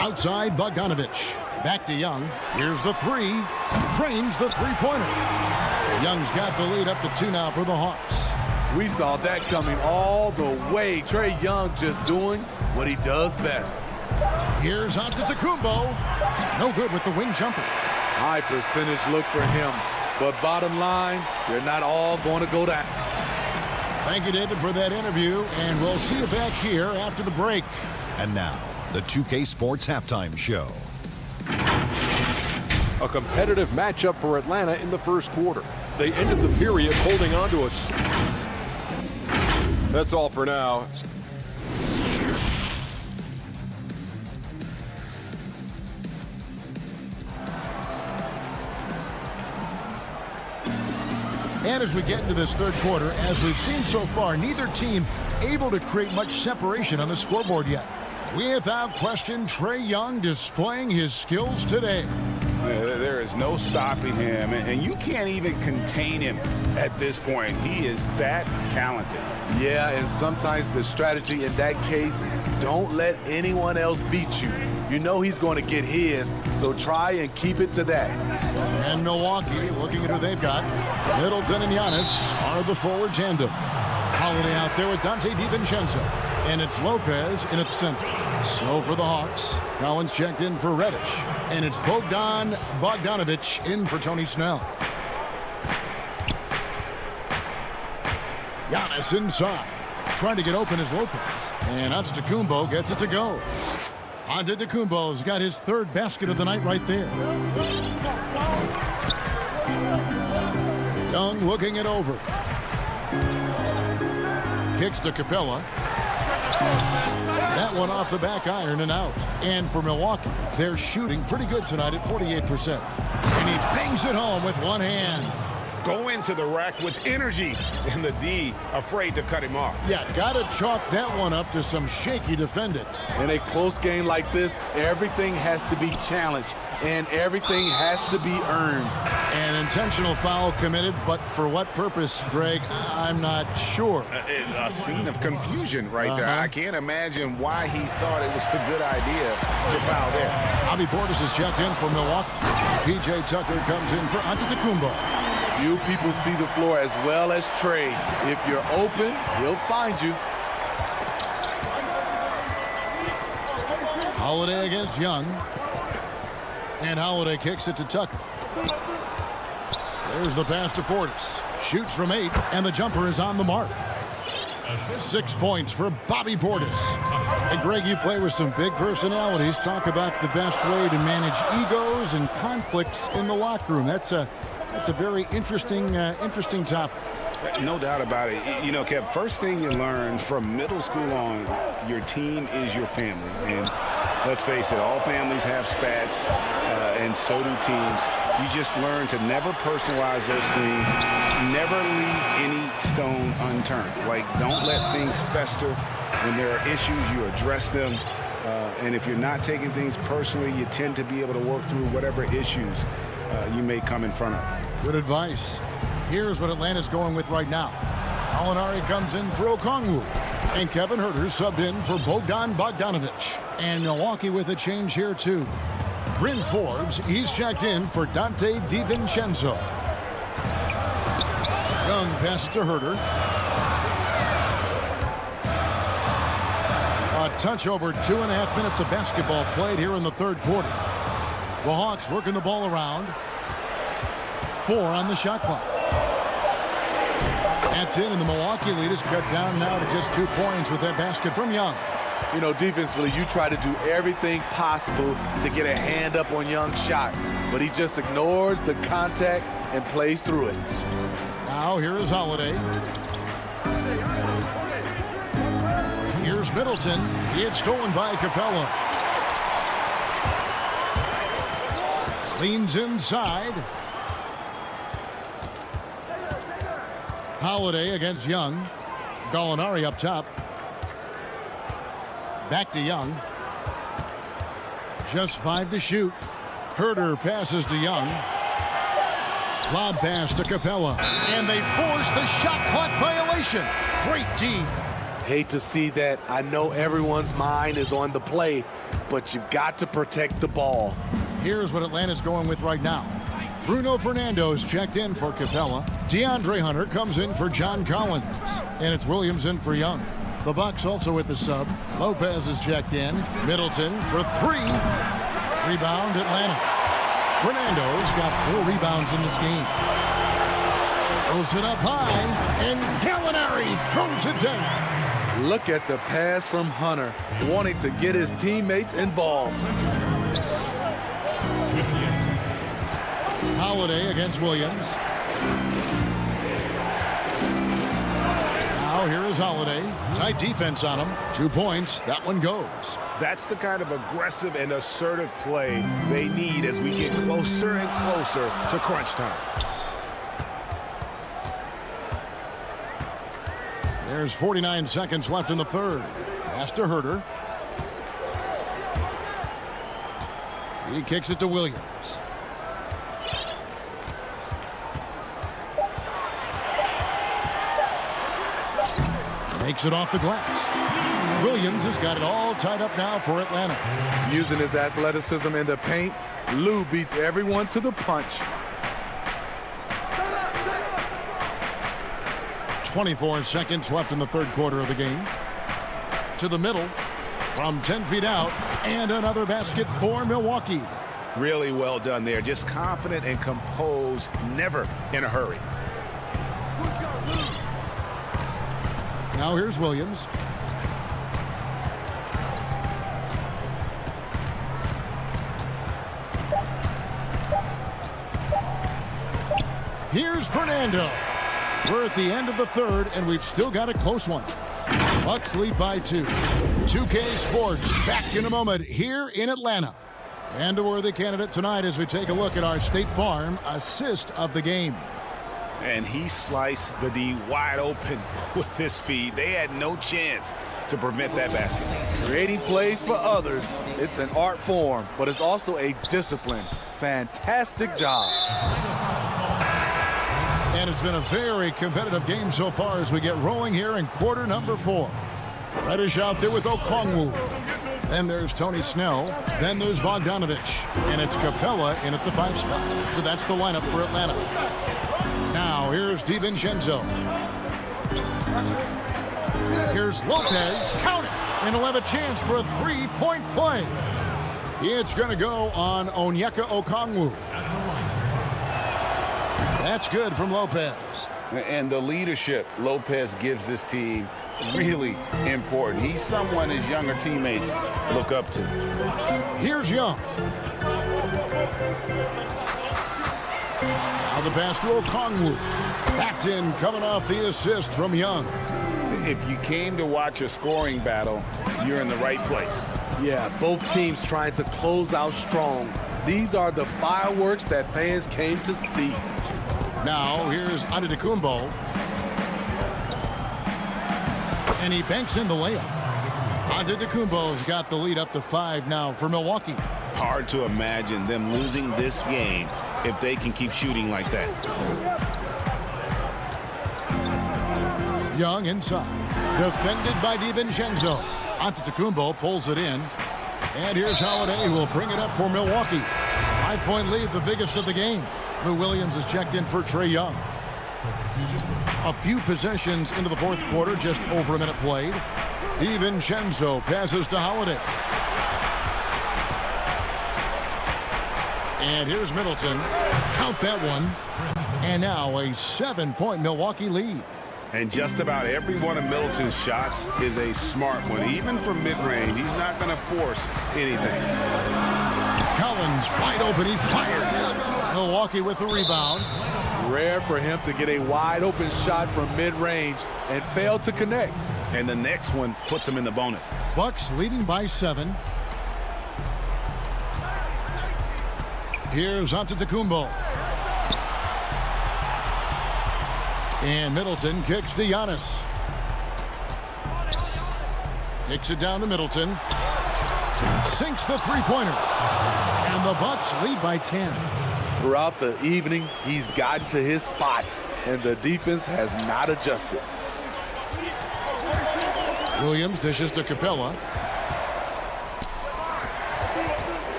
Outside, Bogdanovich. Back to Young. Here's the 3. Drains the three-pointer. Young's got the lead up to 2 now for the Hawks. We saw that coming all the way. Trae Young just doing what he does best. Here's Antetokounmpo. No good with the wing jumper. High percentage look for him. But bottom line, they're not all going to go down. Thank you, David, for that interview. And we'll see you back here after the break. And now, the 2K Sports Halftime Show. A competitive matchup for Atlanta in the first quarter. They ended the period holding on to us. That's all for now. And as we get into this third quarter, as we've seen so far, neither team able to create much separation on the scoreboard yet. Without question, Trae Young displaying his skills today. There is no stopping him, and you can't even contain him at this point. He is that talented. Yeah, and sometimes the strategy in that case, don't let anyone else beat you. You know he's going to get his, so try and keep it to that. And Milwaukee, looking at who they've got, Middleton and Giannis are the forward tandem. Holiday out there with Dante DiVincenzo. And it's Lopez in at the center. So for the Hawks, Collins checked in for Reddish. And it's Bogdanovich in for Tony Snell. Giannis inside. Trying to get open is Lopez. And Antetokounmpo gets it to go. Antetokounmpo's got his third basket of the night right there. Young looking it over. Kicks to Capella. That one off the back iron and out. And for Milwaukee, they're shooting pretty good tonight at 48%. And he bangs it home with one hand. Go into the rack with energy, and the D afraid to cut him off. Yeah, gotta chalk that one up to some shaky defending. In a close game like this, everything has to be challenged, and everything has to be earned. An intentional foul committed, but for what purpose, Greg, I'm not sure. A scene of confusion right there. I can't imagine why he thought it was a good idea to foul there. Bobby Portis is checked in for Milwaukee. P.J. Tucker comes in for Antetokounmpo. You people see the floor as well as Trae. If you're open, he'll find you. Holiday against Young. And Holiday kicks it to Tucker. There's the pass to Portis. Shoots from 8, and the jumper is on the mark. 6 points for Bobby Portis. And Greg, you play with some big personalities. Talk about the best way to manage egos and conflicts in the locker room. That's a very interesting topic. No doubt about it. You know, Kev, first thing you learn from middle school on, your team is your family. And let's face it, all families have spats, and so do teams. You just learn to never personalize those things. Never leave any stone unturned. Like, don't let things fester. When there are issues, you address them. And if you're not taking things personally, you tend to be able to work through whatever issues you may come in front of. Good advice. Here's what Atlanta's going with right now. Alinari comes in for Okongwu. And Kevin Huerter subbed in for Bogdanovich. And Milwaukee with a change here, too. Bryn Forbes, he's checked in for Dante DiVincenzo. Young passes to Huerter. A touch over 2.5 minutes of basketball played here in the third quarter. The Hawks working the ball around. 4 on the shot clock. That's in, and the Milwaukee lead is cut down now to just 2 points with that basket from Young. You know, defensively, you try to do everything possible to get a hand up on Young's shot, but he just ignores the contact and plays through it. Now here is Holiday. Here's Middleton. It's stolen by Capella. Leans inside. Holiday against Young. Gallinari up top. Back to Young. Just 5 to shoot. Huerter passes to Young. Lob pass to Capella. And they force the shot clock violation. Great D. Hate to see that. I know everyone's mind is on the play, but you've got to protect the ball. Here's what Atlanta's going with right now. Bruno Fernando's checked in for Capella. DeAndre Hunter comes in for John Collins. And it's Williams in for Young. The Bucks also with the sub. Lopez is checked in. Middleton for 3. Rebound Atlanta. Fernando's got 4 rebounds in this game. Throws it up high. And Gallinari throws it down. Look at the pass from Hunter, wanting to get his teammates involved. Holiday against Williams. Now here is Holiday. Tight defense on him. 2 points. That one goes. That's the kind of aggressive and assertive play they need as we get closer and closer to crunch time. There's 49 seconds left in the third. Pass to Herter. He kicks it to Williams. Makes it off the glass. Williams has got it all tied up now for Atlanta. Using his athleticism in the paint, Lou beats everyone to the punch. 24 seconds left in the third quarter of the game. To the middle from 10 feet out, and another basket for Milwaukee. Really well done there. Just confident and composed, never in a hurry. Now here's Williams. Here's Fernando. We're at the end of the third, and we've still got a close one. Bucks lead by 2. 2K Sports back in a moment here in Atlanta. And a worthy candidate tonight as we take a look at our State Farm assist of the game. And he sliced the D wide open with this feed. They had no chance to prevent that basket. Creating plays for others, it's an art form, but it's also a discipline. Fantastic job. And it's been a very competitive game so far as we get rolling here in quarter number 4. Reddish out there with Okongwu. Then there's Tony Snell. Then there's Bogdanovich. And it's Capella in at the 5 spot. So that's the lineup for Atlanta. Now here's DiVincenzo. Here's Lopez. Count it. And he'll have a chance for a 3-point play. It's going to go on Onyeka Okongwu. That's good from Lopez. And the leadership Lopez gives this team really important. He's someone his younger teammates look up to. Here's Young. Now the pass to Okongwu. That's in, coming off the assist from Young. If you came to watch a scoring battle, you're in the right place. Yeah, both teams trying to close out strong. These are the fireworks that fans came to see. Now here's Antetokounmpo. And he banks in the layup. Antetokounmpo's got the lead up to 5 now for Milwaukee. Hard to imagine them losing this game if they can keep shooting like that. Young inside. Defended by DiVincenzo. Antetokounmpo pulls it in. And here's Holiday, who will bring it up for Milwaukee. 5-point lead, the biggest of the game. Lou Williams is checked in for Trae Young. A few possessions into the fourth quarter, just over a minute played. DiVincenzo passes to Holiday. And here's Middleton. Count that one. And now a 7-point Milwaukee lead. And just about every one of Middleton's shots is a smart one. Even from mid-range, he's not going to force anything. Collins wide open, he fires. Milwaukee with the rebound. Rare for him to get a wide open shot from mid-range and fail to connect. And the next one puts him in the bonus. Bucks leading by 7. Here's Antetokounmpo. And Middleton kicks to Giannis. Kicks it down to Middleton. Sinks the three-pointer. And the Bucks lead by 10. Throughout the evening, he's gotten to his spots, and the defense has not adjusted. Williams dishes to Capella.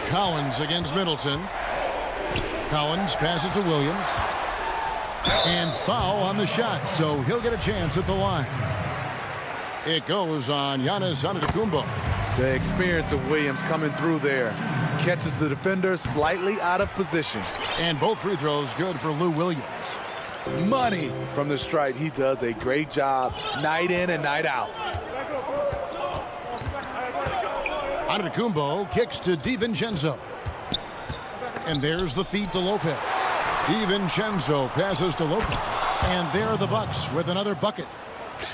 Collins against Middleton. Collins passes to Williams. And foul on the shot, so he'll get a chance at the line. It goes on Giannis Antetokounmpo. The experience of Williams coming through there. Catches the defender slightly out of position. And both free throws good for Lou Williams. Money from the stripe. He does a great job night in and night out. Antetokounmpo kicks to DiVincenzo. And there's the feed to Lopez. DiVincenzo passes to Lopez. And there are the Bucks with another bucket.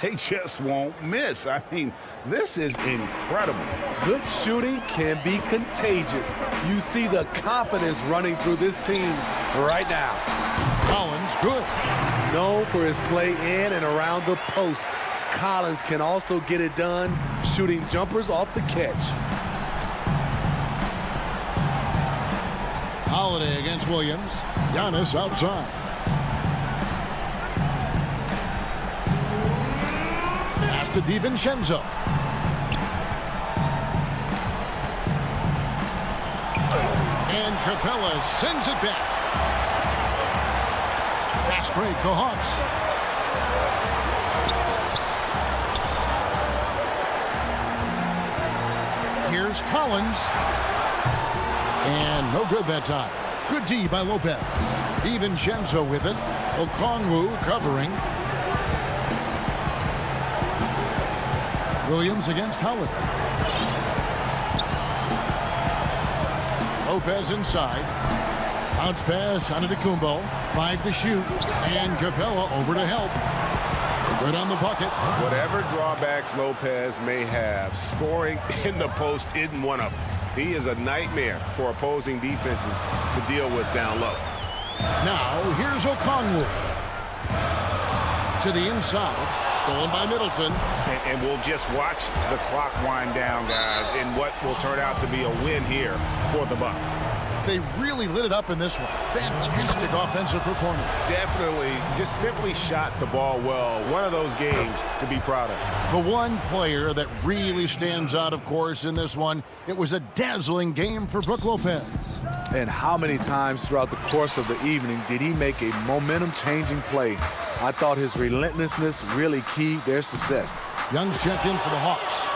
They just won't miss. I mean, this is incredible. Good shooting can be contagious. You see the confidence running through this team right now. Collins, good. Known for his play in and around the post. Collins can also get it done, shooting jumpers off the catch. Holiday against Williams. Giannis outside. Pass to DiVincenzo. And Capella sends it back. Fast break, the Hawks. Here's Collins. And no good that time. Good D by Lopez. DiVincenzo with it. Okongwu covering. Williams against Holiday. Lopez inside. Bounce pass on Antetokounmpo. 5 to shoot. And Capella over to help. Good on the bucket. Whatever drawbacks Lopez may have, scoring in the post isn't one of them. He is a nightmare for opposing defenses to deal with down low. Now, here's Okongwu. To the inside. Stolen by Middleton. And we'll just watch the clock wind down, guys, in what will turn out to be a win here for the Bucks. They really lit it up in this one. Fantastic offensive performance. Definitely just simply shot the ball well. One of those games to be proud of. The one player that really stands out, of course, in this one, it was a dazzling game for Brook Lopez. And how many times throughout the course of the evening did he make a momentum-changing play? I thought his relentlessness really keyed their success. Young's checked in for the Hawks.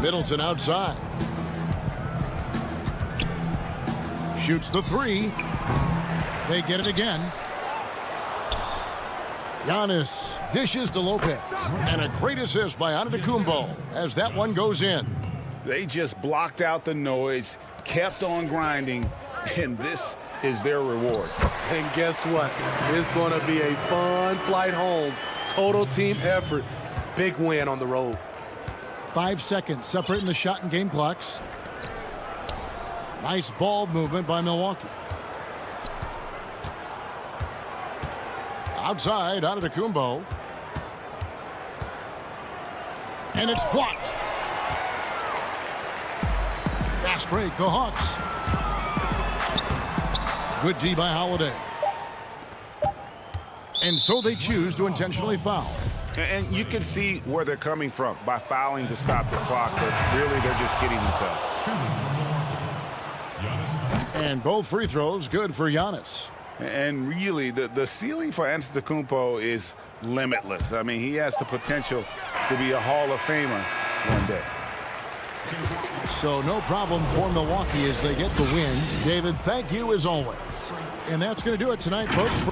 Middleton outside. Shoots the 3. They get it again. Giannis dishes to Lopez. And a great assist by Antetokounmpo as that one goes in. They just blocked out the noise, kept on grinding, and this is their reward. And guess what? It's going to be a fun flight home. Total team effort. Big win on the road. 5 seconds separating the shot and game clocks. Nice ball movement by Milwaukee. Outside, Antetokounmpo. And it's blocked. Fast break, the Hawks. Good D by Holiday. And so they choose to intentionally foul. And you can see where they're coming from by fouling to stop the clock, but really they're just kidding themselves. And both free throws good for Giannis. And really, the ceiling for Antetokounmpo is limitless. I mean, he has the potential to be a Hall of Famer one day. So no problem for Milwaukee as they get the win. David, thank you as always. And that's going to do it tonight, folks.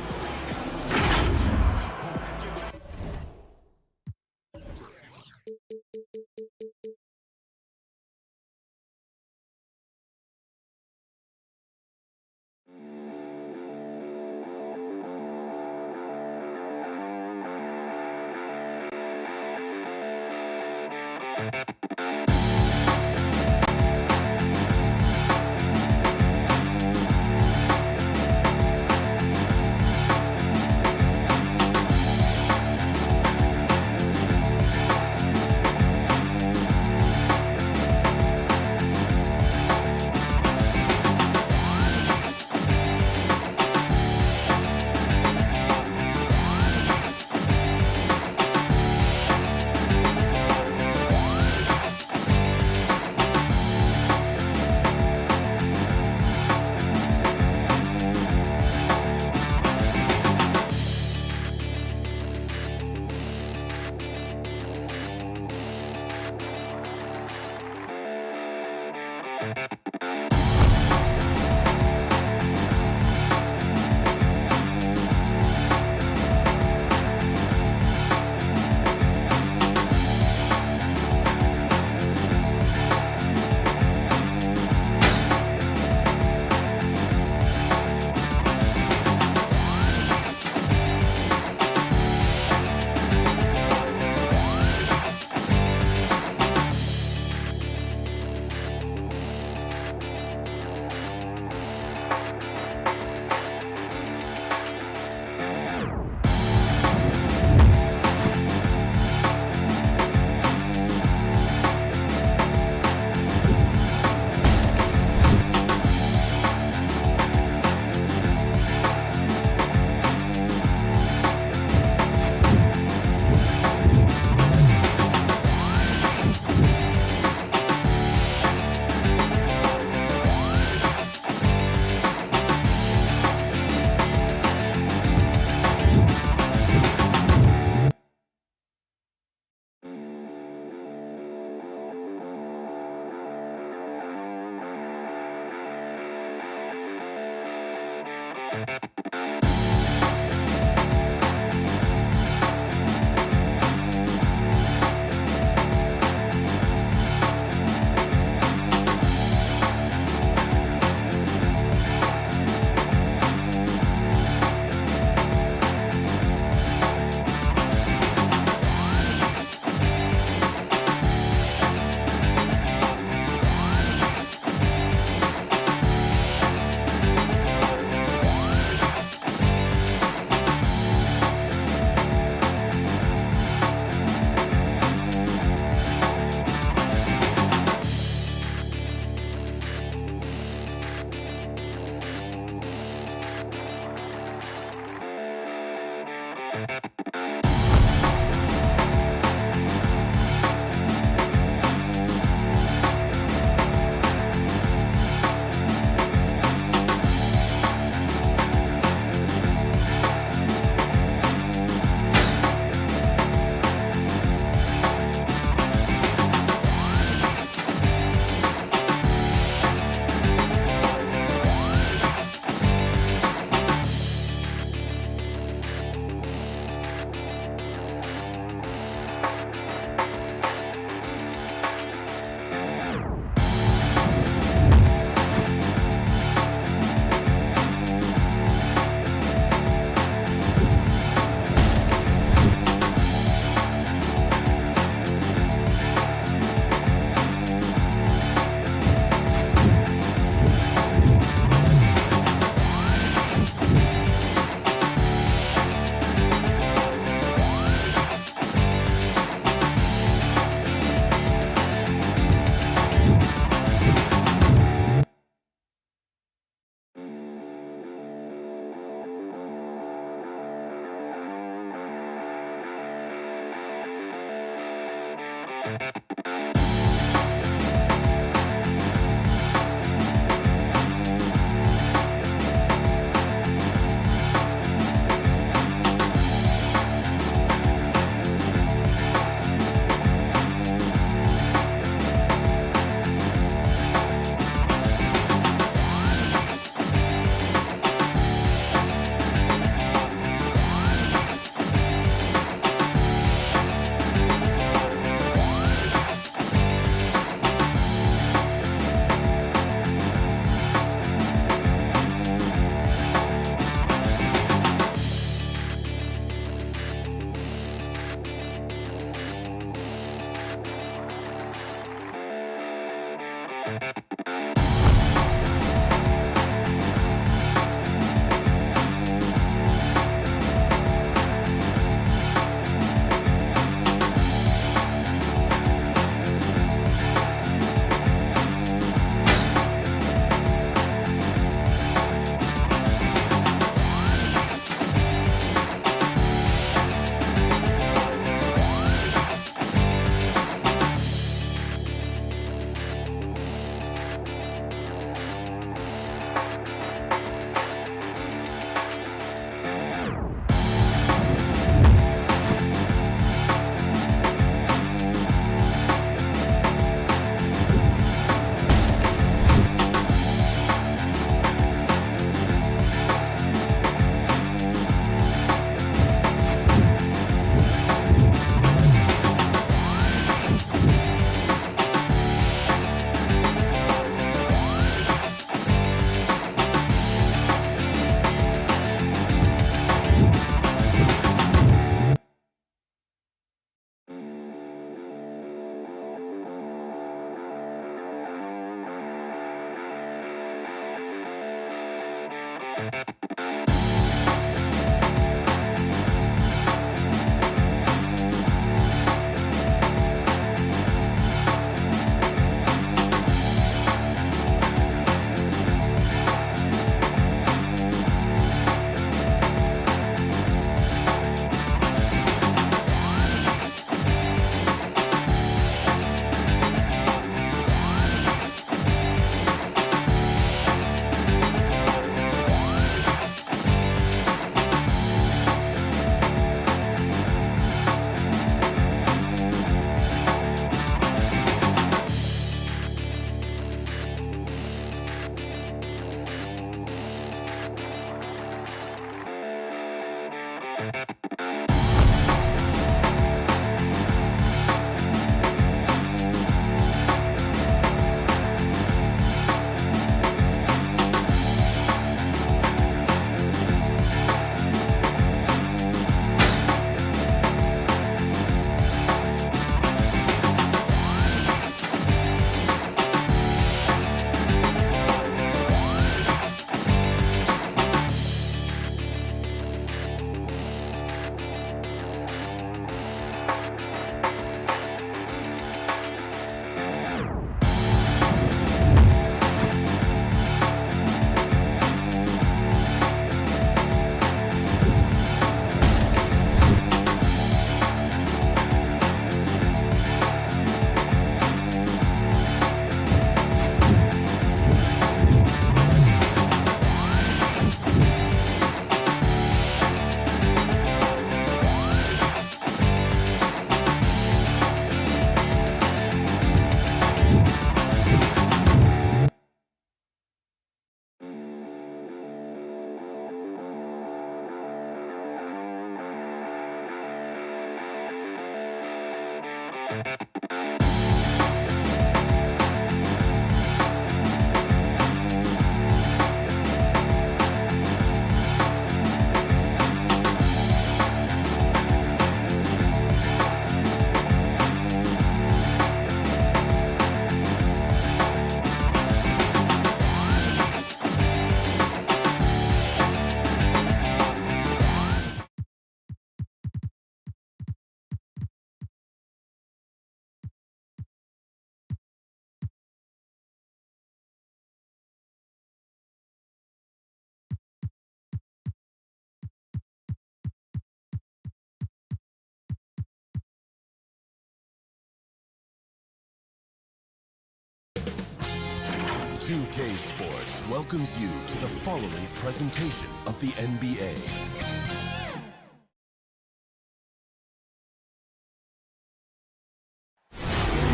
2K Sports welcomes you to the following presentation of the NBA.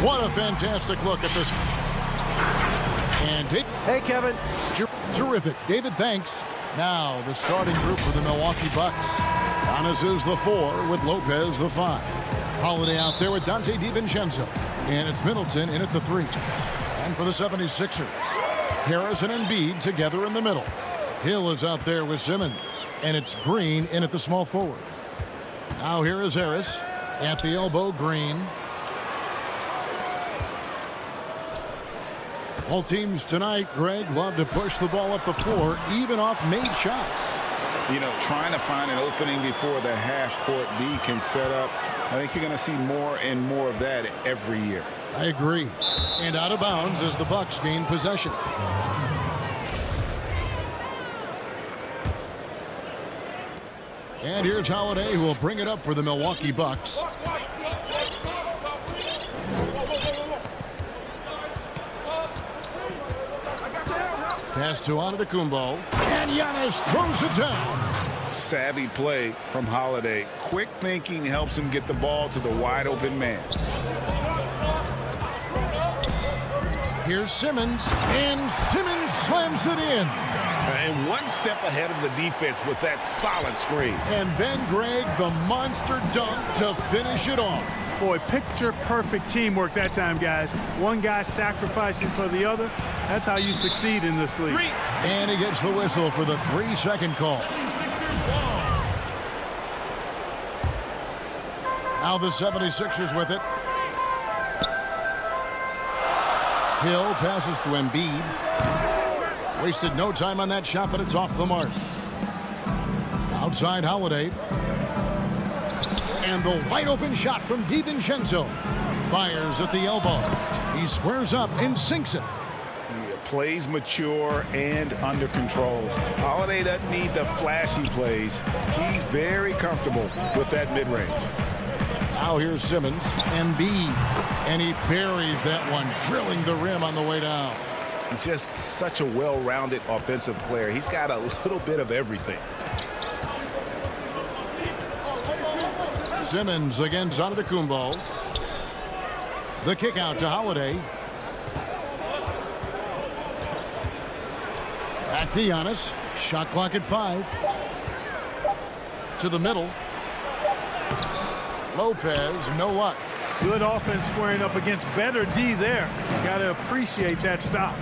What a fantastic look at this. And hey, Kevin. Terrific. David, thanks. Now, the starting group for the Milwaukee Bucks. Giannis is the 4 with Lopez the 5. Holiday out there with Dante DiVincenzo. And it's Middleton in at the 3. And for the 76ers, Harris and Embiid together in the middle. Hill is out there with Simmons. And it's Green in at the small forward. Now here is Harris at the elbow, Green. All teams tonight, Greg, love to push the ball up the floor, even off made shots. You know, trying to find an opening before the half-court D can set up. I think you're going to see more and more of that every year. I agree. And out of bounds as the Bucks gain possession. And here's Holiday, who will bring it up for the Milwaukee Bucks. Pass to Antetokounmpo, and Giannis throws it down. Savvy play from Holiday. Quick thinking helps him get the ball to the wide open man. Here's Simmons, and Simmons slams it in. And one step ahead of the defense with that solid screen. And then Greg, the monster dunk to finish it off. Boy, picture-perfect teamwork that time, guys. One guy sacrificing for the other. That's how you succeed in this league. And he gets the whistle for the 3-second call. Now the 76ers with it. Hill passes to Embiid. Wasted no time on that shot, but it's off the mark. Outside Holiday. And the wide open shot from DiVincenzo. Fires at the elbow. He squares up and sinks it. Plays mature and under control. Holiday doesn't need the flashy plays. He's very comfortable with that mid-range. Now here's Simmons. Embiid. And he buries that one, drilling the rim on the way down. Just such a well-rounded offensive player. He's got a little bit of everything. Simmons against Antetokounmpo. The kick out to Holiday. Back to Giannis. Shot clock at 5. To the middle. Lopez, no luck. Good offense squaring up against better D there. Got to appreciate that stop.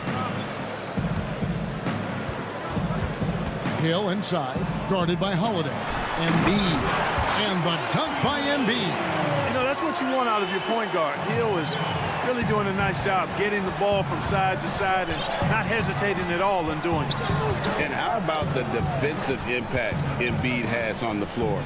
Hill inside, guarded by Holiday. Embiid. And the dunk by Embiid. You know, that's what you want out of your point guard. Hill is really doing a nice job getting the ball from side to side and not hesitating at all in doing it. And how about the defensive impact Embiid has on the floor?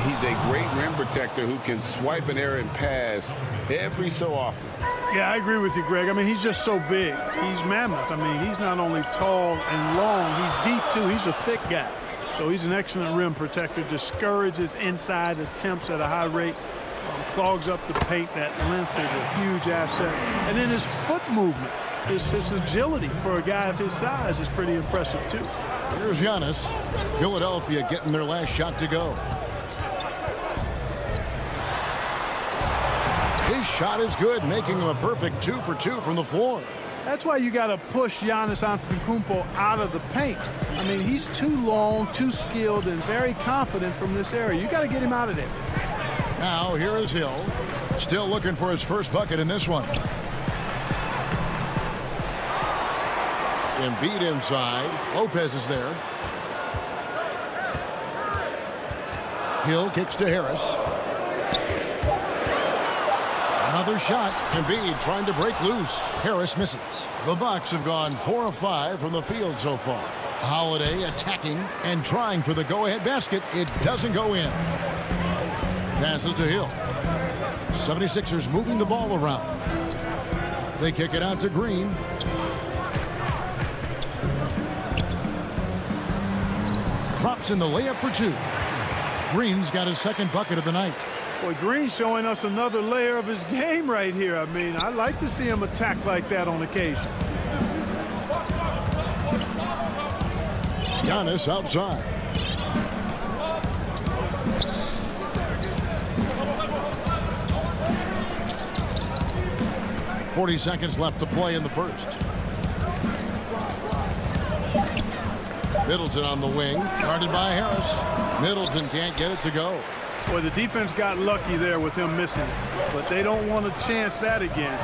He's a great rim protector who can swipe an errant pass every so often. Yeah, I agree with you, Greg. I mean, he's just so big. He's mammoth. I mean, he's not only tall and long, he's deep, too. He's a thick guy. So he's an excellent rim protector, discourages inside attempts at a high rate, clogs up the paint. That length is a huge asset. And then his foot movement, his agility for a guy of his size is pretty impressive, too. Here's Giannis. Philadelphia getting their last shot to go. His shot is good, making him a perfect 2 for 2 from the floor. That's why you got to push Giannis Antetokounmpo out of the paint. I mean, he's too long, too skilled, and very confident from this area. You got to get him out of there. Now, here is Hill. Still looking for his first bucket in this one. Embiid inside. Lopez is there. Hill kicks to Harris. Another shot. Embiid trying to break loose. Harris misses. The Bucks have gone 4 of 5 from the field so far. Holiday attacking and trying for the go-ahead basket. It doesn't go in. Passes to Hill. 76ers moving the ball around. They kick it out to Green. Drops in the layup for 2. Green's got his second bucket of the night. Boy, Green's showing us another layer of his game right here. I mean, I like to see him attack like that on occasion. Giannis outside. .40 seconds left to play in the first. Middleton on the wing, guarded by Harris. Middleton can't get it to go. Boy, the defense got lucky there with him missing it, but they don't want to chance that again.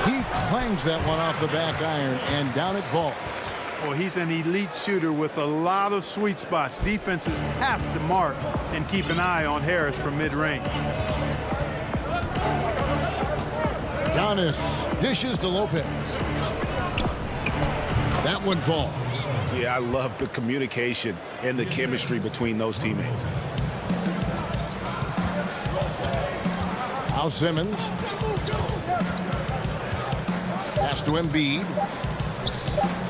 He clangs that one off the back iron, and down it falls. Well, he's an elite shooter with a lot of sweet spots. Defenses have to mark and keep an eye on Harris from mid-range. Giannis dishes to Lopez. That one falls. Yeah, I love the communication and the chemistry between those teammates. Now Simmons. Pass to Embiid.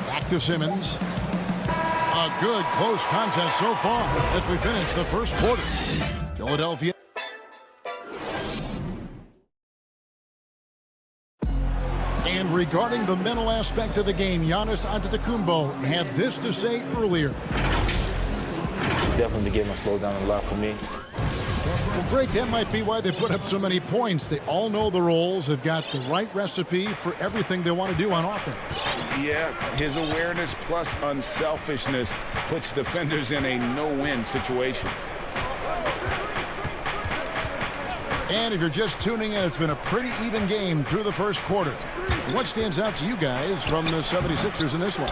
Back to Simmons. A good close contest so far as we finish the first quarter. Philadelphia. And regarding the mental aspect of the game, Giannis Antetokounmpo had this to say earlier. Definitely the game has slowed down a lot for me. Well, Greg, that might be why they put up so many points. They all know the roles. They've got the right recipe for everything they want to do on offense. Yeah, his awareness plus unselfishness puts defenders in a no-win situation. And if you're just tuning in, it's been a pretty even game through the first quarter. What stands out to you guys from the 76ers in this one?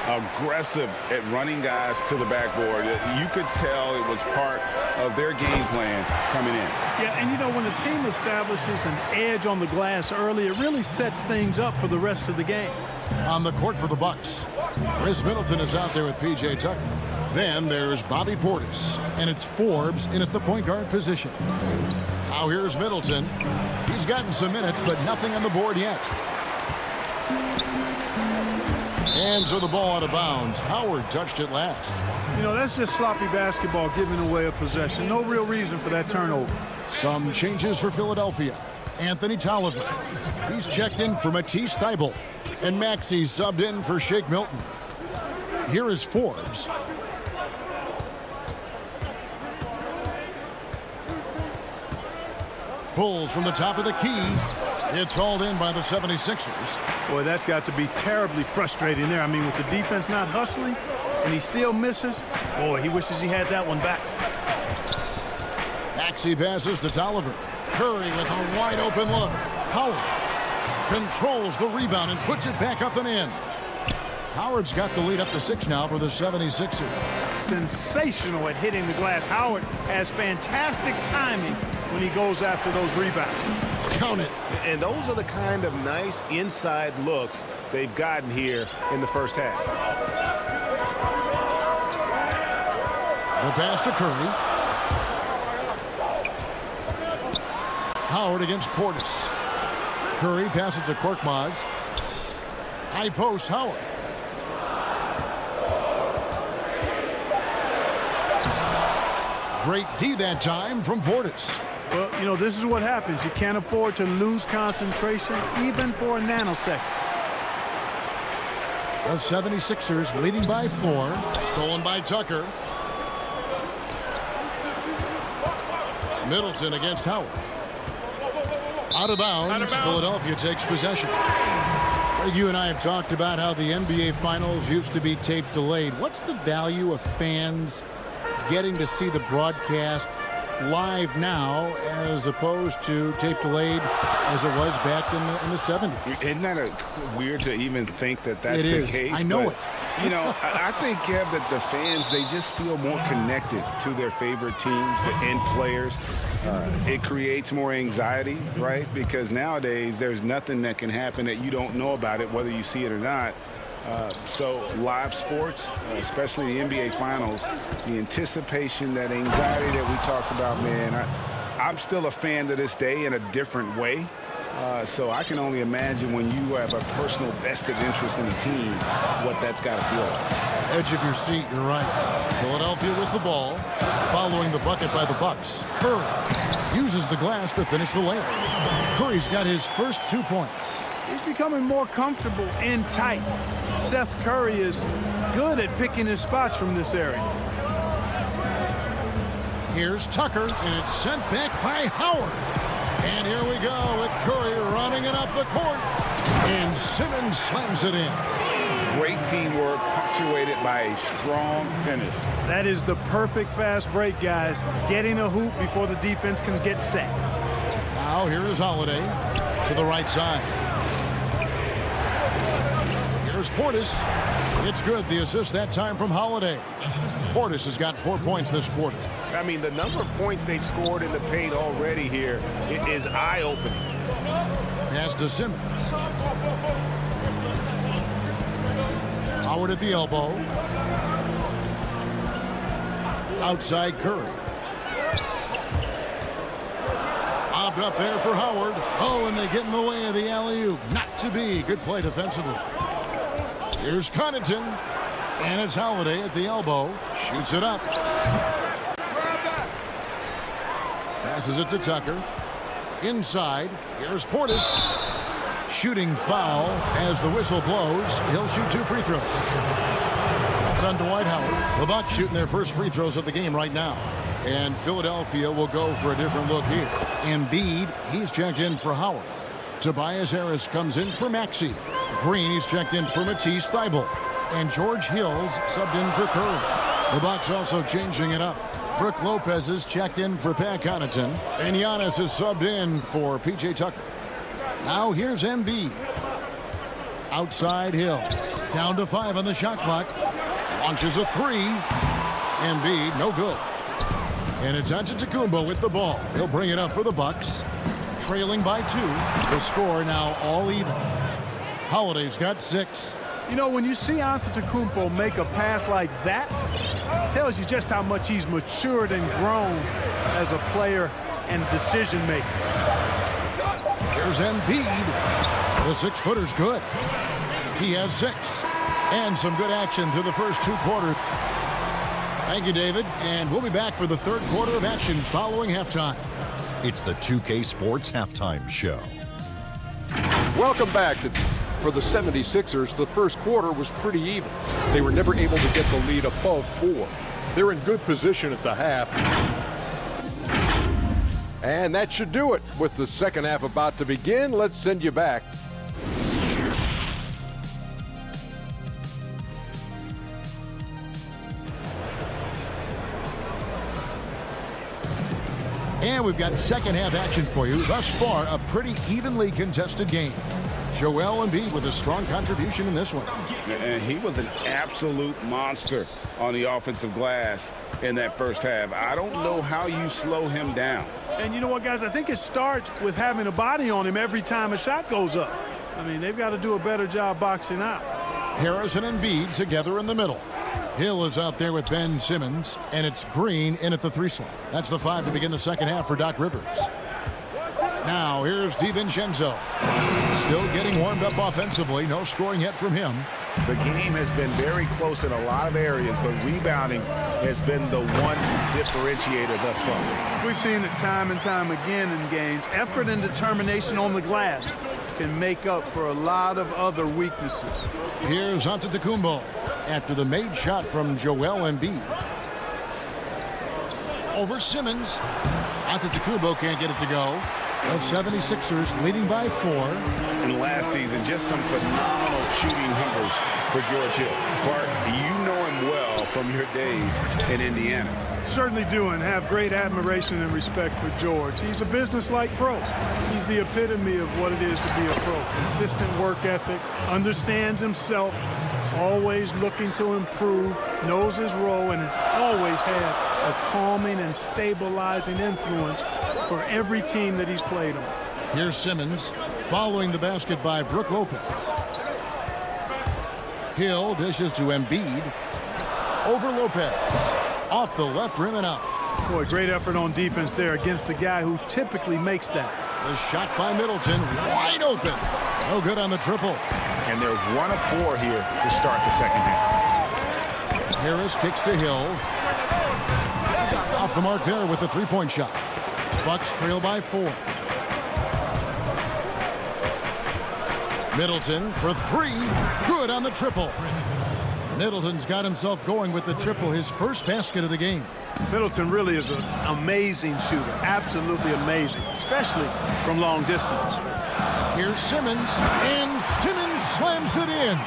Aggressive at running guys to the backboard. You could tell it was part of their game plan coming in. Yeah, and you know, when a team establishes an edge on the glass early, it really sets things up for the rest of the game. On the court for the Bucks, Chris Middleton is out there with P.J. Tucker. Then there's Bobby Portis, and it's Forbes in at the point guard position. Now here's Middleton. He's gotten some minutes, but nothing on the board yet. And so the ball out of bounds. Howard touched it last. You know, that's just sloppy basketball, giving away a possession. No real reason for that turnover. Some changes for Philadelphia. Anthony Tolliver. He's checked in for Matisse Thybulle. And Maxey subbed in for Shake Milton. Here is Forbes. Pulls from the top of the key. It's hauled in by the 76ers. Boy, that's got to be terribly frustrating there. I mean, with the defense not hustling and he still misses, boy, he wishes he had that one back. Maxey passes to Tolliver. Curry with a wide open look. Howard controls the rebound and puts it back up and in. Howard's got the lead up to 6 now for the 76ers. Sensational at hitting the glass. Howard has fantastic timing when he goes after those rebounds. Count it. And those are the kind of nice inside looks they've gotten here in the first half. The pass to Curry. Howard against Portis. Curry passes to Korkmaz. High post, Howard. Great D that time from Portis. Well, you know, this is what happens. You can't afford to lose concentration even for a nanosecond. The 76ers leading by 4. Stolen by Tucker. Middleton against Howard. Out of bounds. Philadelphia takes possession. You and I have talked about how the NBA Finals used to be tape delayed. What's the value of fans getting to see the broadcast live now as opposed to tape delayed as it was back in the 70s? Isn't that weird to even think that that's the case? I know it. You know, I think, Kev, that the fans, they just feel more connected to their favorite teams and players. It creates more anxiety, right? Because nowadays there's nothing that can happen that you don't know about it, whether you see it or not. So live sports, especially the NBA Finals, the anticipation, that anxiety that we talked about, man, I'm still a fan to this day in a different way. So I can only imagine when you have a personal vested interest in the team, what that's got to feel like. Edge of your seat, you're right. Philadelphia with the ball, following the bucket by the Bucks. Curry uses the glass to finish the layup. Curry's got his first 2 points. He's becoming more comfortable in tight. Seth Curry is good at picking his spots from this area. Here's Tucker, and it's sent back by Howard. And here we go with Curry running it up the court. And Simmons slams it in. Great teamwork, punctuated by a strong finish. That is the perfect fast break, guys. Getting a hoop before the defense can get set. Now here is Holiday to the right side. Here's Portis. It's good. The assist that time from Holiday. Portis has got 4 points this quarter. I mean, the number of points they've scored in the paint already here is eye-opening. Pass to Simmons. Howard at the elbow. Outside Curry. Lobbed up there for Howard. Oh, and they get in the way of the alley-oop. Not to be. Good play defensively. Here's Connaughton. And it's Holiday at the elbow. Shoots it up. Passes it to Tucker. Inside. Here's Portis. Shooting foul as the whistle blows. He'll shoot 2 free throws. That's on Dwight Howard. The Bucks shooting their first free throws of the game right now. And Philadelphia will go for a different look here. Embiid, he's checked in for Howard. Tobias Harris comes in for Maxey. Green, he's checked in for Matisse Thybulle. And George Hill's subbed in for Curry. The Bucks also changing it up. Brook Lopez is checked in for Pat Connaughton. And Giannis is subbed in for P.J. Tucker. Now here's Embiid. Outside Hill. Down to 5 on the shot clock. Launches a 3. Embiid, no good. And it's Antetokounmpo with the ball. He'll bring it up for the Bucks. Trailing by 2. The score now all even. Holiday's got 6. You know, when you see Antetokounmpo make a pass like that, it tells you just how much he's matured and grown as a player and decision maker. Here's Embiid. The 6-footer's good. He has 6. And some good action through the first 2 quarters. Thank you, David. And we'll be back for the 3rd quarter of action following halftime. It's the 2K Sports Halftime Show. Welcome back. For the 76ers, the first quarter was pretty even. They were never able to get the lead above 4. They're in good position at the half. And that should do it. With the second half about to begin, let's send you back. And we've got second half action for you. Thus far, a pretty evenly contested game. Joel Embiid with a strong contribution in this one. And he was an absolute monster on the offensive glass in that first half. I don't know how you slow him down. And you know what, guys? I think it starts with having a body on him every time a shot goes up. I mean, they've got to do a better job boxing out. Harris and Embiid together in the middle. Hill is out there with Ben Simmons, and it's Green in at the 3 slot. That's the 5 to begin the second half for Doc Rivers. Now here's DiVincenzo. Still getting warmed up offensively. No scoring yet from him. The game has been very close in a lot of areas, but rebounding has been the one differentiator thus far. We've seen it time and time again in games. Effort and determination on the glass can make up for a lot of other weaknesses. Here's Antetokounmpo after the made shot from Joel Embiid. Over Simmons. Antetokounmpo can't get it to go. The 76ers leading by 4. And last season, just some phenomenal shooting numbers for George Hill. Clark, you know him well from your days in Indiana. Certainly do, and have great admiration and respect for George. He's a business-like pro. He's the epitome of what it is to be a pro. Consistent work ethic, understands himself, always looking to improve, knows his role, and has always had a calming and stabilizing influence for every team that he's played on. Here's Simmons following the basket by Brook Lopez. Hill dishes to Embiid. Over Lopez. Off the left rim and out. Boy, great effort on defense there against a guy who typically makes that. The shot by Middleton, wide open. No good on the triple. And they're 1 of 4 here to start the second half. Harris kicks to Hill. Off the mark there with the 3-point shot. Bucks trail by 4. Middleton for 3. Good on the triple. Middleton's got himself going with the triple, his first basket of the game. Middleton really is an amazing shooter. Absolutely amazing, especially from long distance. Here's Simmons, and Simmons slams it in.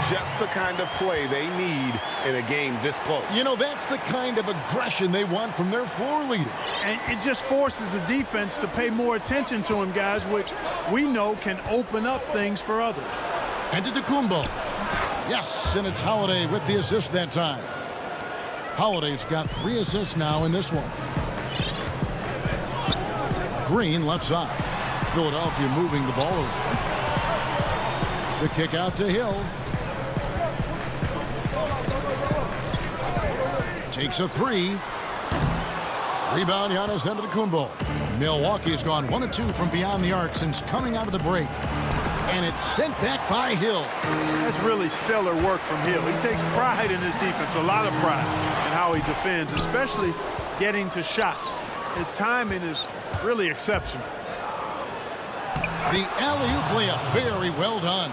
Just the kind of play they need in a game this close. You know, that's the kind of aggression they want from their floor leader. And it just forces the defense to pay more attention to him, guys, which we know can open up things for others. Antetokounmpo. Yes, and it's Holiday with the assist that time. Holiday's got 3 assists now in this one. Green left side. Philadelphia moving the ball around. The kick out to Hill. Takes a 3. Rebound, Giannis Antetokounmpo. Milwaukee's gone 1 of 2 from beyond the arc since coming out of the break. And it's sent back by Hill. That's really stellar work from Hill. He takes pride in his defense, a lot of pride in how he defends, especially getting to shots. His timing is really exceptional. The alley-oop layup, very well done.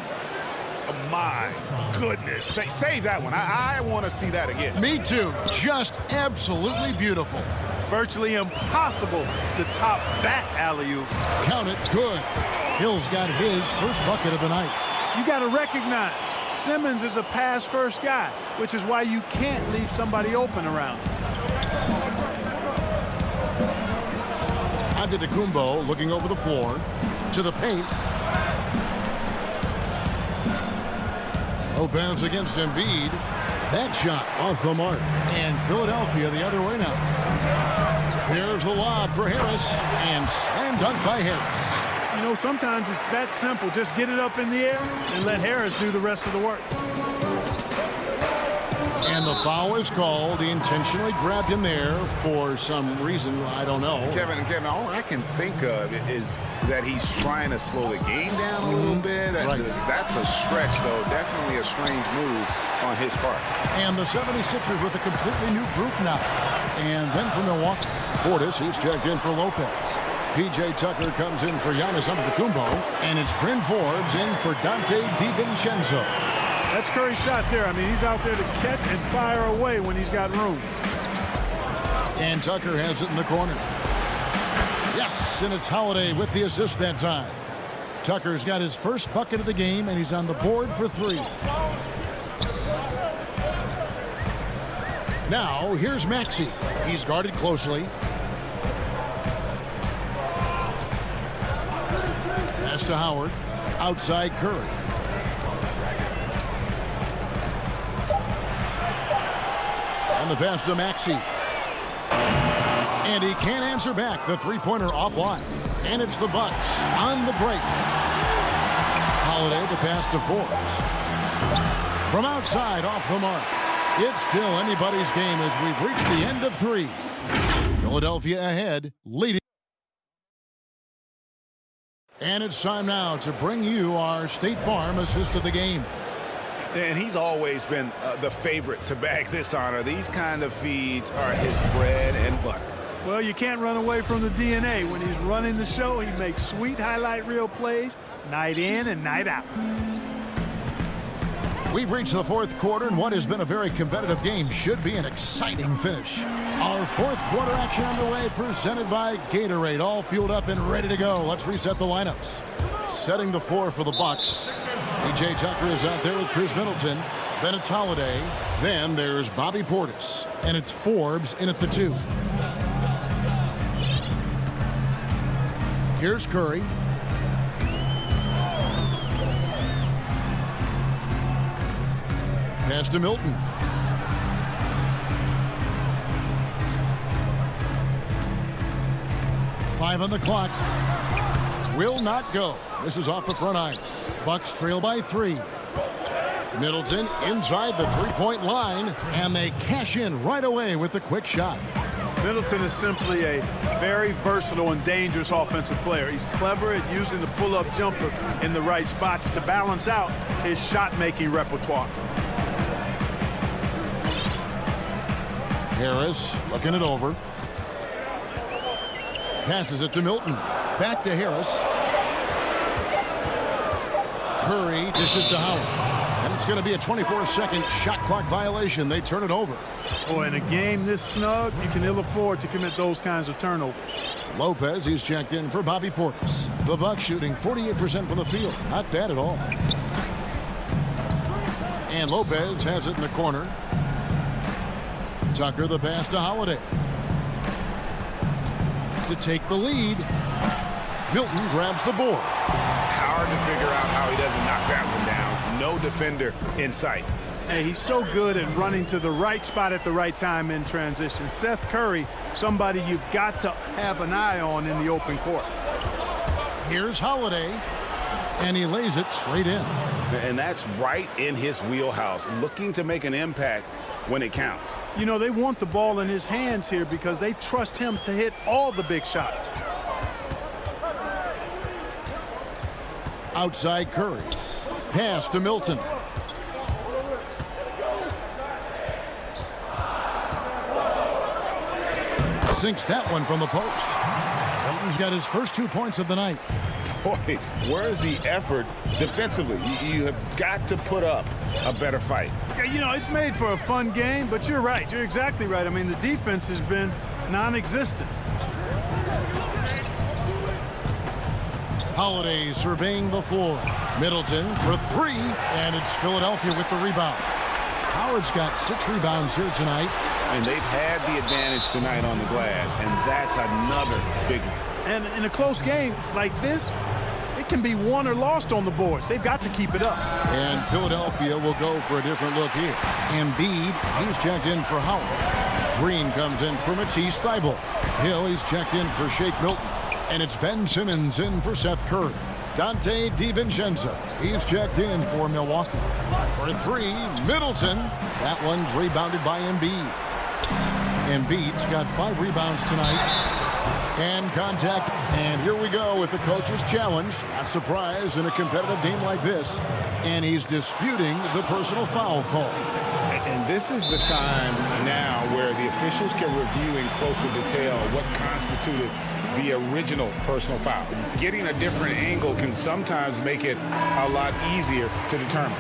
Oh my goodness. Save that one. I want to see that again. Me too. Just absolutely beautiful. Virtually impossible to top that alley-oop. Count it. Good. Hill's got his first bucket of the night. You got to recognize Simmons is a pass-first guy, which is why you can't leave somebody open around him. Antetokounmpo looking over the floor to the paint. Lopez against Embiid. That shot off the mark. And Philadelphia the other way now. Here's the lob for Harris. And slam dunk by Harris. You know, sometimes it's that simple. Just get it up in the air and let Harris do the rest of the work. And the foul is called. He intentionally grabbed him there for some reason. I don't know. Kevin, all I can think of is that he's trying to slow the game down a little bit. Right. That's a stretch, though. Definitely a strange move on his part. And the 76ers with a completely new group now. And then for Milwaukee, Portis, he's checked in for Lopez. P.J. Tucker comes in for Giannis Antetokounmpo. And it's Bryn Forbes in for Dante DiVincenzo. That's Curry's shot there. I mean, he's out there to catch and fire away when he's got room. And Tucker has it in the corner. Yes, and it's Holiday with the assist that time. Tucker's got his first bucket of the game, and he's on the board for 3. Now, here's Maxey. He's guarded closely. pass to Howard. Outside Curry. And the pass to Maxey. And he can't answer back. The three-pointer offline. And it's the Bucks on the break. Holiday, the pass to Forbes. From outside, off the mark. It's still anybody's game as we've reached the end of 3. Philadelphia ahead, leading. And it's time now to bring you our State Farm assist of the game. And he's always been the favorite to bag this honor. These kind of feeds are his bread and butter. Well, you can't run away from the DNA. When he's running the show, he makes sweet highlight reel plays night in and night out. We've reached the 4th quarter, and what has been a very competitive game should be an exciting finish. Our 4th quarter action underway, presented by Gatorade, all fueled up and ready to go. Let's reset the lineups. Setting the floor for the Bucks. P.J. Tucker is out there with Chris Middleton. Then it's Holiday. Then there's Bobby Portis. And it's Forbes in at the 2. Here's Curry. Pass to Milton. Five on the clock. Will not go. This is off the front iron. Bucks trail by 3. Middleton inside the three-point line, and they cash in right away with the quick shot. Middleton is simply a very versatile and dangerous offensive player. He's clever at using the pull-up jumper in the right spots to balance out his shot-making repertoire. Harris looking it over. Passes it to Milton. Back to Harris. Curry dishes to Howard. And it's going to be a 24-second shot clock violation. They turn it over. Boy, in a game this snug, you can ill afford to commit those kinds of turnovers. Lopez, he's checked in for Bobby Portis. The Bucks shooting 48% from the field. Not bad at all. And Lopez has it in the corner. Tucker, the pass to Holiday. To take the lead. Milton grabs the board. Hard to figure out how he doesn't knock that one down. No defender in sight. Hey, he's so good at running to the right spot at the right time in transition. Seth Curry, somebody you've got to have an eye on in the open court. Here's Holiday, and he lays it straight in. And that's right in his wheelhouse, looking to make an impact when it counts. You know, they want the ball in his hands here because they trust him to hit all the big shots. Outside Curry. Pass to Milton. Sinks that one from the post. Milton's got his first 2 points of the night. Boy, where's the effort defensively? You have got to put up a better fight. Yeah, you know, it's made for a fun game, but you're right. You're exactly right. I mean, the defense has been non-existent. Holiday surveying the floor. Middleton for 3, and it's Philadelphia with the rebound. Howard's got 6 rebounds here tonight. And they've had the advantage tonight on the glass, and that's another big one. And in a close game like this, it can be won or lost on the boards. They've got to keep it up. And Philadelphia will go for a different look here. Embiid, he's checked in for Howard. Green comes in for Matisse Thybulle. Hill, he's checked in for Shake Milton. And it's Ben Simmons in for Seth Curry. Dante DiVincenzo, he's checked in for Milwaukee. For 3, Middleton. That one's rebounded by Embiid. Embiid's got 5 rebounds tonight. And contact. And here we go with the coach's challenge. Not surprised in a competitive game like this. And he's disputing the personal foul call. And this is the time now where the officials can review in closer detail what constituted the original personal foul. Getting a different angle can sometimes make it a lot easier to determine.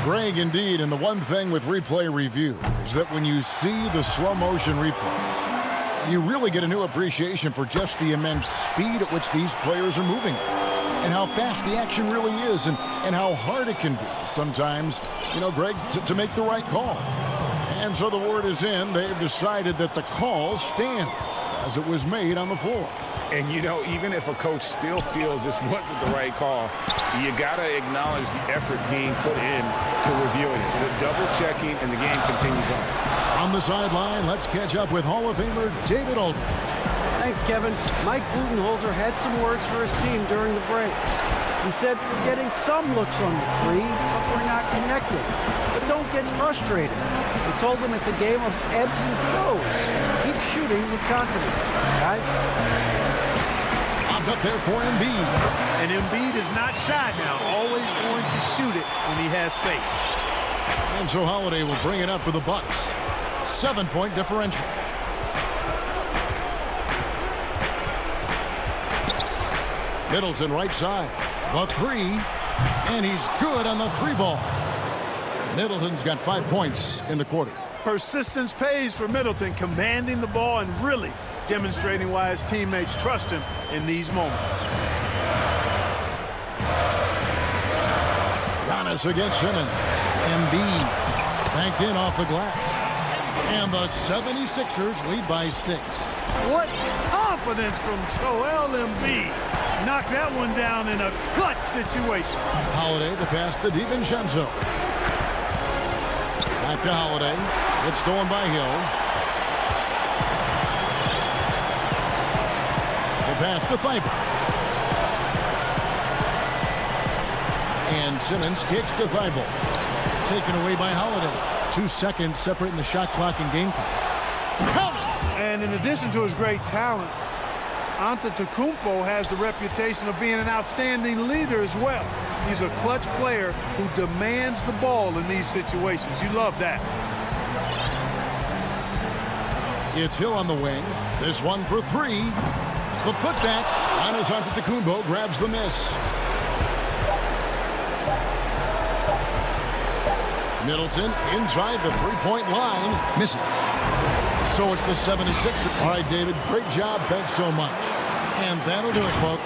Greg, indeed, and the one thing with replay review is that when you see the slow motion replays, you really get a new appreciation for just the immense speed at which these players are moving and how fast the action really is and how hard it can be sometimes, you know, Greg, to make the right call. And so the word is in. They've decided that the call stands as it was made on the floor. And, you know, even if a coach still feels this wasn't the right call, you got to acknowledge the effort being put in to reviewing it. The double-checking, and the game continues on. On the sideline, let's catch up with Hall of Famer David Aldridge. Thanks, Kevin. Mike Budenholzer had some words for his team during the break. He said, we're getting some looks on the three, but we're not connected. But don't get frustrated. He told them it's a game of ebbs and flows. Keep shooting with confidence, guys. Up there for Embiid. And Embiid is not shy now, always going to shoot it when he has space. And so Holiday will bring it up for the Bucks. 7-point differential. Middleton right side. The three. And he's good on the three ball. Middleton's got 5 points in the quarter. Persistence pays for Middleton, commanding the ball and really demonstrating why his teammates trust him in these moments. Giannis against Simmons. Embiid banked in off the glass. And the 76ers lead by 6. What confidence from Joel Embiid. Knocked that one down in a clutch situation. Holiday the pass to DiVincenzo. Back to Holiday. It's stolen by Hill. The pass to Thibault. And Simmons kicks to Thibault. Taken away by Holiday. 2 seconds separating the shot clock and game clock. And in addition to his great talent, Antetokounmpo has the reputation of being an outstanding leader as well. He's a clutch player who demands the ball in these situations. You love that. It's Hill on the wing. This one for 3. The putback. Giannis Antetokounmpo grabs the miss. Middleton inside the three-point line. Misses. So it's the 76ers. All right, David, great job. Thanks so much. And that'll do it, folks.